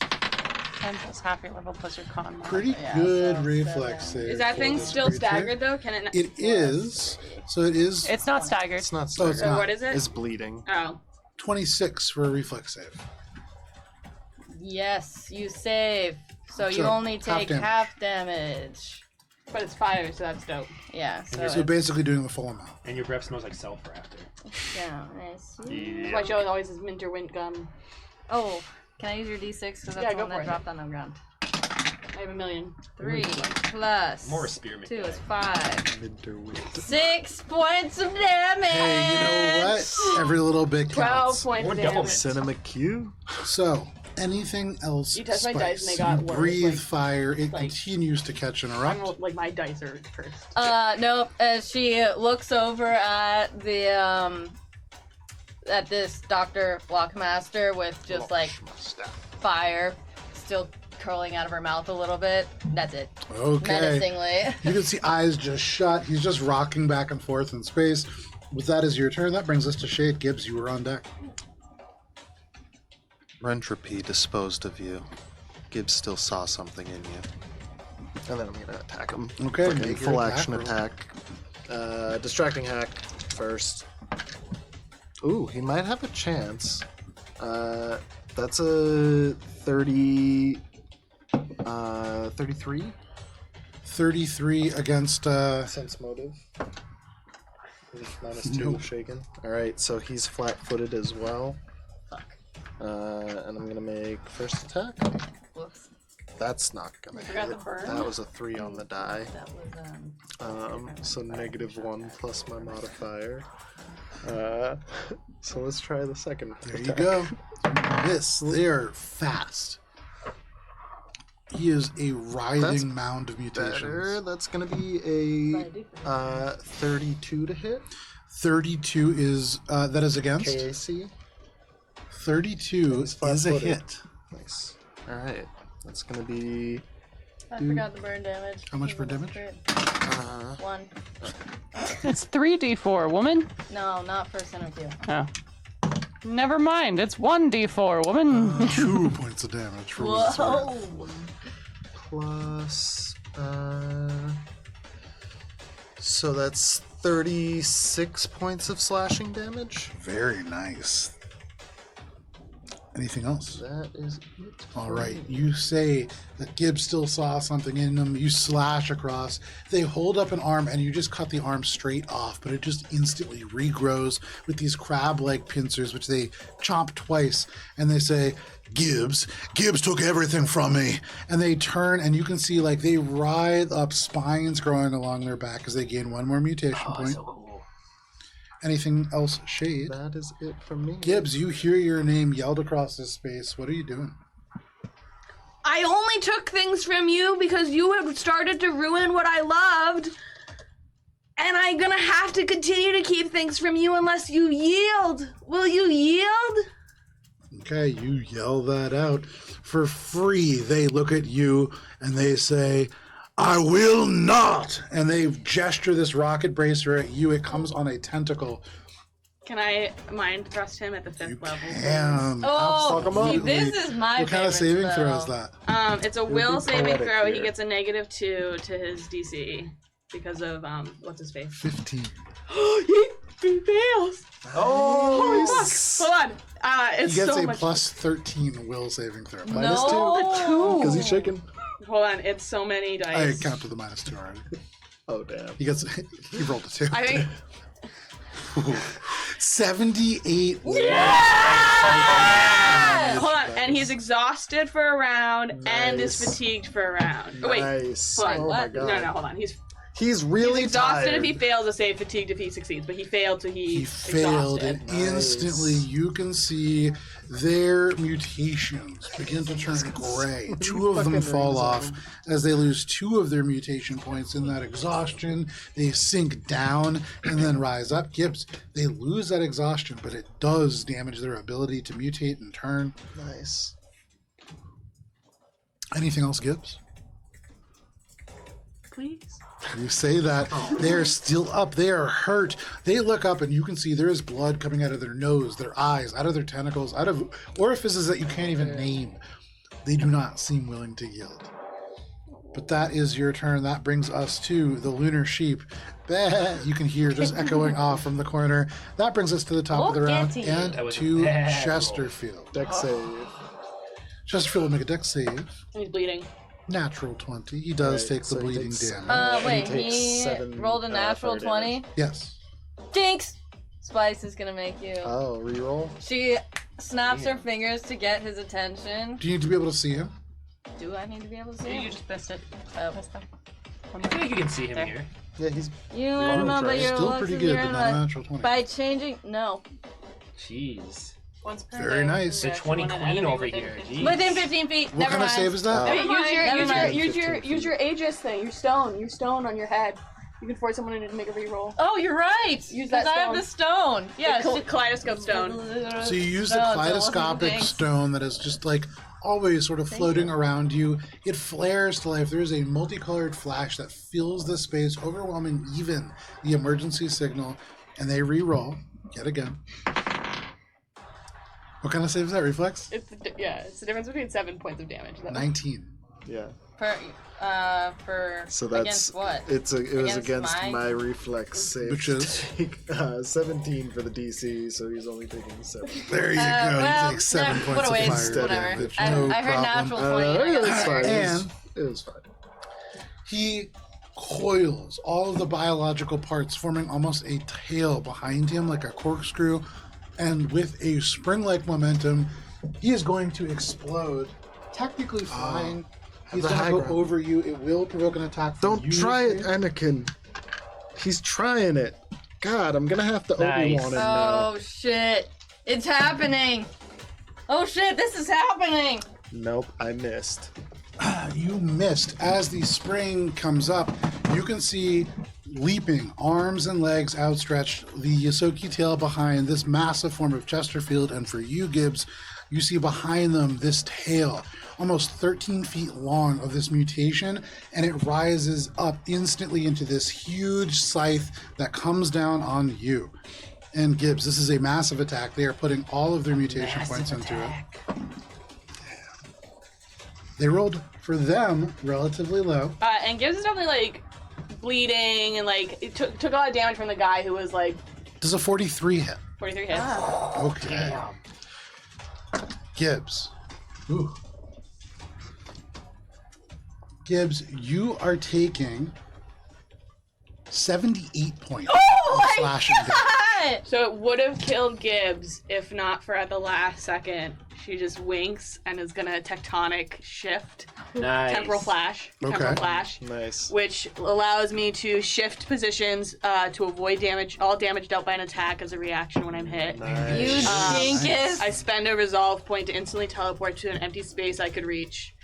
10 plus half your level plus your con mod.
Pretty
Yeah,
good
so
reflex save.
is that
for
thing
this
still
creature.
staggered though? Can it?
It is. So it is
It's not staggered.
It's not
Oh, it's
staggered.
not.
What is it?
It's bleeding.
Oh,
26 for a reflex save.
Yes, you save. So you
So,
only
half
take
damage.
half damage.
but it's fire, so that's dope.
Yeah, so,
So
it's
basically doing the full amount.
And your breath smells like sulfur after.
down. I see.
That's why Joe always has minter wind gum.
Oh, can I use your D6? Because that's
Yeah,
the
go
one
for
that
it.
dropped on the ground.
I have a million.
3 plus
More a spearmint
2
guy.
is 5.
Midderwind.
6 points of damage.
Hey, you know what? Every little bit
12
counts.
points
Or
of
double
damage.
Cinema Q.
So, anything else?
You touched my dice and they
Spice?
got
You
worse,
breathe
like-
fire. It
like-
continues to catch and
I'm
erupt.
like my dice are cursed.
Nope. As she looks over at the at this Dr. Blockmaster with just like fire still curling out of her mouth a little bit. That's it.
Okay.
Menacingly.
You can see eyes just shut. He's just rocking back and forth in space. With that as your turn, that brings us to Shade. Gibbs, you were on deck.
Rentropy disposed of you. Gibbs still saw something in you. And then I'm gonna attack him.
Okay,
Fucking
make your
full
attack
action
roll.
attack. Distracting hack first. Ooh, he might have a chance. That's a 30. 33
33 against.
sense motive. Minus 2
Nope.
shaken. Alright, so he's flat footed as well. And I'm gonna make first attack.
Whoops.
That's not gonna
forgot
hit.
the burn.
That was a 3 on the die.
That was
So -1 plus my modifier. So let's try the second.
There you go. Miss. They're fast. He is a writhing
That's
mound of mutations.
Better. That's gonna be a 32 to hit.
32 is that is against.
KAC.
32
It's
is a
flat-footed.
hit.
Nice. All right. That's gonna be.
I forgot the burn damage.
How much burn damage?
1.
It's 3d4, woman.
No, not for center view.
Oh. Never mind, it's 1d4, woman.
2 points of damage for what it's worth.
Whoa!
Plus. So that's 36 points of slashing damage.
Very nice. Anything else?
That is it.
All right. You say that Gibbs still saw something in them. You slash across. They hold up an arm, and you just cut the arm straight off, but it just instantly regrows with these crab-like pincers, which they chomp twice, and they say, Gibbs took everything from me. And they turn, and you can see like they writhe up, spines growing along their back as they gain one more mutation point.
So cool.
Anything else, Shade?
That is it from me.
Gibbs, you hear your name yelled across this space. What are you doing?
I only took things from you because you have started to ruin what I loved. And I'm gonna have to continue to keep things from you unless you yield. Will you yield?
Okay, you yell that out. For free, they look at you and they say, I will not! And they gesture this rocket bracer at you. It comes on a tentacle.
Can I mind thrust him at the 5th
You
level?
can.
Oh,
absolutely.
see, this is my
What kind of
favorite
saving throw is
spell.
that?
It's a will saving
poetic
throw. He
here.
gets a -2 to his DC because of what's his face.
15.
he fails.
Oh,
Hold on. It's
He gets
so
a
much.
plus 13 will saving throw.
No.
Because he's shaking.
Hold on. It's so many
I
dice.
counted the -2 already.
Oh, damn.
He rolled a 2.
I think
78.
Hold on, and he's exhausted for a round and is
Nice.
fatigued for a round. Oh, wait,
Nice.
hold on.
Oh my
What?
god.
No, hold on.
He's really
He's exhausted
tired.
if he fails to save, fatigued if he succeeds, but he failed, so
He
he's
failed,
exhausted.
and instantly you can see their mutations begin to turn gray. 2 of them fall off as they lose 2 of their mutation points in that exhaustion. They sink down and then rise up. Gibbs, they lose that exhaustion, but it does damage their ability to mutate and turn.
Nice.
Anything else, Gibbs?
Please.
You say that they're still up. They are hurt. They look up and you can see there is blood coming out of their nose, their eyes, out of their tentacles, out of orifices that you can't even name. They do not seem willing to yield. But that is your turn. That brings us to the lunar sheep. Bah, you can hear just echoing off from the corner. That brings us to the top of the
Look
round
at you.
and
That was a
to
bad roll.
Chesterfield.
Deck save.
Chesterfield will make a dex save.
And he's bleeding.
Natural 20. He does
Right,
take the
so he
bleeding
takes-
damage.
Wait,
He takes
he
7,
rolled a natural
fire
20.
damage.
Yes.
Jinx! Spice is gonna make you.
Oh, reroll?
She snaps her fingers to get his attention.
Do you need to be able to see him?
Do I need to be able to see
You
him?
just missed it.
Oh.
Missed them.
I feel like you can see him
There.
here.
Yeah, he's.
You don't know, but your
Still
looks
pretty
is
good,
your
but not a natural 20.
By changing, no.
Jeez.
Once per
Very
day.
nice.
The 20
One
queen
enemy
over
within
here.
15
Jeez.
Within 15 feet.
What
Never
kind
mind.
of save is that?
Never mind. Never mind.
Use your Aegis thing. Your stone on your head. You can force someone to make a reroll.
Oh, you're right.
Use that
Because I have the stone. Yes.
The kaleidoscope stone.
So you use the
No, it's a
kaleidoscopic
little
stone that is just like always sort of floating around you. It flares to life. There is a multicolored flash that fills the space, overwhelming even the emergency signal, and they re-roll yet again. What kind of save is that? Reflex?
It's the difference between 7 points of damage.
19.
Yeah.
For
So that's.
against what?
It was
Against
against
my-
my reflex save.
Which is?
to take, 17 for the DC, so he's only taking 7.
There you go.
well,
you take 7
yeah,
points of
whatever,
fire
whatever.
damage.
I
No
heard
problem.
natural 20. and I
It
got
was
fired.
fine.
And-
It was fine.
He coils all of the biological parts, forming almost a tail behind him like a corkscrew, and with a spring-like momentum, he is going to explode, technically flying He's
the
going to
high
go
ground.
over you. It will provoke an attack from
Don't
you.
try it,
Shane.
Anakin. He's trying it. God, I'm gonna have to
Nice.
Obi-Wan him now.
Oh shit! It's happening! Oh shit! This is happening!
Nope, I missed.
You missed. As the spring comes up, you can see leaping, arms and legs outstretched, the Yosoki tail behind this massive form of Chesterfield, and for you, Gibbs, you see behind them this tail, almost 13 feet long of this mutation, and it rises up instantly into this huge scythe that comes down on you. And Gibbs, this is a massive attack. They are putting all of their mutation points into it. They rolled for them relatively low.
And Gibbs is definitely like bleeding and like it took a lot of damage from the guy who was like
Does a 43 hit?
43 hits.
Okay. Gibbs. Ooh. Gibbs, you are taking 78 points of slashing damage.
So it would have killed Gibbs if not for at the last second. She just winks and is gonna tectonic shift.
Nice.
Temporal flash.
Okay.
Temporal flash.
Nice.
Which allows me to shift positions to avoid damage, all damage dealt by an attack as a reaction when I'm hit.
You
Nice.
dinkus!
I spend a resolve point to instantly teleport to an empty space I could reach.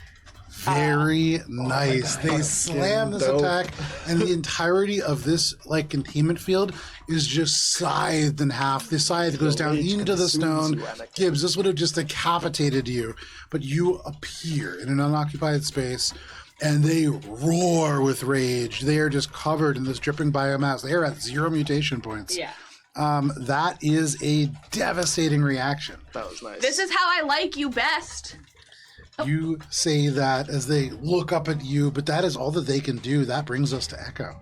Very nice. They slam this
dope.
attack, and the entirety of this like containment field is just scythed in half. The scythe goes down
rage
into the
consumes
stone.
you, Anakin.
Gibbs, this would have just decapitated you, but you appear in an unoccupied space, and they roar with rage. They are just covered in this dripping biomass. They are at 0 mutation points.
Yeah.
That is a devastating reaction.
That was nice.
This is how I like you best.
You say that as they look up at you, but that is all that they can do. That brings us to Echo.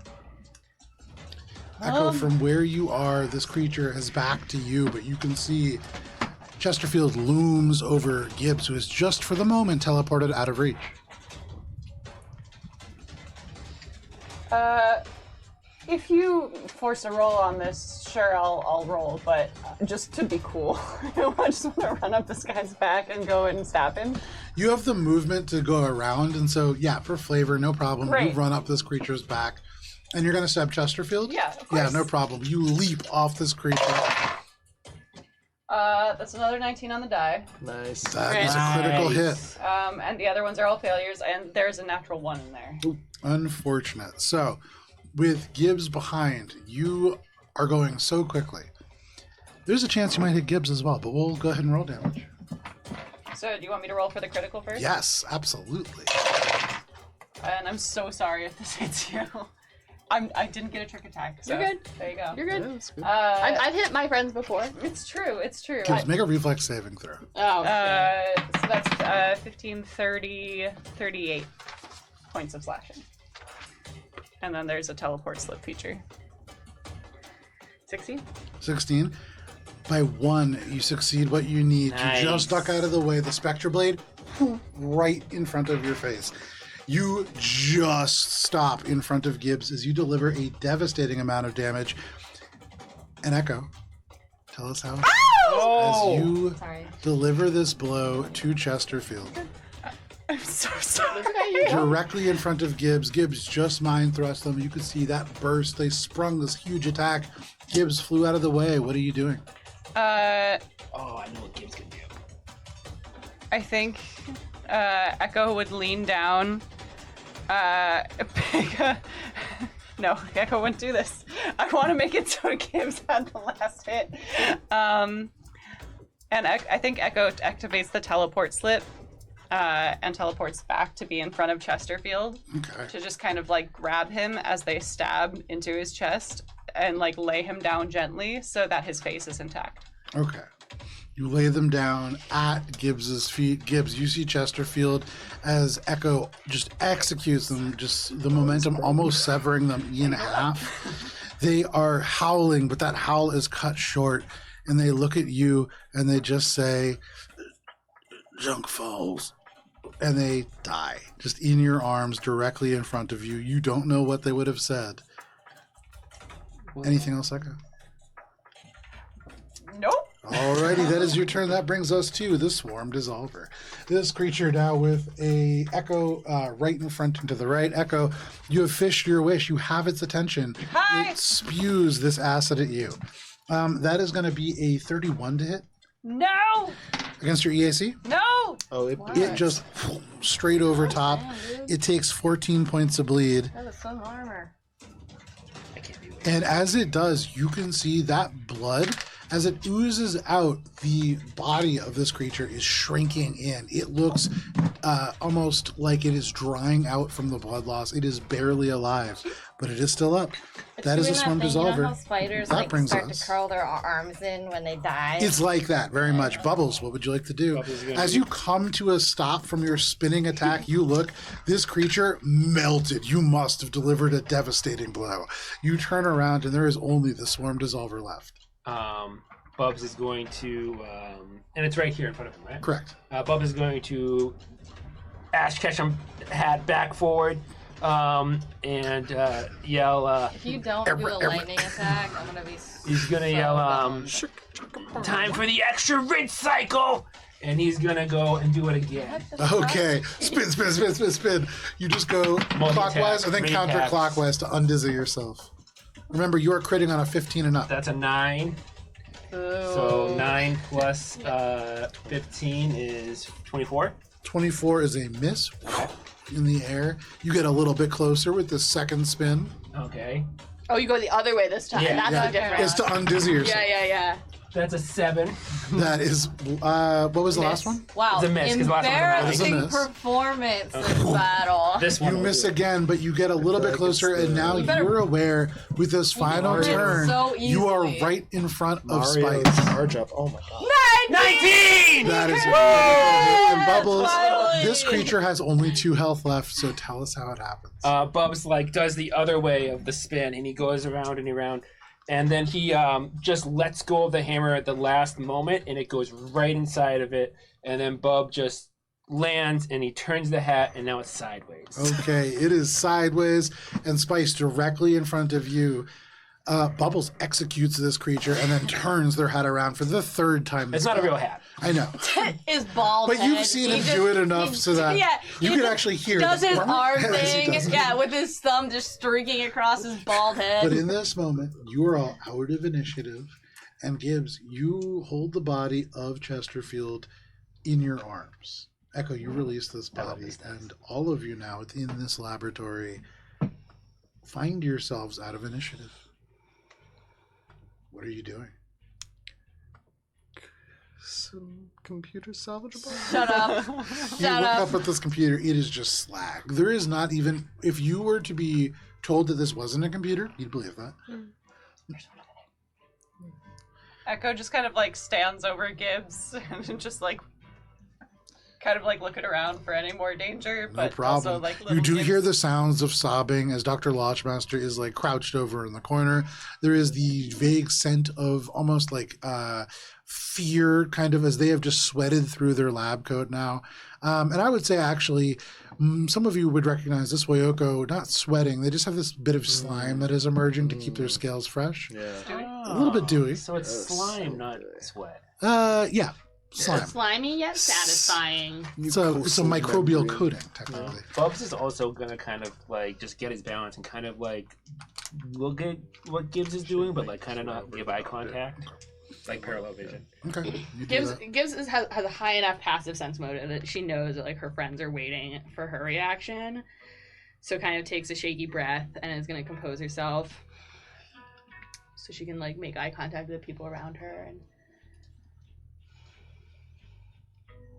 Echo, from where you are, this creature is back to you, but you can see Chesterfield looms over Gibbs, who is just for the moment teleported out of reach.
If you force a roll on this, sure, I'll roll, but just to be cool, I just want to run up this guy's back and go and stab him.
You have the movement to go around, and so, yeah, for flavor, no problem. You
Right.
run up this creature's back. And you're going to stab Chesterfield?
Yeah, of
Yeah,
course.
no problem. You leap off this creature.
That's another 19 on the die.
Nice.
That is a critical hit.
And the other ones are all failures, and there's a natural 1 in there.
Unfortunate. So, with Gibbs behind, you are going so quickly. There's a chance you might hit Gibbs as well, but we'll go ahead and roll damage.
So, do you want me to roll for the critical first?
Yes, absolutely.
And I'm so sorry if this hits you. I didn't get a trick attack. So
You're good.
There you go.
You're good.
Yeah, that's good.
I've hit my friends before.
It's true. It's true.
Gibbs, make a reflex saving throw.
Oh.
So that's 15, 30, 38 points of slashing. And then there's a teleport slip feature. 16?
16. By 1, you succeed what you need.
Nice.
You just duck out of the way. The Spectre Blade, right in front of your face. You just stop in front of Gibbs as you deliver a devastating amount of damage. And Echo, tell us how. As you
Sorry.
deliver this blow to Chesterfield.
I'm so sorry.
Directly in front of Gibbs. Gibbs just mind thrust them. You could see that burst. They sprung this huge attack. Gibbs flew out of the way. What are you doing?
Oh, I know what Gibbs can do.
I think Echo would lean down. No, Echo wouldn't do this. I want to make it so Gibbs had the last hit. And I think Echo activates the teleport slip and teleports back to be in front of Chesterfield
Okay.
to just kind of like grab him as they stab into his chest and like lay him down gently so that his face is intact.
Okay. You lay them down at Gibbs's feet. Gibbs, you see Chesterfield as Echo just executes them, just the momentum almost severing them in half. They are howling, but that howl is cut short, and they look at you and they just say, "Junk falls," and they die just in your arms directly in front of you. You don't know what they would have said. Anything else, Echo?
Nope.
Alrighty, that is your turn. That brings us to the Swarm Dissolver. This creature now with a Echo right in front and to the right. Echo, you have fished your wish. You have its attention.
Hi.
It spews this acid at you. That is going to be a 31 to hit
No!
against your EAC.
No!
Oh,
It just straight over top. It takes 14 points of bleed.
That was some armor.
And as it does, you can see that blood, as it oozes out, the body of this creature is shrinking in. It looks almost like it is drying out from the blood loss. It is barely alive, but it is still up. That is a Swarm
You know how
Dissolver.
spiders
That
like
brings
start
us-
to curl their arms in when they die?
It's like that, very much. Bubbles, what would you like to do? As you come to a stop from your spinning attack, you look, this creature melted. You must have delivered a devastating blow. You turn around, and there is only the Swarm Dissolver left.
Bubs is going to, and it's right here in front of him, right?
Correct.
Bubs is going to Ash Ketchum hat back forward and yell.
If you don't do a lightning attack, I'm gonna be.
He's gonna
so
yell,
bummed.
"Time for the extra rinse cycle!" And he's gonna go and do it again.
Okay. Spin. You just go clockwise and then
Many attacks.
counterclockwise to undizzy yourself. Remember, you are critting on a 15 and up.
That's a 9. So 9 plus 15 is 24.
24 is a miss in the air. You get a little bit closer with the second spin.
Okay.
Oh, you go the other way this time.
Yeah.
That's
Yeah,
the difference.
it's to undizzy yourself.
Yeah.
That's a 7.
That is, what was the last one?
Wow,
It's a miss, 'cause last one was a
embarrassing
miss.
performance this battle.
This
You
one.
miss again, but you get a little bit
like
closer,
it's
and now
better-
you're aware with this final
Mario.
turn,
So
you are
easily.
right in front of
Mario
Spikes.
charge up. Oh my god.
19!
That is and Bubbles.
Finally!
This creature has only 2 health left, so tell us how it happens.
Bubs like does the other way of the spin, and he goes around and around, and then he just lets go of the hammer at the last moment, and it goes right inside of it, and then Bub just lands, and he turns the hat, and now it's sideways.
Okay, it is sideways and Spice directly in front of you. Bubbles executes this creature and then turns their head around for the 3rd time.
It's not a real hat.
I know.
His bald
But
head.
you've seen
He
him
just-
do it enough so that
yeah,
you
he
can
just
actually hear
does
the
his arm
as he
thing,
does it.
yeah, with his thumb just streaking across his bald head.
But in this moment, you are all out of initiative, and Gibbs, you hold the body of Chesterfield in your arms. Echo, you release this body, and all of you now within this laboratory find yourselves out of initiative. What are you doing?
Some computer salvageable?
Shut up.
You
Shut
look
up.
up at this computer, it is just slag. There is not even, if you were to be told that this wasn't a computer, you'd believe that.
Echo just kind of like stands over Gibbs and just like kind of like looking around for any more danger,
No
but
problem.
also like
You
little
do
Gibbs.
hear the sounds of sobbing as Dr. Lodgemaster is like crouched over in the corner. There is the vague scent of almost like fear, kind of, as they have just sweated through their lab coat now. And I would say actually, some of you would recognize this Wayoko not sweating. They just have this bit of slime that is emerging to keep their scales fresh.
Yeah.
A little bit dewy.
So it's slime, not sweat.
Yeah, slime.
Slimy yet satisfying.
It's a microbial coating, technically.
Bubs is also gonna kind of like just get his balance and kind of like look at what Gibbs is doing, but like kind of not give eye contact, like parallel vision.
Okay. You do
Gibbs
that.
has a high enough passive sense motive that she knows that like her friends are waiting for her reaction. So kind of takes a shaky breath and is gonna compose herself. So she can like make eye contact with the people around her, and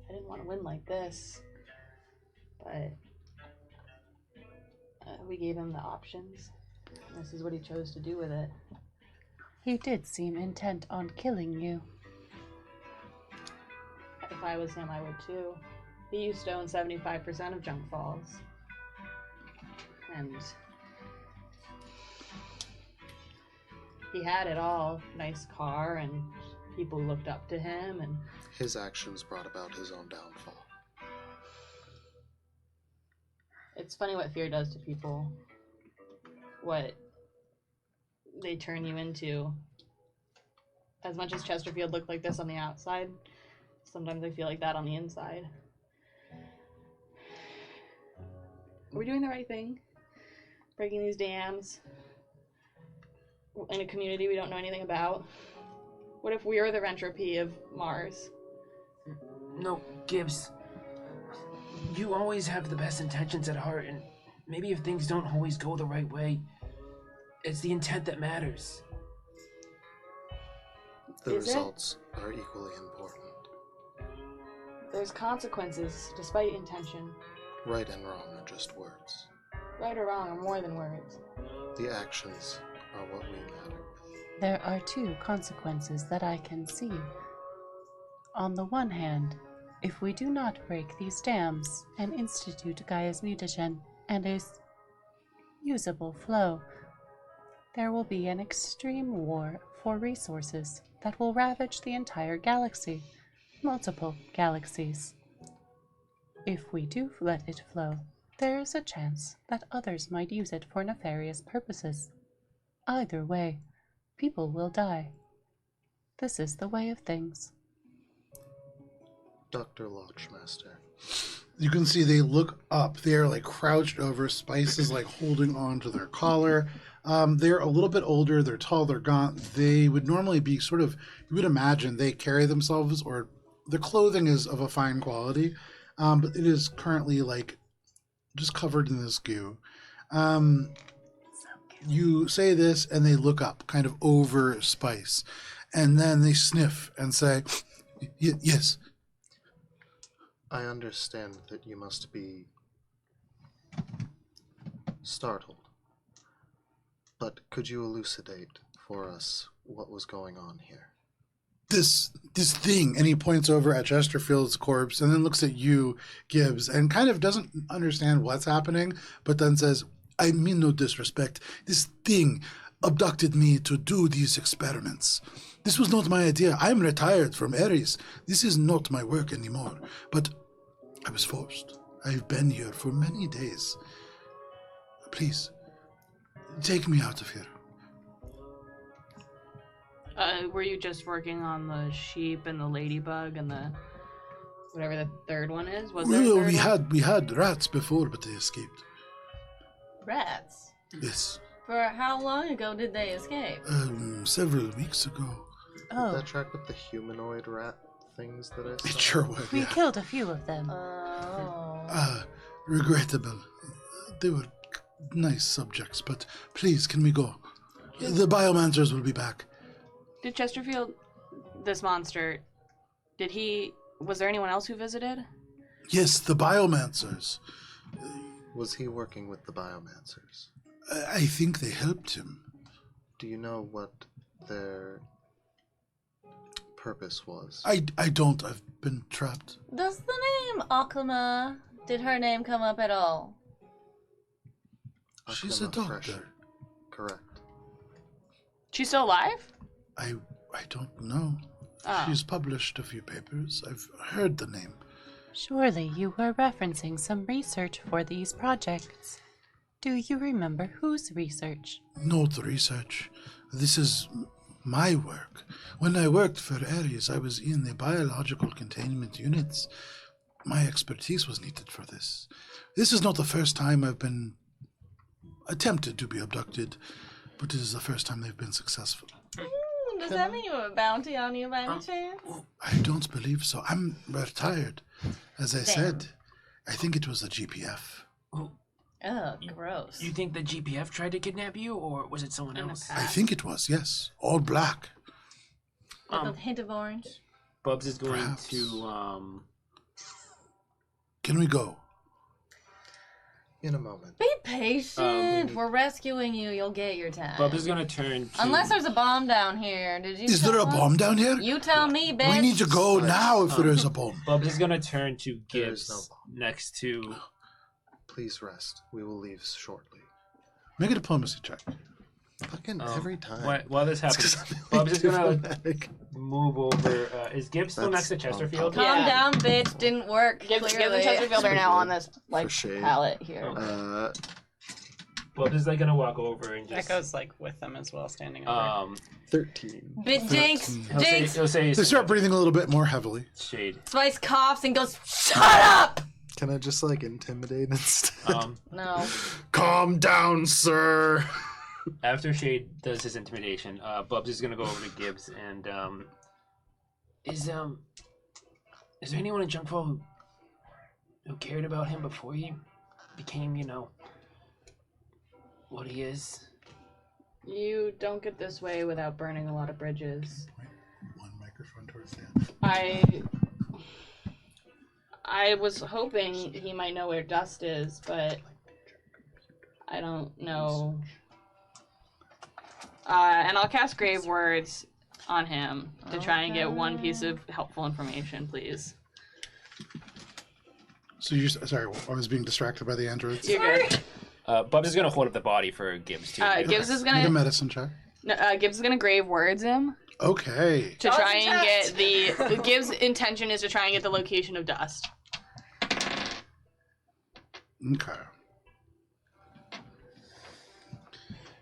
I didn't want to win like this, but we gave him the options. And this is what he chose to do with it.
He did seem intent on killing you.
If I was him, I would too. He used to own 75% of Junk Falls. And he had it all. Nice car, and people looked up to him, and
His actions brought about his own downfall.
it's funny what fear does to people. What they turn you into. as much as Chesterfield looked like this on the outside, sometimes I feel like that on the inside. Are we doing the right thing? Breaking these dams in a community we don't know anything about? What if we are the entropy of Mars?
No, Gibbs. You always have the best intentions at heart, and maybe if things don't always go the right way, it's the intent that matters.
The
Is it?
results are equally important.
There's consequences despite intention.
Right and wrong are just words.
Right or wrong are more than words.
The actions are what we matter with.
There are two consequences that I can see. On the one hand, if we do not break these dams and institute Gaia's mutagen and a usable flow, there will be an extreme war for resources that will ravage the entire galaxy, multiple galaxies. If we do let it flow, there is a chance that others might use it for nefarious purposes. Either way, people will die. This is the way of things.
Dr. Lodgemaster.
You can see they look up. They're like crouched over. Spice is like holding on to their collar. They're a little bit older. They're tall. They're gaunt. They would normally be sort of, you would imagine they carry themselves, or their clothing is of a fine quality, but it is currently like just covered in this goo. You say this and they look up kind of over Spice, and then they sniff and say, yes.
I understand that you must be startled, but could you elucidate for us what was going on here?
This thing, and he points over at Chesterfield's corpse and then looks at you, Gibbs, and kind of doesn't understand what's happening, but then says, I mean no disrespect. This thing abducted me to do these experiments. This was not my idea. I am retired from Ares. This is not my work anymore. But I was forced. I've been here for many days. Please, take me out of here.
Were you just working on the sheep and the ladybug and the whatever the third one is? Was there a
Well,
third
we had rats before, but they escaped.
Rats.
Yes,
For how long ago did they escape?
several weeks ago.
Did
Oh,
that track with the humanoid rat things that I
It
saw?
sure would.
we
Yeah.
killed a few of them.
Oh.
Regrettable. They were nice subjects, but please, can we go? The Biomancers will be back.
Did Chesterfield, this monster, was there anyone else who visited?
Yes, the Biomancers.
Was he working with the Biomancers?
I think they helped him.
Do you know what their purpose was?
I don't. I've been trapped.
Does the name Akuma, did her name come up at all?
She's a
Akuma Fresh.
doctor.
Correct.
She's still alive?
I don't know.
Oh.
She's published a few papers. I've heard the name.
Surely you were referencing some research for these projects. Do you remember whose research?
Not research. This is my work. When I worked for Ares, I was in the biological containment units. My expertise was needed for this. This is not the first time I've been attempted to be abducted, but it is the first time they've been successful.
Does that mean you have a bounty on you by any chance?
I don't believe so. I'm retired. As I said, I think it was the GPF.
Oh, gross.
You think the GPF tried to kidnap you, or was it someone
In the
else?
past.
I think it was, yes. All black.
With a hint of orange?
Bubs is going
Perhaps.
to
Can we go?
In a moment.
Be patient.
we-
We're rescuing you. You'll get your time.
Bubs is gonna turn to
Unless there's a bomb down here. Did you
Is there a
tell us?
bomb down here?
You tell me, bitch.
We need to go now if there is a bomb.
Bubs is gonna turn to
There is
Gibbs
no bomb.
next to
Please rest. We will leave shortly.
Make a diplomacy check.
Fucking every time.
while this
It's 'cause
happens.
I'm
Bubs is gonna
diplomatic.
move over. Is Gibbs still
That's
next to Chesterfield?
on
Calm
Yeah.
down, bitch. Didn't work.
Gibbs and
clearly.
Chesterfield are now on this like
shade.
pallet here.
Okay. Bubs is like gonna walk over and just.
Echo's like with them as well, standing over.
13.
Bit Jinx! Jinx!
He'll say
They start breathing a little bit more heavily.
Shade.
Spice coughs and goes, "Shut up!"
Can I just like intimidate instead?
No.
Calm down, sir.
After Shade does his intimidation, Bubs is gonna go over to Gibbs and is there anyone in Junkfall who cared about him before he became, what he is?
You don't get this way without burning a lot of bridges.
One microphone towards the end.
I was hoping he might know where Dust is, but I don't know. And I'll cast Grave Words on him to try and get one piece of helpful information, please.
So you're sorry, I was being distracted by the androids.
You're good.
Bubs is gonna hold up the body for Gibbs too.
Gibbs is
Make a
gonna
medicine check.
Gibbs is gonna Grave Words him
Okay.
to try and get the Gibbs' intention is to try and get the location of Dust.
Okay.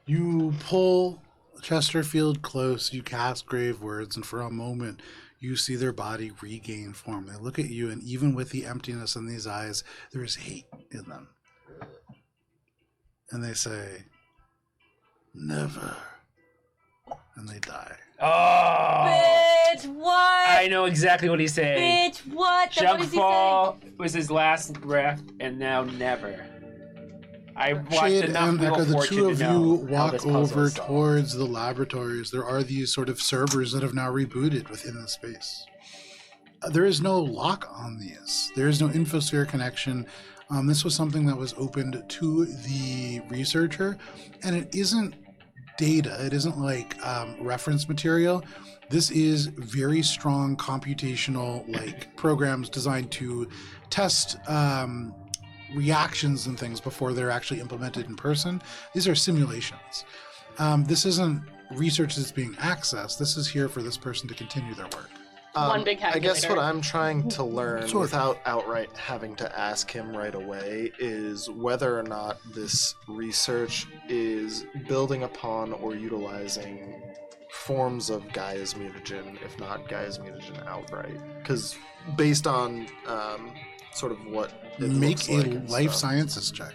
You pull Chesterfield close, you cast Grave Words, and for a moment you see their body regain form. They look at you, and even with the emptiness in these eyes, there is hate in them. And they say, "Never." And they die.
Oh!
Bitch, what?
I know exactly what he's saying.
Bitch, what? Then what is he saying?
Junkfall was his last breath, and now never. I watched
Shade
enough
and
Wheel
Echo,
of
the
Fortune
two
to
of
know
you
how
walk
this puzzle
over
is solved.
towards the laboratories. There are these sort of servers that have now rebooted within the space. There is no lock on these. There is no infosphere connection. This was something that was opened to the researcher, and it isn't data. It isn't like reference material. This is very strong computational programs designed to test reactions and things before they're actually implemented in person. These are simulations. This isn't research that's being accessed. This is here for this person to continue their work.
One big
I guess
calculator.
what I'm trying to learn,
Sort of.
without outright having to ask him right away, is whether or not this research is building upon or utilizing forms of Gaia's mutagen, if not Gaia's mutagen outright. Because based on sort of what it
Make
looks
a
like and
life
stuff.
sciences check.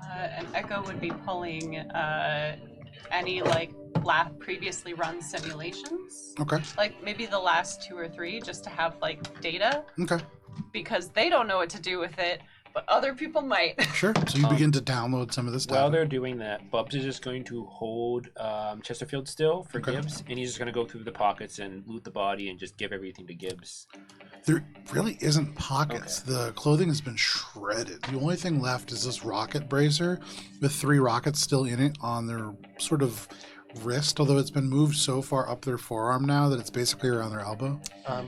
And Echo would be pulling any previously run simulations,
Okay.
maybe the last 2 or 3, just to have data,
Okay.
because they don't know what to do with it, but other people might.
Sure. So you begin to download some of this
While
data.
they're doing that, Bubs is just going to hold Chesterfield still for
Okay.
Gibbs, and he's just going to go through the pockets and loot the body and just give everything to Gibbs.
There really isn't pockets.
Okay.
The clothing has been shredded. The only thing left is this rocket bracer with 3 rockets still in it on their sort of wrist, although it's been moved so far up their forearm now that it's basically around their elbow.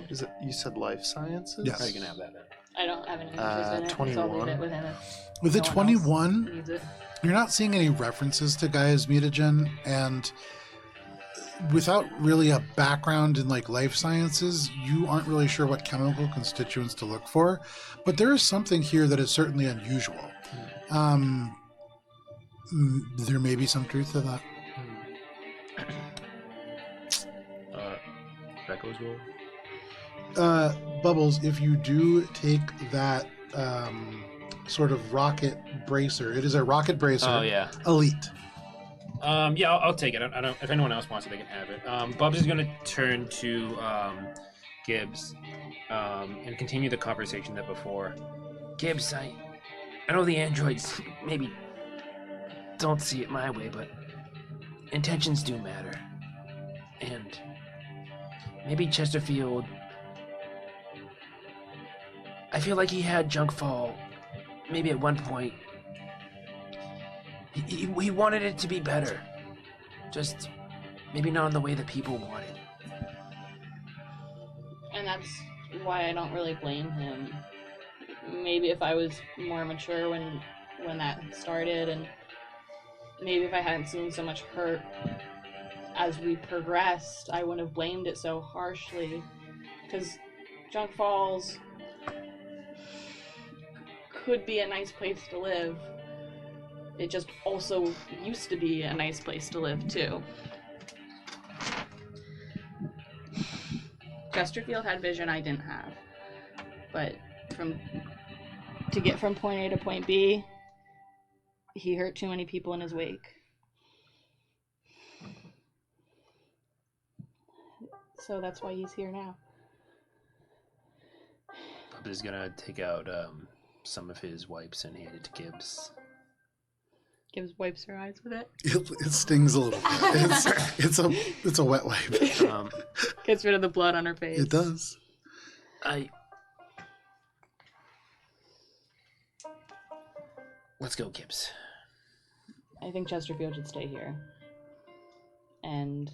Is it? You said life sciences?
Yes.
How are you going to have that then?
I don't have any interest in it, so I'll leave
21.
it with him.
With the
No one else
21,
needs it.
you're not seeing any references to Gaia's mutagen, and without really a background in life sciences, you aren't really sure what chemical constituents to look for. But there is something here that is certainly unusual. There may be some truth to that.
Echo's roll?
Bubbles, if you do take that sort of rocket bracer, it is a rocket bracer.
Oh, yeah.
Elite.
Yeah, I'll take it. I don't. If anyone else wants it, they can have it. Bubs is going to turn to Gibbs and continue the conversation that before. Gibbs, I know the androids maybe don't see it my way, but intentions do matter. And maybe Chesterfield, I feel like he had Junkfall maybe at one point. He wanted it to be better. Just maybe not in the way that people want it.
And that's why I don't really blame him. Maybe if I was more mature when that started, and maybe if I hadn't seen so much hurt as we progressed, I wouldn't have blamed it so harshly. Because Junk Falls could be a nice place to live, It just also used to be a nice place to live, too. Chesterfield had vision I didn't have. But to get from point A to point B, he hurt too many people in his wake. So that's why he's here now.
Bubs is gonna take out some of his wipes and hand it to Gibbs.
Gibbs wipes her eyes with it.
It stings a little bit. It's a wet wipe.
Gets rid of the blood on her face.
It does.
Let's go, Gibbs.
I think Chesterfield should stay here. And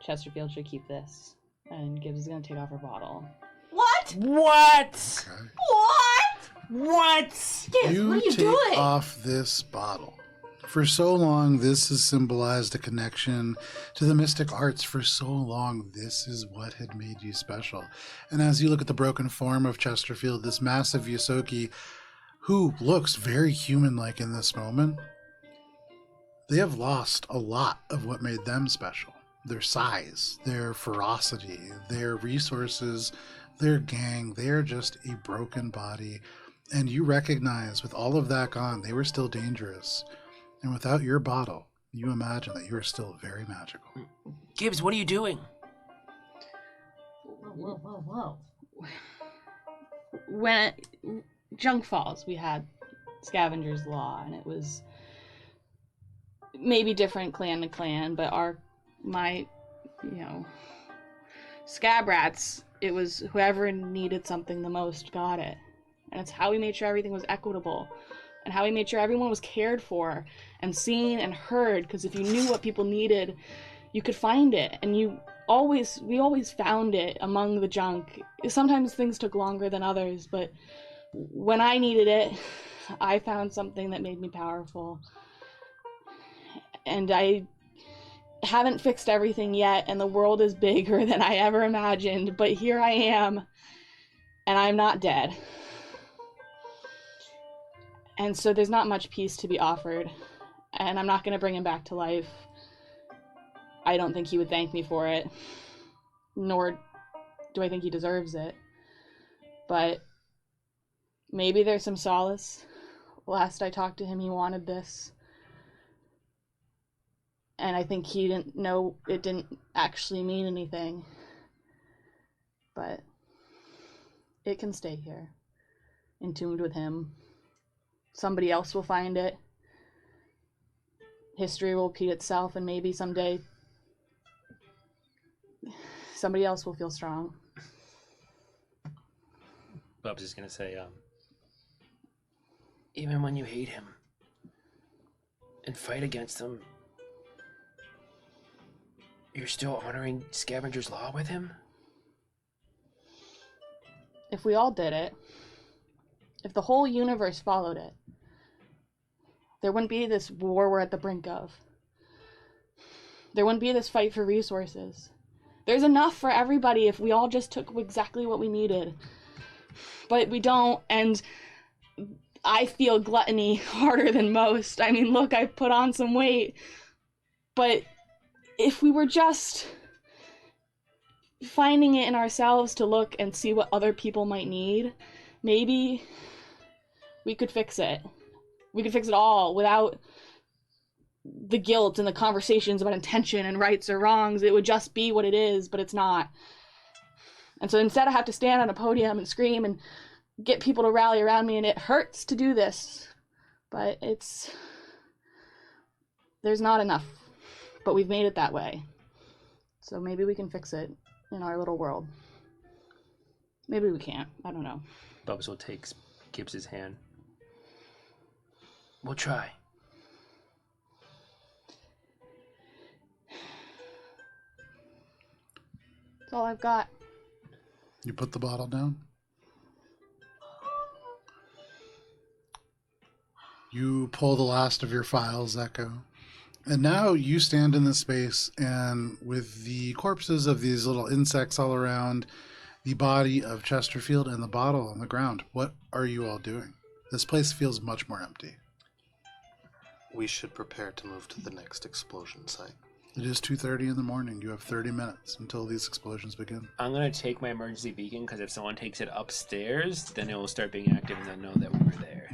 Chesterfield should keep this. And Gibbs is going to take off her bottle.
What?
What?
Okay.
What?
What?
Gibbs, what are you
take
doing?
off this bottle. For so long, this has symbolized a connection to the mystic arts. For so long, this is what had made you special. And as you look at the broken form of Chesterfield, this massive Yosoki, who looks very human-like in this moment, they have lost a lot of what made them special. Their size, their ferocity, their resources, their gang. They are just a broken body. And you recognize, with all of that gone, they were still dangerous. And without your bottle, you imagine that you are still very magical.
Gibbs, what are you doing?
Whoa.
When Junk Falls, we had Scavenger's Law, and it was maybe different clan to clan, but my scab rats, it was whoever needed something the most got it. And it's how we made sure everything was equitable, and how we made sure everyone was cared for and seen and heard, because if you knew what people needed, you could find it, and we always found it among the junk. Sometimes things took longer than others, but when I needed it, I found something that made me powerful. And I haven't fixed everything yet, and the world is bigger than I ever imagined, but here I am, and I'm not dead. And so there's not much peace to be offered, and I'm not going to bring him back to life. I don't think he would thank me for it, nor do I think he deserves it. But maybe there's some solace. Last I talked to him, he wanted this. And I think he didn't know it didn't actually mean anything. But it can stay here, entombed with him. Somebody else will find it. History will repeat itself, and maybe someday somebody else will feel strong.
Bubs is gonna say, even when you hate him and fight against him, you're still honoring Scavenger's Law with him?
If we all did it, if the whole universe followed it, there wouldn't be this war we're at the brink of. There wouldn't be this fight for resources. There's enough for everybody if we all just took exactly what we needed. But we don't, and I feel gluttony harder than most. I mean, look, I've put on some weight. But if we were just finding it in ourselves to look and see what other people might need, maybe we could fix it. We could fix it all without the guilt and the conversations about intention and rights or wrongs. It would just be what it is, but it's not. And so instead I have to stand on a podium and scream and get people to rally around me, and it hurts to do this. But there's not enough. But we've made it that way. So maybe we can fix it in our little world. Maybe we can't. I don't know.
Bubs will take Gibbs's hand. We'll try.
That's all I've got.
You put the bottle down. You pull the last of your files, Echo. And now you stand in this space, and with the corpses of these little insects all around, the body of Chesterfield and the bottle on the ground, what are you all doing? This place feels much more empty.
we should prepare to move to the next explosion site.
It is 2:30 in the morning. You have 30 minutes until these explosions begin.
I'm gonna take my emergency beacon because if someone takes it upstairs, then it will start being active and they'll know that we were there.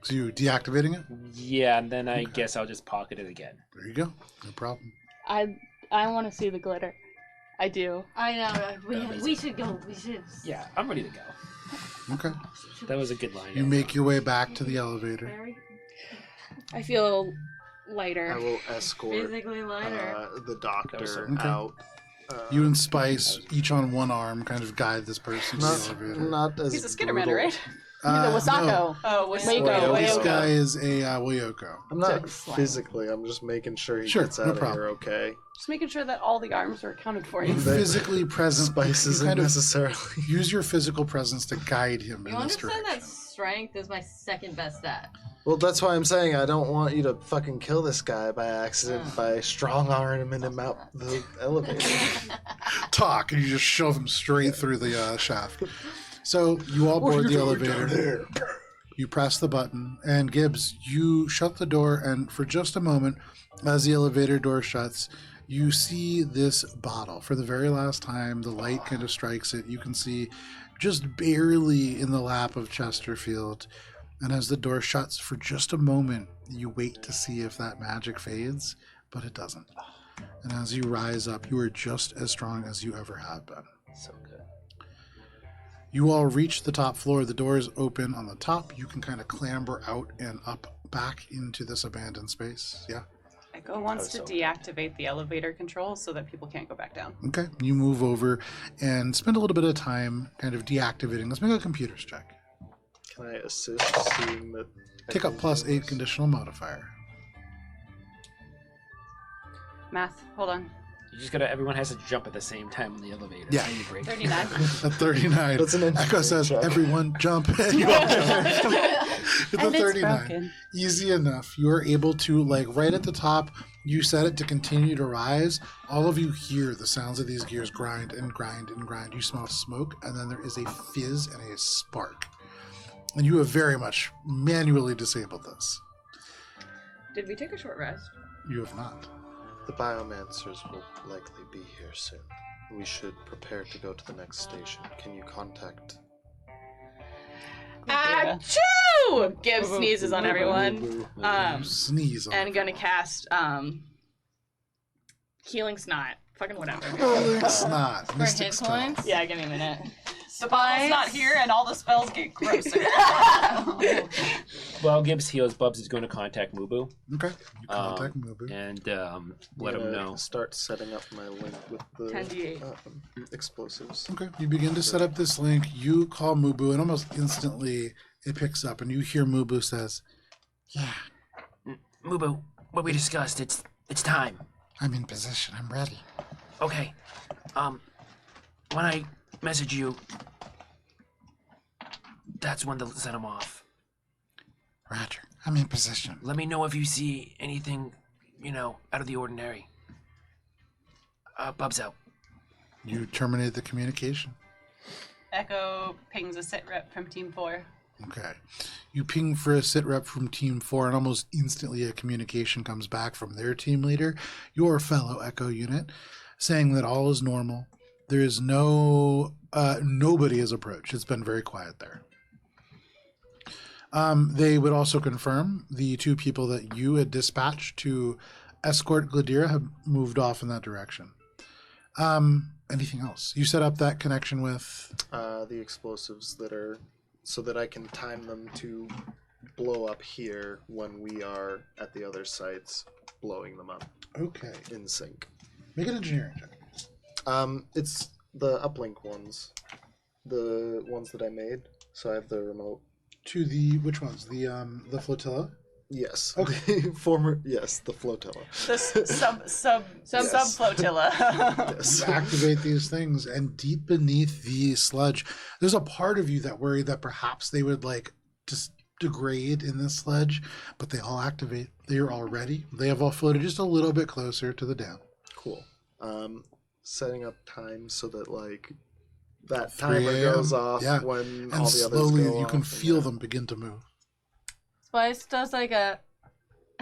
So you deactivating it?
Yeah, and then I guess I'll just pocket it again.
There you go. No problem.
I want to see the glitter. I do.
I know. We should go. We should.
Yeah, I'm ready to go.
Okay.
That was a good line.
You make your way back to the elevator.
I feel
I
lighter.
will escort
Physically lighter.
the doctor
Okay.
out.
You and Spice, each on one arm, kind of guide this person to the elevator.
Not as
He's a Skitterman,
brutal.
right?
He's a Wasako.
No.
Oh,
Waco.
This
Waco.
guy is a Wayoko.
I'm not
Slang.
physically. I'm just making sure he
Sure,
gets
no
out of
problem.
here okay.
Just making sure that all the arms are accounted for.
You physically present.
Spice
you
isn't
kind of
necessarily.
use your physical presence to guide him
You
in this
understand
direction.
that strength is my second best stat.
Well, that's why I'm saying I don't want you to fucking kill this guy by accident by strong arming him out the elevator.
Talk, and you just shove him straight through the shaft. So you all board the elevator. You press the button, and Gibbs, you shut the door, and for just a moment, as the elevator door shuts, you see this bottle. For the very last time, the light kind of strikes it. You can see just barely in the lap of Chesterfield. And as the door shuts for just a moment, you wait to see if that magic fades, but it doesn't. And as you rise up, you are just as strong as you ever have been.
So good.
You all reach the top floor. The door is open on the top. You can kind of clamber out and up back into this abandoned space. Yeah.
Echo wants to deactivate the elevator controls so that people can't go back down.
Okay. You move over and spend a little bit of time kind of deactivating. Let's make a computers check.
Can I assist seeing that?
Take up +8 conditional modifier.
Math, hold on.
You just gotta. Everyone has to jump at the same time in the elevator.
Yeah.
You break.
39.
At 39.
That's an
Echo
interesting
says,
check.
everyone jump. And you all jump. It's a
And it's
39.
broken.
Easy enough. You are able to, like, right at the top, you set it to continue to rise. All of you hear the sounds of these gears grind and grind and grind. You smell smoke, and then there is a fizz and a spark. And you have very much manually disabled this.
Did we take a short rest?
You have not.
The Biomancers will likely be here soon. We should prepare to go to the next station. Can you contact?
Achoo! Gibbs sneezes on everyone.
Sneeze on
And gonna cast healing snot. Fucking whatever.
It's not.
For
Mystic
hit
stuff.
points?
Yeah, give me a minute.
The bottle's not here and all the spells get grosser.
Well, Gibbs heals. Bubs is going to contact Mubu
Okay. You contact Mubu.
and let him know.
Start setting up my link with the
10d8.
explosives.
Okay. You begin to set up this link. You call Mubu, and almost instantly it picks up, and you hear Mubu says, "Yeah,
Mubu, what we discussed. It's time.
I'm in position. I'm ready."
Okay. When I message you, that's when they'll set him off.
Roger. I'm in position.
Let me know if you see anything, out of the ordinary. Bubs out.
You terminate the communication.
Echo pings a sit rep from Team 4.
Okay. You ping for a sit rep from Team 4, and almost instantly a communication comes back from their team leader, your fellow Echo unit, saying that all is normal. There is nobody has approached. It's been very quiet there. They would also confirm the two people that you had dispatched to escort Gladira have moved off in that direction. Anything else? You set up that connection with...
The explosives that are... so that I can time them to blow up here when we are at the other sites, blowing them up
Okay.
in sync.
Make an engineering check.
It's the uplink ones. The ones that I made. So I have the remote.
To the... which ones? The flotilla?
Yes.
Okay.
The flotilla.
The sub flotilla.
Yes.
You activate these things, and deep beneath the sludge, there's a part of you that worried that perhaps they would just degrade in this sludge, but they all activate. They are all ready. They have all floated just a little bit closer to the dam.
Cool. Setting up time so that that
3
timer
a.m.,
goes off
yeah.
when
And
all the others
slowly
go
you can
off,
feel them begin to move.
Spice does like a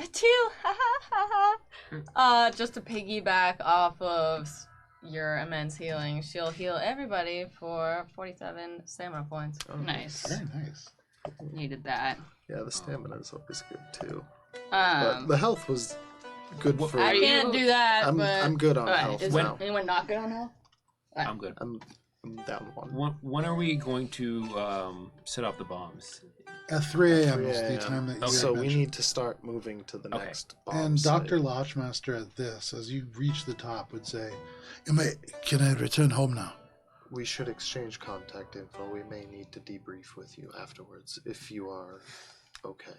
Two. Just to piggyback off of your immense healing, she'll heal everybody for 47 stamina points.
Nice.
Very nice.
Needed that.
Yeah, the stamina is always good too. But
Um,
the health was good for.
I can't do that, but
I'm good on
alright,
health
is
now.
anyone not good on health?
I'm good.
I'm down one.
When are we going to set off the bombs?
At 3 a.m. is
3
the
a.m.
time that you
So we
mentioned.
need to start moving to the
Okay.
next bomb
And
site.
Dr. Lodgemaster at this, as you reach the top, would say, can I return home now?
We should exchange contact info. We may need to debrief with you afterwards if you are okay.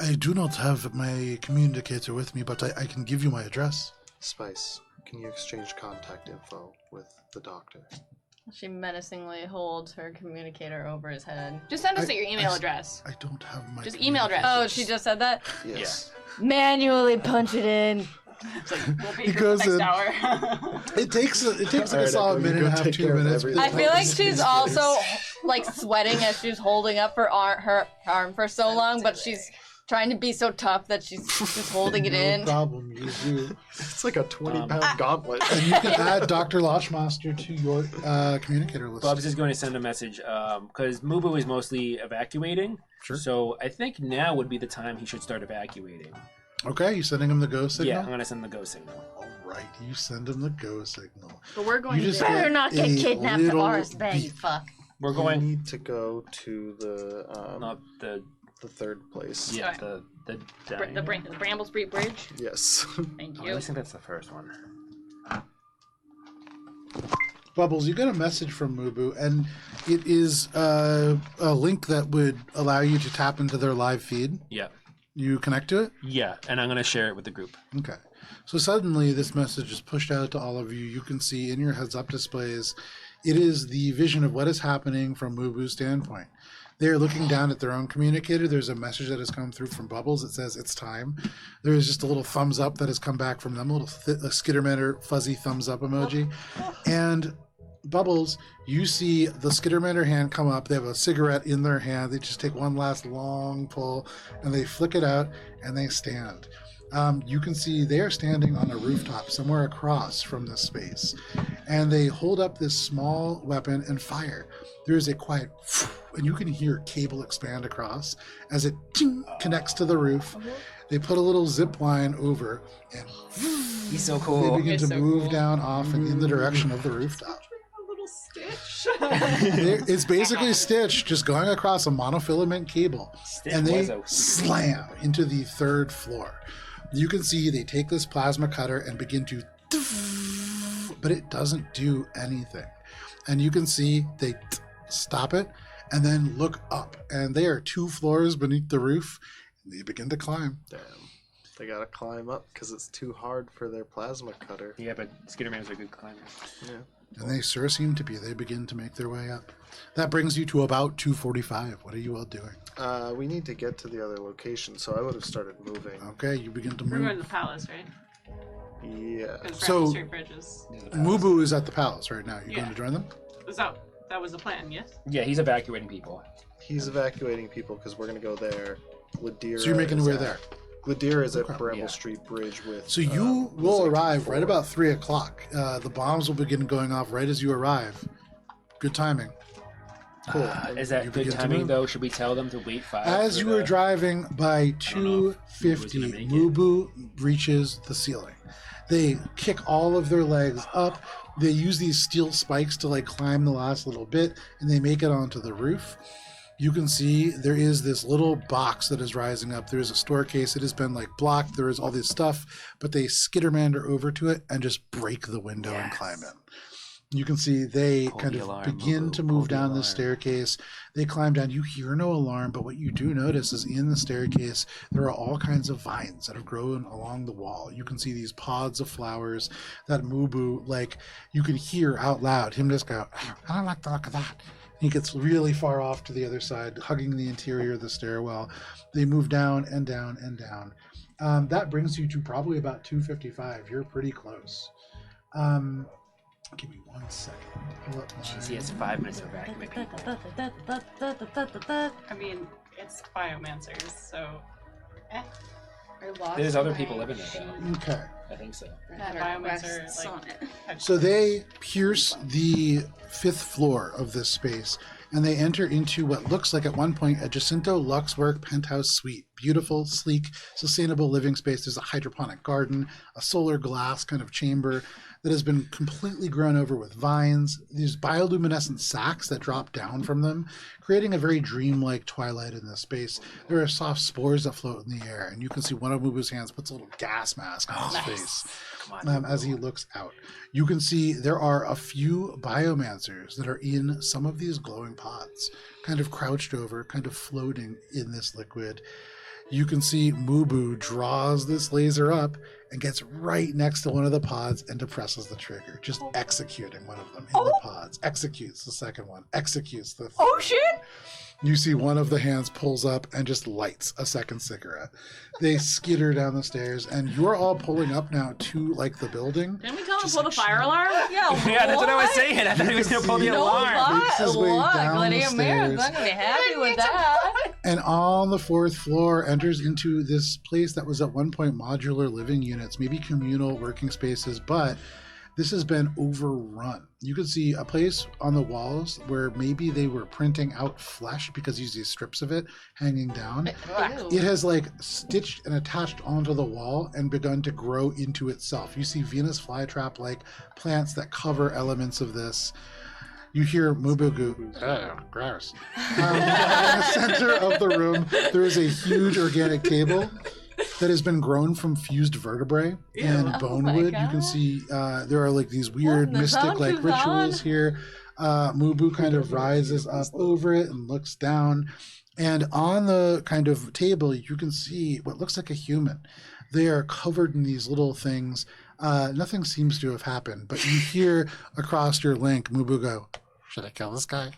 I do not have my communicator with me, but I can give you my address.
Spice, can you exchange contact info with the doctor?
she menacingly holds her communicator over his head.
Just send us
I-
your email
I-
address.
I don't have my
Just email address.
Oh, she just said that?
Yes.
Manually punch it in.
It's like, we'll be
It
here for
goes
the next
in.
hour.
It takes like a
Alright,
solid
Echo, you
minute
go
and a half,
take
2
care of
minutes.
everything.
I feel like
Space.
she's also like sweating as she's holding up her arm for so long, but she's trying to be so tough that she's just holding it
No
in.
problem, you do.
It's like a 20-pound gauntlet.
And you can add Dr. Lodgemaster to your communicator list.
Bubs is going to send a message because Mubu is mostly evacuating.
Sure.
So I think now would be the time he should start evacuating.
Okay, you sending him the go signal?
Yeah, I'm going to send the go signal.
All right, you send him the go signal.
But we're going
You just
to.
Better not get
a
kidnapped at
little
ours, then, you
beat.
fuck.
We're
We
going
need to go to the
not the
third place.
yeah
Alright.
the
The Bramble Street Bridge.
Yes.
Thank
I
you.
always think that's the first one.
Bubbles, you get a message from Mubu, and it is a link that would allow you to tap into their live feed.
Yeah,
You connect to it?
yeah, and I'm going to share it with the group.
Okay. So suddenly this message is pushed out to all of you. You can see in your heads up displays, it is the vision of what is happening from Mubu's standpoint. They're looking down at their own communicator. There's a message that has come through from Bubbles. It says it's time. There is just a little thumbs up that has come back from them, a little Skittermander fuzzy thumbs up emoji. And Bubbles, you see the Skittermander hand come up. They have a cigarette in their hand. They just take one last long pull and they flick it out and they stand. You can see they are standing on a rooftop somewhere across from this space. And they hold up this small weapon and fire. There is a quiet, and you can hear cable expand across as it connects to the roof. They put a little zip line over, and
He's so
they
cool.
begin
It's
to
so
move
cool.
down off and in the direction of the rooftop.
A little stitch.
It's basically Stitch just going across a monofilament cable,
Stitch
and they
was a-
slam into the third floor. You can see they take this plasma cutter and begin to, but it doesn't do anything. And you can see they stop it and then look up, and they are 2 floors beneath the roof. And they begin to climb.
Damn. They gotta climb up because it's too hard for their plasma cutter.
Yeah, but Skittermans are good climbers.
Yeah.
And they sure seem to be. They begin to make their way up. That brings you to about 2:45. What are you all doing?
We need to get to the other location, so I would have started moving.
Okay, you begin to
We're going to
move.
the palace, right?
Yeah.
Because
So-
Bramble Street Bridge is.
Mubu is at the palace right now. You
Yeah.
going to join them?
That was the plan, yes?
Yeah, he's evacuating people.
He's evacuating people because we're gonna go there. Gladira
So you're making
is
your way
at-
there.
Gladira is at
Okay.
Bramble
Yeah.
Street Bridge with.
So you will
Mosaic Team
arrive
4.
right about 3 o'clock. The bombs will begin going off right as you arrive. Good timing.
Cool.
Is that
You
good
begin to
timing
move.
though? Should we tell them to wait 5?
As you are driving by
don't know if Mubu's
2:50,
gonna make it.
Mubu reaches the ceiling. They kick all of their legs up. They use these steel spikes to like climb the last little bit, and they make it onto the roof. You can see there is this little box that is rising up. There is a store case. It has been like blocked. There is all this stuff, but they skittermander over to it and just break the window and climb in. You can see they
Pull
kind
the
of
alarm,
begin
Mubu.
to
Pull
move
the
down the
alarm.
staircase. They climb down. You hear no alarm, but what you do notice is in the staircase, there are all kinds of vines that have grown along the wall. You can see these pods of flowers that Mubu, like, you can hear out loud him just go, I don't like the look of that. He gets really far off to the other side, hugging the interior of the stairwell. They move down and down and down. That brings you to probably about 2:55. You're pretty close. Give me 1 second. Pull up
Jeez, he has 5 minutes to evacuate people.
I mean, it's Biomancers, so.
I lost
There's other
my
people living there, though.
sheet.
Okay.
I think so.
That
That
biomancer,
rests
like-
on it.
So they pierce the 5th floor of this space, and they enter into what looks like at one point a Jacinto Luxwork penthouse suite. Beautiful, sleek, sustainable living space. There's a hydroponic garden, a solar glass kind of chamber that has been completely grown over with vines. These bioluminescent sacs that drop down from them, creating a very dreamlike twilight in this space. There are soft spores that float in the air, and you can see one of Mubu's hands puts a little gas mask on his face as he looks out. You can see there are a few biomancers that are in some of these glowing pots, kind of crouched over, kind of floating in this liquid. You can see Mubu draws this laser up and gets right next to one of the pods and depresses the trigger, just executing one of them in the pods. Executes the second one, executes the third.
Oh shit!
You see one of the hands pulls up and just lights a second cigarette. They skitter down the stairs, and you're all pulling up now to like the building.
Didn't we tell him to pull the fire alarm?
Yeah,
Yeah, that's what I was saying. I thought he was going to pull the
No,
alarm.
Makes his way down the
Lydia Mary's
stairs.
not gonna be happy with that.
And on the 4th floor enters into this place that was at one point modular living units, maybe communal working spaces, but this has been overrun. You can see a place on the walls where maybe they were printing out flesh because you see strips of it hanging down. It has like stitched and attached onto the wall and begun to grow into itself. You see Venus flytrap like plants that cover elements of this. You hear Mubu go, oh, gross. In the center of the room, there is a huge organic table that has been grown from fused vertebrae and bonewood. You can see there are like these weird
the
mystic like
zombie
rituals here. Mubu kind of rises up over it and looks down. And on the kind of table, you can see what looks like a human. They are covered in these little things. Nothing seems to have happened, but you hear across your link, Mubu go, should I kill this guy?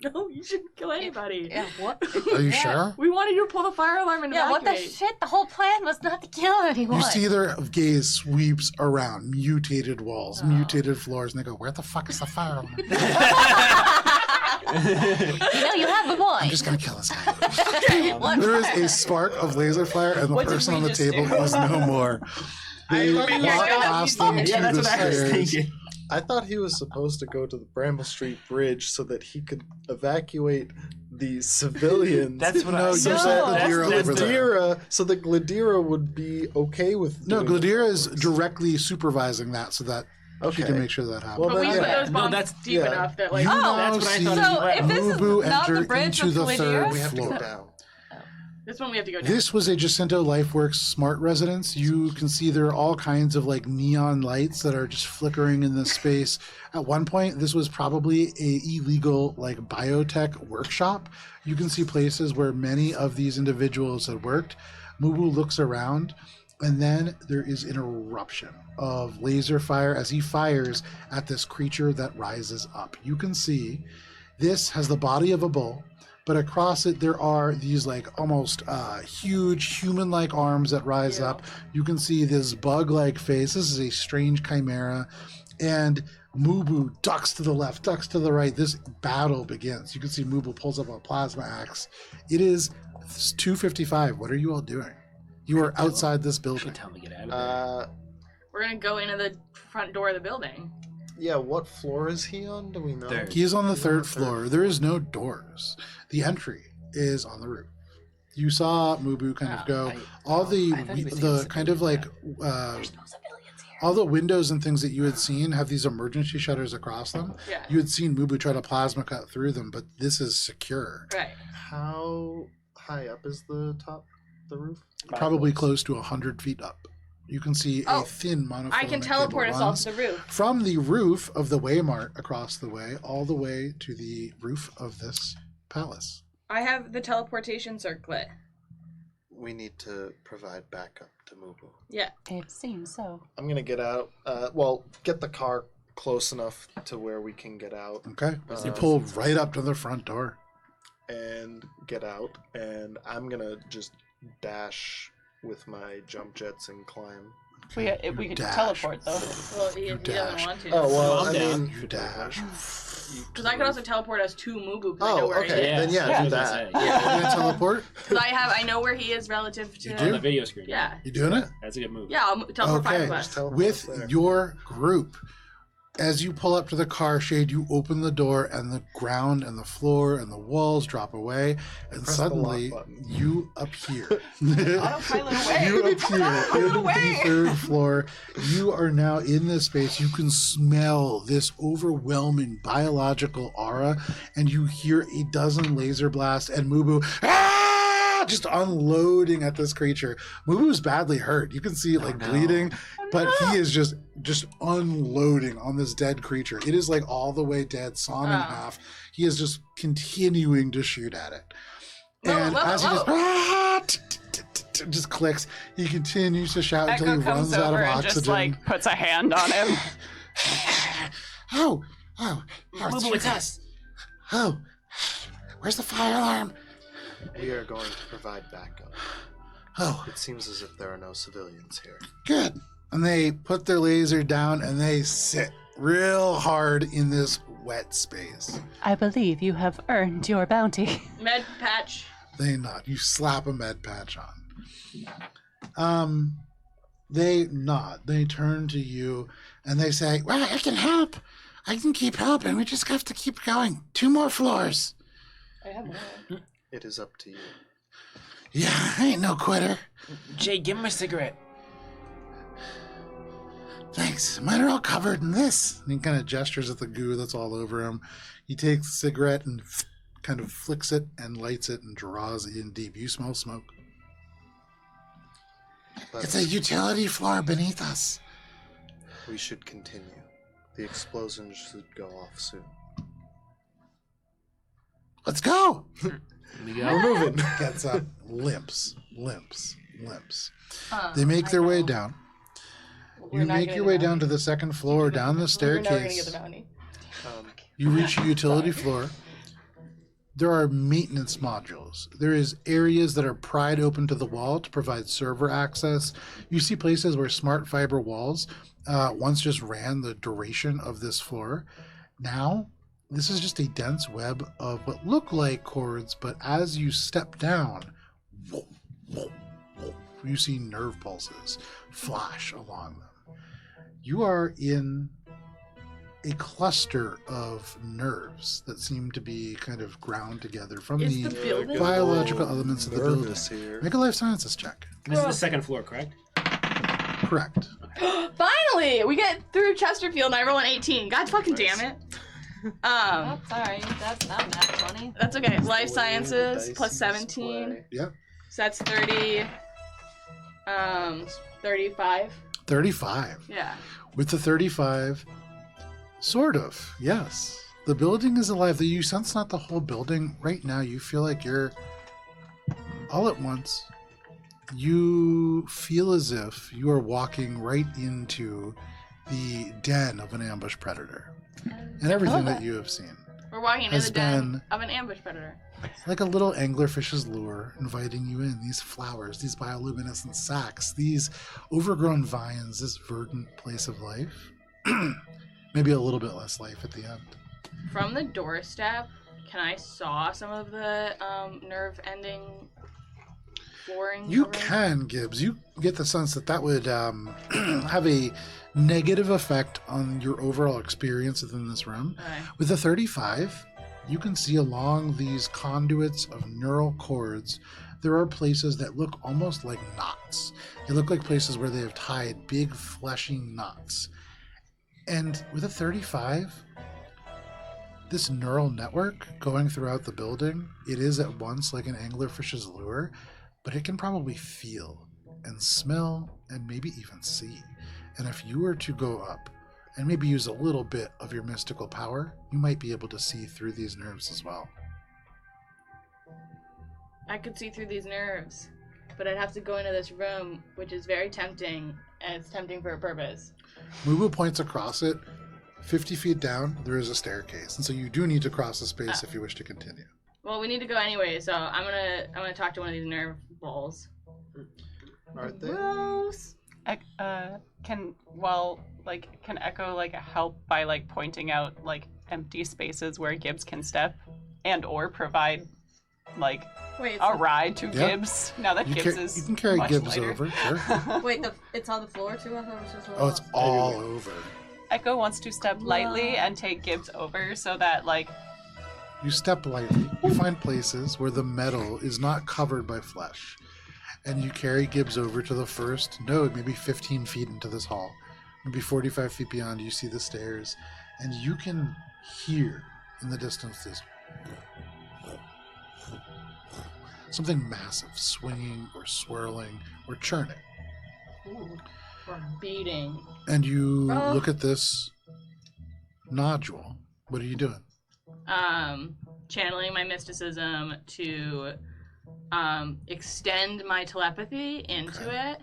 No, you shouldn't kill anybody.
Yeah, what?
Are you sure?
We wanted you to pull the fire alarm and
Yeah, what the
evacuate.
shit? The whole plan was not to kill anyone.
You see their gaze sweeps around mutated walls, mutated floors, and they go, where the fuck is the fire alarm?
You know, you have a point.
I'm just going to kill this guy. There is a spark of laser fire, and the
What did
person
we
on the
just
table
do?
is no more. They walk past them to
Yeah, that's
the
what I was
stairs.
thinking.
I thought he was supposed to go to the Bramble Street Bridge so that he could evacuate the civilians.
That's what
No,
I
you
said.
said
That's-
Gladira
that's
over
the-
there.
Gladira, so that Gladira would be okay with
No,
doing
Gladira
it.
is directly supervising that so that she
Okay.
can make sure that happens.
Well,
But we
then,
put
yeah.
those bombs
that's-
deep
yeah.
enough that like
You now
that's what I
see
thought
So if this is
Mubu
not the
enter
bridge
into
of
the
Gladira?
third
We have to go
floor.
down.
this one we have to go down.
This was a Jacinto LifeWorks smart residence. You can see there are all kinds of like neon lights that are just flickering in this space. At one point, this was probably a illegal like biotech workshop. You can see places where many of these individuals had worked. Mubu looks around, and then there is an eruption of laser fire as he fires at this creature that rises up. You can see this has the body of a bull, but across it there are these like almost huge human-like arms that rise up. You can see this bug-like face. This is a strange chimera, and Mubu ducks to the left, ducks to the right. This battle begins. You can see Mubu pulls up a plasma axe. It is 2:55. What are you all doing? You are outside this building.
Tell me to get out of there.
We're gonna go into the front door of the building.
Yeah, what floor is he on? Do we know?
Third.
He is on the third floor. There is no doors. The entry is on the roof. You saw Mubu kind of go. All the
I thought he was
the
saying
kind of like all the windows and things that you had seen have these emergency shutters across them.
Yeah.
You had seen Mubu try to plasma cut through them, but this is secure.
Right.
How high up is the roof?
Probably close to 100 feet up. You can see a
Oh,
thin monofilament
I can teleport
cable
us all
runs
to the roof.
from the roof of the Waymart across the way, all the way to the roof of this palace.
I have the teleportation circlet.
We need to provide backup to Mubu.
Yeah.
It seems so.
I'm gonna get out. Get the car close enough to where we can get out
Okay, you pull right up to the front door.
and get out, and I'm gonna just dash with my jump jets and climb.
We could
dash.
teleport though.
Well, he
You
doesn't
dash.
want to.
Oh well,
I'm
I
down.
mean,
You dash.
Because I could also teleport us to Mubu. Because I know
Oh,
where
okay.
he is.
Then yeah,
that's
do
what I was
that.
gonna say.
You're gonna teleport?
Because I know where he is relative to.
You
On
do?
the video screen.
Yeah.
You doing it?
That's a good move.
Yeah, I'll teleport
Okay.
5 of us.
Teleport
With
there.
your group, as you pull up to the car, Shade, you open the door and the ground and the floor and the walls drop away, and
Press the lock
suddenly
button.
you appear.
Autopilot away.
You appear in the third floor. You are now in this space. You can smell this overwhelming biological aura, and you hear a dozen laser blasts and Mubu just unloading at this creature. Mubu's badly hurt. You can see it like bleeding, but he is just unloading on this dead creature. It is like all the way dead, sawn in half. He is just continuing to shoot at it. And as he just clicks, he continues to shout until
Echo
he
comes
runs out
over
of
and
oxygen.
just like puts a hand on him.
Oh,
Mubu, it's us.
Oh, where's the fire alarm?
We are going to provide backup.
Oh,
It seems as if there are no civilians here.
good. And they put their laser down and they sit real hard in this wet space.
I believe you have earned your bounty.
Med patch.
They nod. You slap a med patch on. They nod. They turn to you and they say, "Well, I can help. I can keep helping. We just have to keep going. 2 more floors."
I have more.
It is up to you.
Yeah, I ain't no quitter.
Jay, give him a cigarette.
Thanks. Mine are all covered in this. And he kind of gestures at the goo that's all over him. He takes the cigarette and kind of flicks it and lights it and draws in deep. You smell smoke.
But
It's a utility floor beneath us.
we should continue. The explosions should go off soon.
Let's go.
We're moving.
Gets up, limps. They make their way down.
We're
You
not
make
getting
your
the
way
bounty.
down to the second floor, down the
We're never gonna get
staircase.
the bounty.
You reach a utility floor. There are maintenance modules. There is areas that are pried open to the wall to provide server access. You see places where smart fiber walls once just ran the duration of this floor. Now, this is just a dense web of what look like cords, but as you step down, you see nerve pulses flash along them. You are in a cluster of nerves that seem to be kind of ground together from
Is
the
the building?
biological elements of the building.
Nervous here.
Make a life sciences check.
This is the second floor, correct?
Correct.
Finally, we get through Chesterfield and I roll an 18. God fucking damn it.
Oh, sorry, that's not nat 20.
That's okay. Life
The way the
sciences
dice
plus
is
17.
play.
Yep.
So that's 30. 35.
35.
Yeah.
With the 35, sort of, yes. The building is alive. You sense not the whole building. Right now, you feel like you're all at once. You feel as if you are walking right into the den of an ambush predator. And everything that you have seen.
We're walking into
Has
the den
been-
of an ambush predator.
Like a little anglerfish's lure, inviting you in. These flowers, these bioluminescent sacs, these overgrown vines, this verdant place of life. Maybe a little bit less life at the end.
From the doorstep, can I saw some of the nerve ending flooring?
You
covering?
can, Gibbs. You get the sense that that would have a negative effect on your overall experience within this room.
Okay.
With the 35, you can see along these conduits of neural cords, there are places that look almost like knots. They look like places where they have tied big fleshy knots. And with a 35, this neural network going throughout the building, it is at once like an anglerfish's lure, but it can probably feel and smell and maybe even see. And if you were to go up and maybe use a little bit of your mystical power, you might be able to see through these nerves as well.
I could see through these nerves, but I'd have to go into this room, which is very tempting, and it's tempting for a purpose.
Mubu points across it. 50 feet down, there is a staircase, and so you do need to cross the space if you wish to continue.
Well, we need to go anyway, so I'm gonna talk to one of these nerve balls.
Aren't they?
Gross.
can Echo like help by like pointing out like empty spaces where Gibbs can step and or provide like
Wait,
a ride to
Yeah.
Gibbs now that Gibbs is
You can carry
much
Gibbs
lighter.
over, sure.
wait, it's on the floor too? I thought it was just
Oh, it's all over.
Echo wants to step lightly and take Gibbs over so that like
You step lightly. You find places where the metal is not covered by flesh. And you carry Gibbs over to the first node, maybe 15 feet into this hall. Maybe 45 feet beyond, you see the stairs. And you can hear in the distance this something massive swinging or swirling or churning.
Or beating.
And you look at this nodule. What are you doing?
Channeling my mysticism to extend my telepathy into it.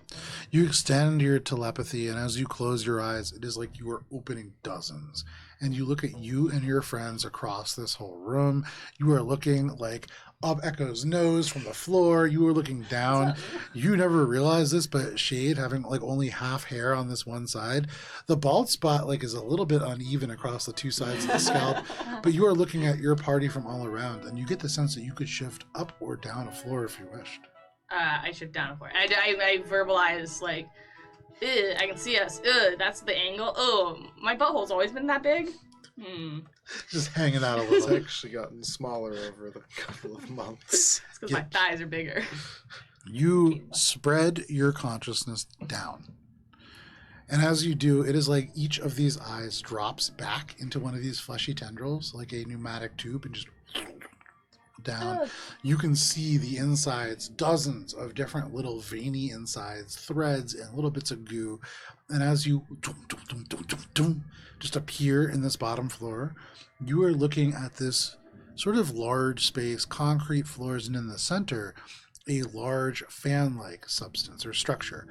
You extend your telepathy, and as you close your eyes, it is like you are opening dozens. And you look at you and your friends across this whole room. You are looking like up Echo's nose from the floor. You are looking down. You never realized this, but Shade having like only half hair on this one side, the bald spot like is a little bit uneven across the two sides of the scalp. But you are looking at your party from all around, and you get the sense that you could shift up or down a floor if you wished.
I shift down a floor. I verbalize like, ugh, I can see us. Ugh, that's the angle. Oh, my butthole's always been that big.
Just hanging out a
It's
little.
actually gotten smaller over the couple of months.
It's because my thighs are bigger.
You spread your consciousness down. And as you do, it is like each of these eyes drops back into one of these fleshy tendrils, like a pneumatic tube, and just down. You can see the insides, dozens of different little veiny insides, threads, and little bits of goo. And as you just appear in this bottom floor, you are looking at this sort of large space, concrete floors, and in the center, a large fan-like substance or structure.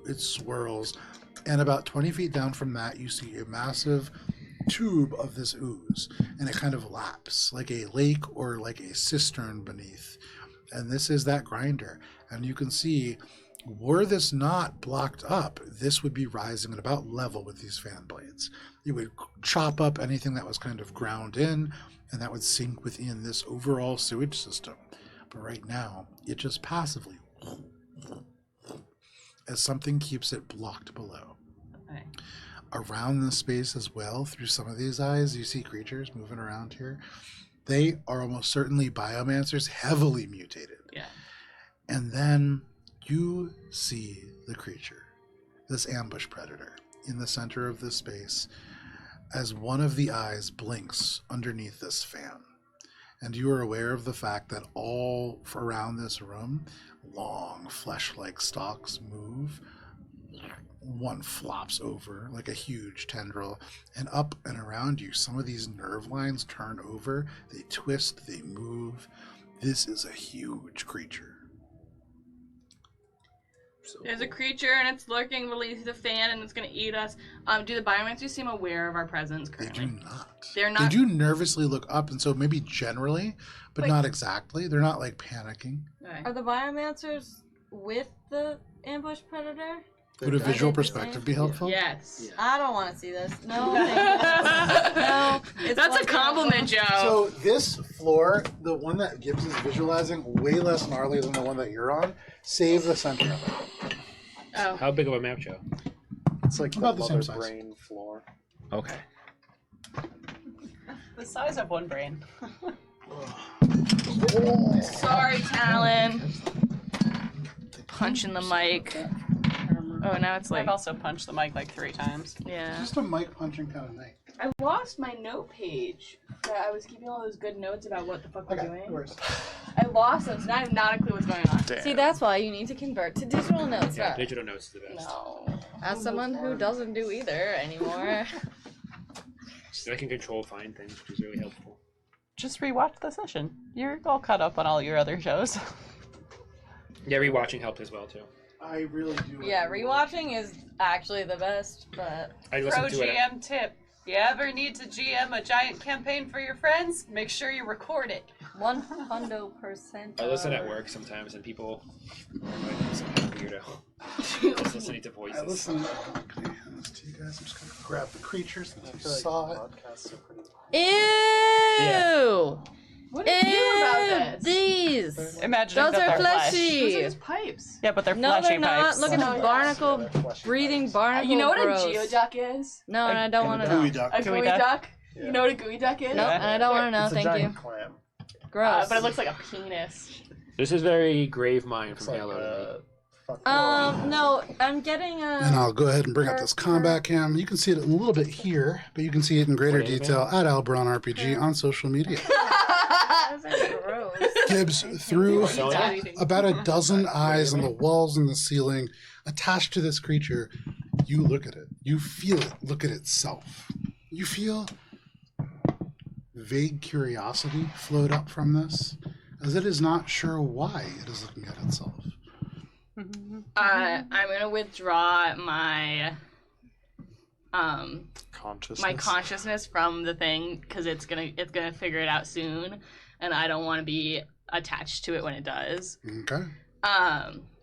It swirls, and about 20 feet down from that, you see a massive tube of this ooze, and it kind of laps like a lake or like a cistern beneath. And this is that grinder. And you can see, were this not blocked up, this would be rising at about level with these fan blades. It would chop up anything that was kind of ground in, and that would sink within this overall sewage system. But right now, it just passively, as something keeps it blocked below.
okay.
Around this space as well, through some of these eyes, you see creatures moving around here. They are almost certainly biomancers, heavily mutated.
Yeah.
And then you see the creature, this ambush predator, in the center of this space, as one of the eyes blinks underneath this fan. And you are aware of the fact that all around this room, long flesh-like stalks move. One flops over like a huge tendril, and up and around you, some of these nerve lines turn over, they twist, they move. This is a huge creature.
There's a creature and it's lurking beneath the fan and it's gonna eat us. Do the biomancers seem aware of our presence
They
currently?
do not.
They're not.
They do nervously look up, and so maybe generally, but
Like-
not exactly. They're not like panicking.
Okay.
Are the biomancers with the ambush predator?
Would a visual
they the
perspective
same?
be helpful?
Yes.
I don't want to see this. No, thank you. No. It's
That's a
what's
compliment, Joe.
So this floor, the one that Gibbs is visualizing, way less gnarly than the one that you're on. Save the center of it.
Oh.
How big of a map, Joe?
It's like
About
the
the same
mother
size.
brain floor.
Okay.
The size of one brain.
Sorry, Talon. Punching the mic. Oh, now it's like,
I've also punched the mic like 3 times.
yeah.
Just a mic punching kind of night.
I lost my note page. I was keeping all those good notes about what the fuck we're doing. I lost them, so now I have not a clue what's going on.
Damn.
See, that's why you need to convert to digital notes.
Yeah,
Right?
digital notes is the best.
No.
As someone who doesn't do either anymore.
So I can control find things, which is really helpful.
Just rewatch the session. You're all caught up on all your other shows.
Yeah, rewatching helped as well too.
I really do.
Yeah, rewatching is actually the best, but
I
Pro
listened to it.
GM tip. you ever need to GM a giant campaign for your friends, make sure you record it.
100%.
I listen at work sometimes, and people are like some kind of weirdo. Just listening to voices.
I listen. Can I hand this to you guys? I'm just gonna grab the creatures since you saw it.
Podcasts are pretty.
Ew!
What do you feel about this?
These!
Imagine
Those
that
are
they're flesh.
fleshy!
Those are just pipes.
Yeah, but they're
No,
fleshy
they're not.
pipes.
Look at
Oh,
the
yeah.
barnacle,
Yeah, they're
breathing barnacle.
You know what
gross.
a geoduck is?
No, and I don't want to
Gooey
know.
duck.
A
Gooey
gooey
duck?
duck? You know what a gooey duck is?
No, and I don't want to know.
It's a
Thank you.
giant clam.
Gross.
But it looks like a penis.
This is very grave mind
It's
from
like
Halo.
No, I'm getting
And
a.
I'll go ahead and bring up this combat cam. You can see it a little bit here, but you can see it in greater
What is it?
detail at AlberonRPG on social media.
Gross.
Gibbs threw
Sona?
about a dozen eyes on the walls and the ceiling attached to this creature. You look at it. You feel it look at itself. You feel vague curiosity float up from this, as it is not sure why it is looking at itself.
I'm gonna withdraw my
Consciousness.
consciousness from the thing because it's gonna figure it out soon, and I don't want to be attached to it when it does.
Okay.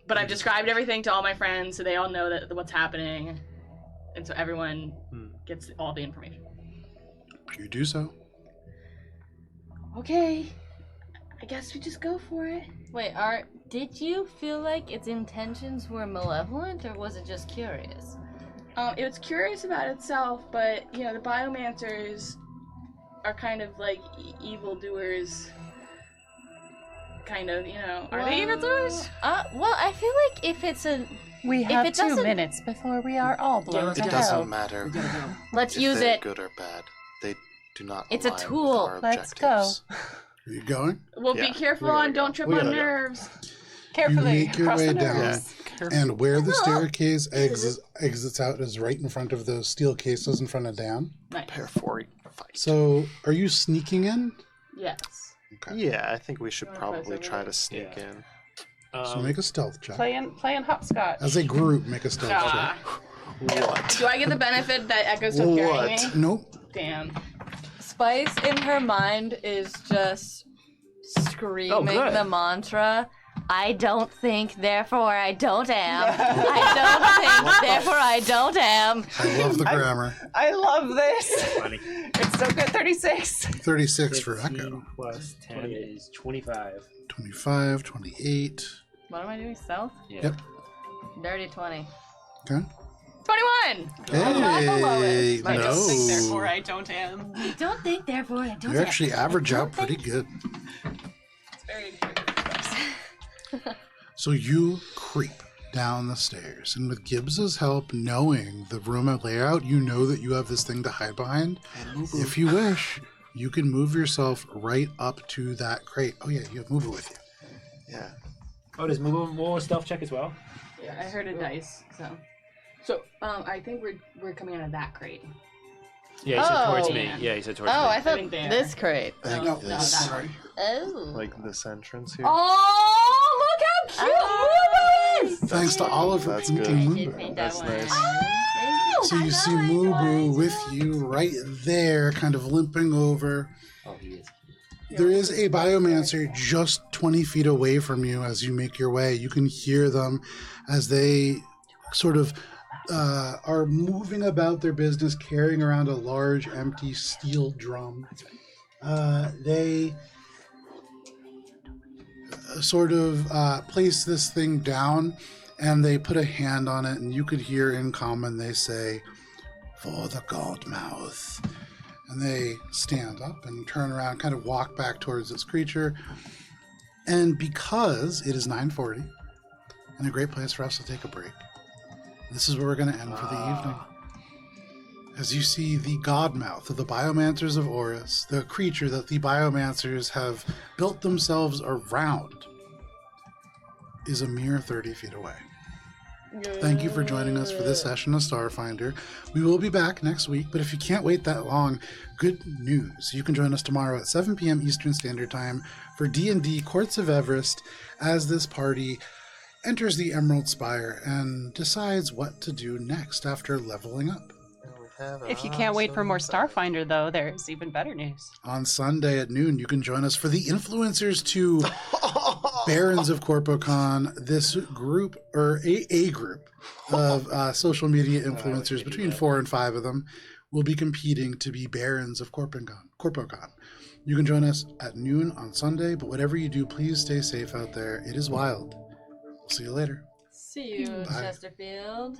But I've described everything to all my friends, so they all know that what's happening, and so everyone gets all the information.
You do so.
Okay, I guess we just go for it.
Wait, did you feel like its intentions were malevolent, or was it just curious?
It was curious about itself, but you know the Biomancers are kind of like evildoers. Kind of, you know. Are they evildoers?
Well, I feel like if it's a.
We
If
have
it
2
doesn't-
minutes before we are all blown to
It
hell.
doesn't matter
Let's
if
use
they're
it.
good or bad. They do not.
It's a
align with
tool.
our
Let's
objectives.
Are you going?
Well,
Yeah,
be careful
we gotta
on
go.
don't trip
We
on
gotta go.
nerves.
Carefully,
You make your
cross
way
the
down.
nerves.
And where the staircase exits out is right in front of those steel cases in front of Dan.
Prepare for fight.
So, are you sneaking in?
Yes.
Okay.
Yeah, I think we should
Wanna
probably
close
try
over?
to sneak
Yeah.
in.
So make a stealth check.
Playing hopscotch.
As a group, make a stealth
Ah.
What?
Do I get the benefit that Echo's still carrying me?
check. Nope.
Damn.
Spice in her mind is just screaming
good.
the mantra. I don't think, therefore I don't am. I don't think, therefore I don't am.
I love the grammar.
I love this.
Funny.
It's so good. 36.
36 for
15
Echo.
plus 10 is 25.
25, 28.
What am I doing? Stealth?
Yeah.
Yep.
Dirty 20.
Okay.
21!
Hey,
I don't think, therefore
no.
I don't am.
I don't think, therefore I don't
You
am.
actually average out pretty good.
It's very good.
So you creep down the stairs, and with Gibbs's help, knowing the room layout, you know that you have this thing to hide behind. If you wish, you can move yourself right up to that crate. Oh yeah, you have Mover with you.
Yeah.
Oh, does more stealth check as well?
Yeah, I heard a dice, so. So, I think we're coming out of that crate.
Yeah, he said towards
Oh.
me. Yeah, he said towards
Oh,
me.
I thought
think there.
this crate.
I think
No,
this.
that one.
Oh.
Like this entrance here.
Oh, look how cute Mubu is!
Thanks to all of her
That's
painting
good.
Mover.
Paint
That's
that
nice.
one.
So you see Mubu with you right there, kind of limping over.
Oh, he is.
There is a biomancer just 20 feet away from you as you make your way. You can hear them as they sort of are moving about their business, carrying around a large empty steel drum. They sort of place this thing down, and they put a hand on it, and you could hear in common they say, "For the Godmouth." And they stand up and turn around, kind of walk back towards this creature. And because it is 9:40 and a great place for us to take a break, this is where we're going to end for the evening. As you see the Godmouth of the Biomancers of Oras, the creature that the Biomancers have built themselves around, is a mere 30 feet away. Thank you for joining us for this session of Starfinder. We will be back next week, but if you can't wait that long, good news. You can join us tomorrow at 7 p.m. Eastern Standard Time for D&D Courts of Everest as this party enters the Emerald Spire and decides what to do next after leveling up.
Have
If you can't wait for more Starfinder, though, there's even better news.
On Sunday at noon, you can join us for the influencers to Barons of CorpoCon. This group, or a group of social media influencers, between 4 and 5 of them, will be competing to be Barons of CorpoCon. You can join us at noon on Sunday, but whatever you do, please stay safe out there. It is wild. We'll see you later.
See you,
Bye.
Chesterfield.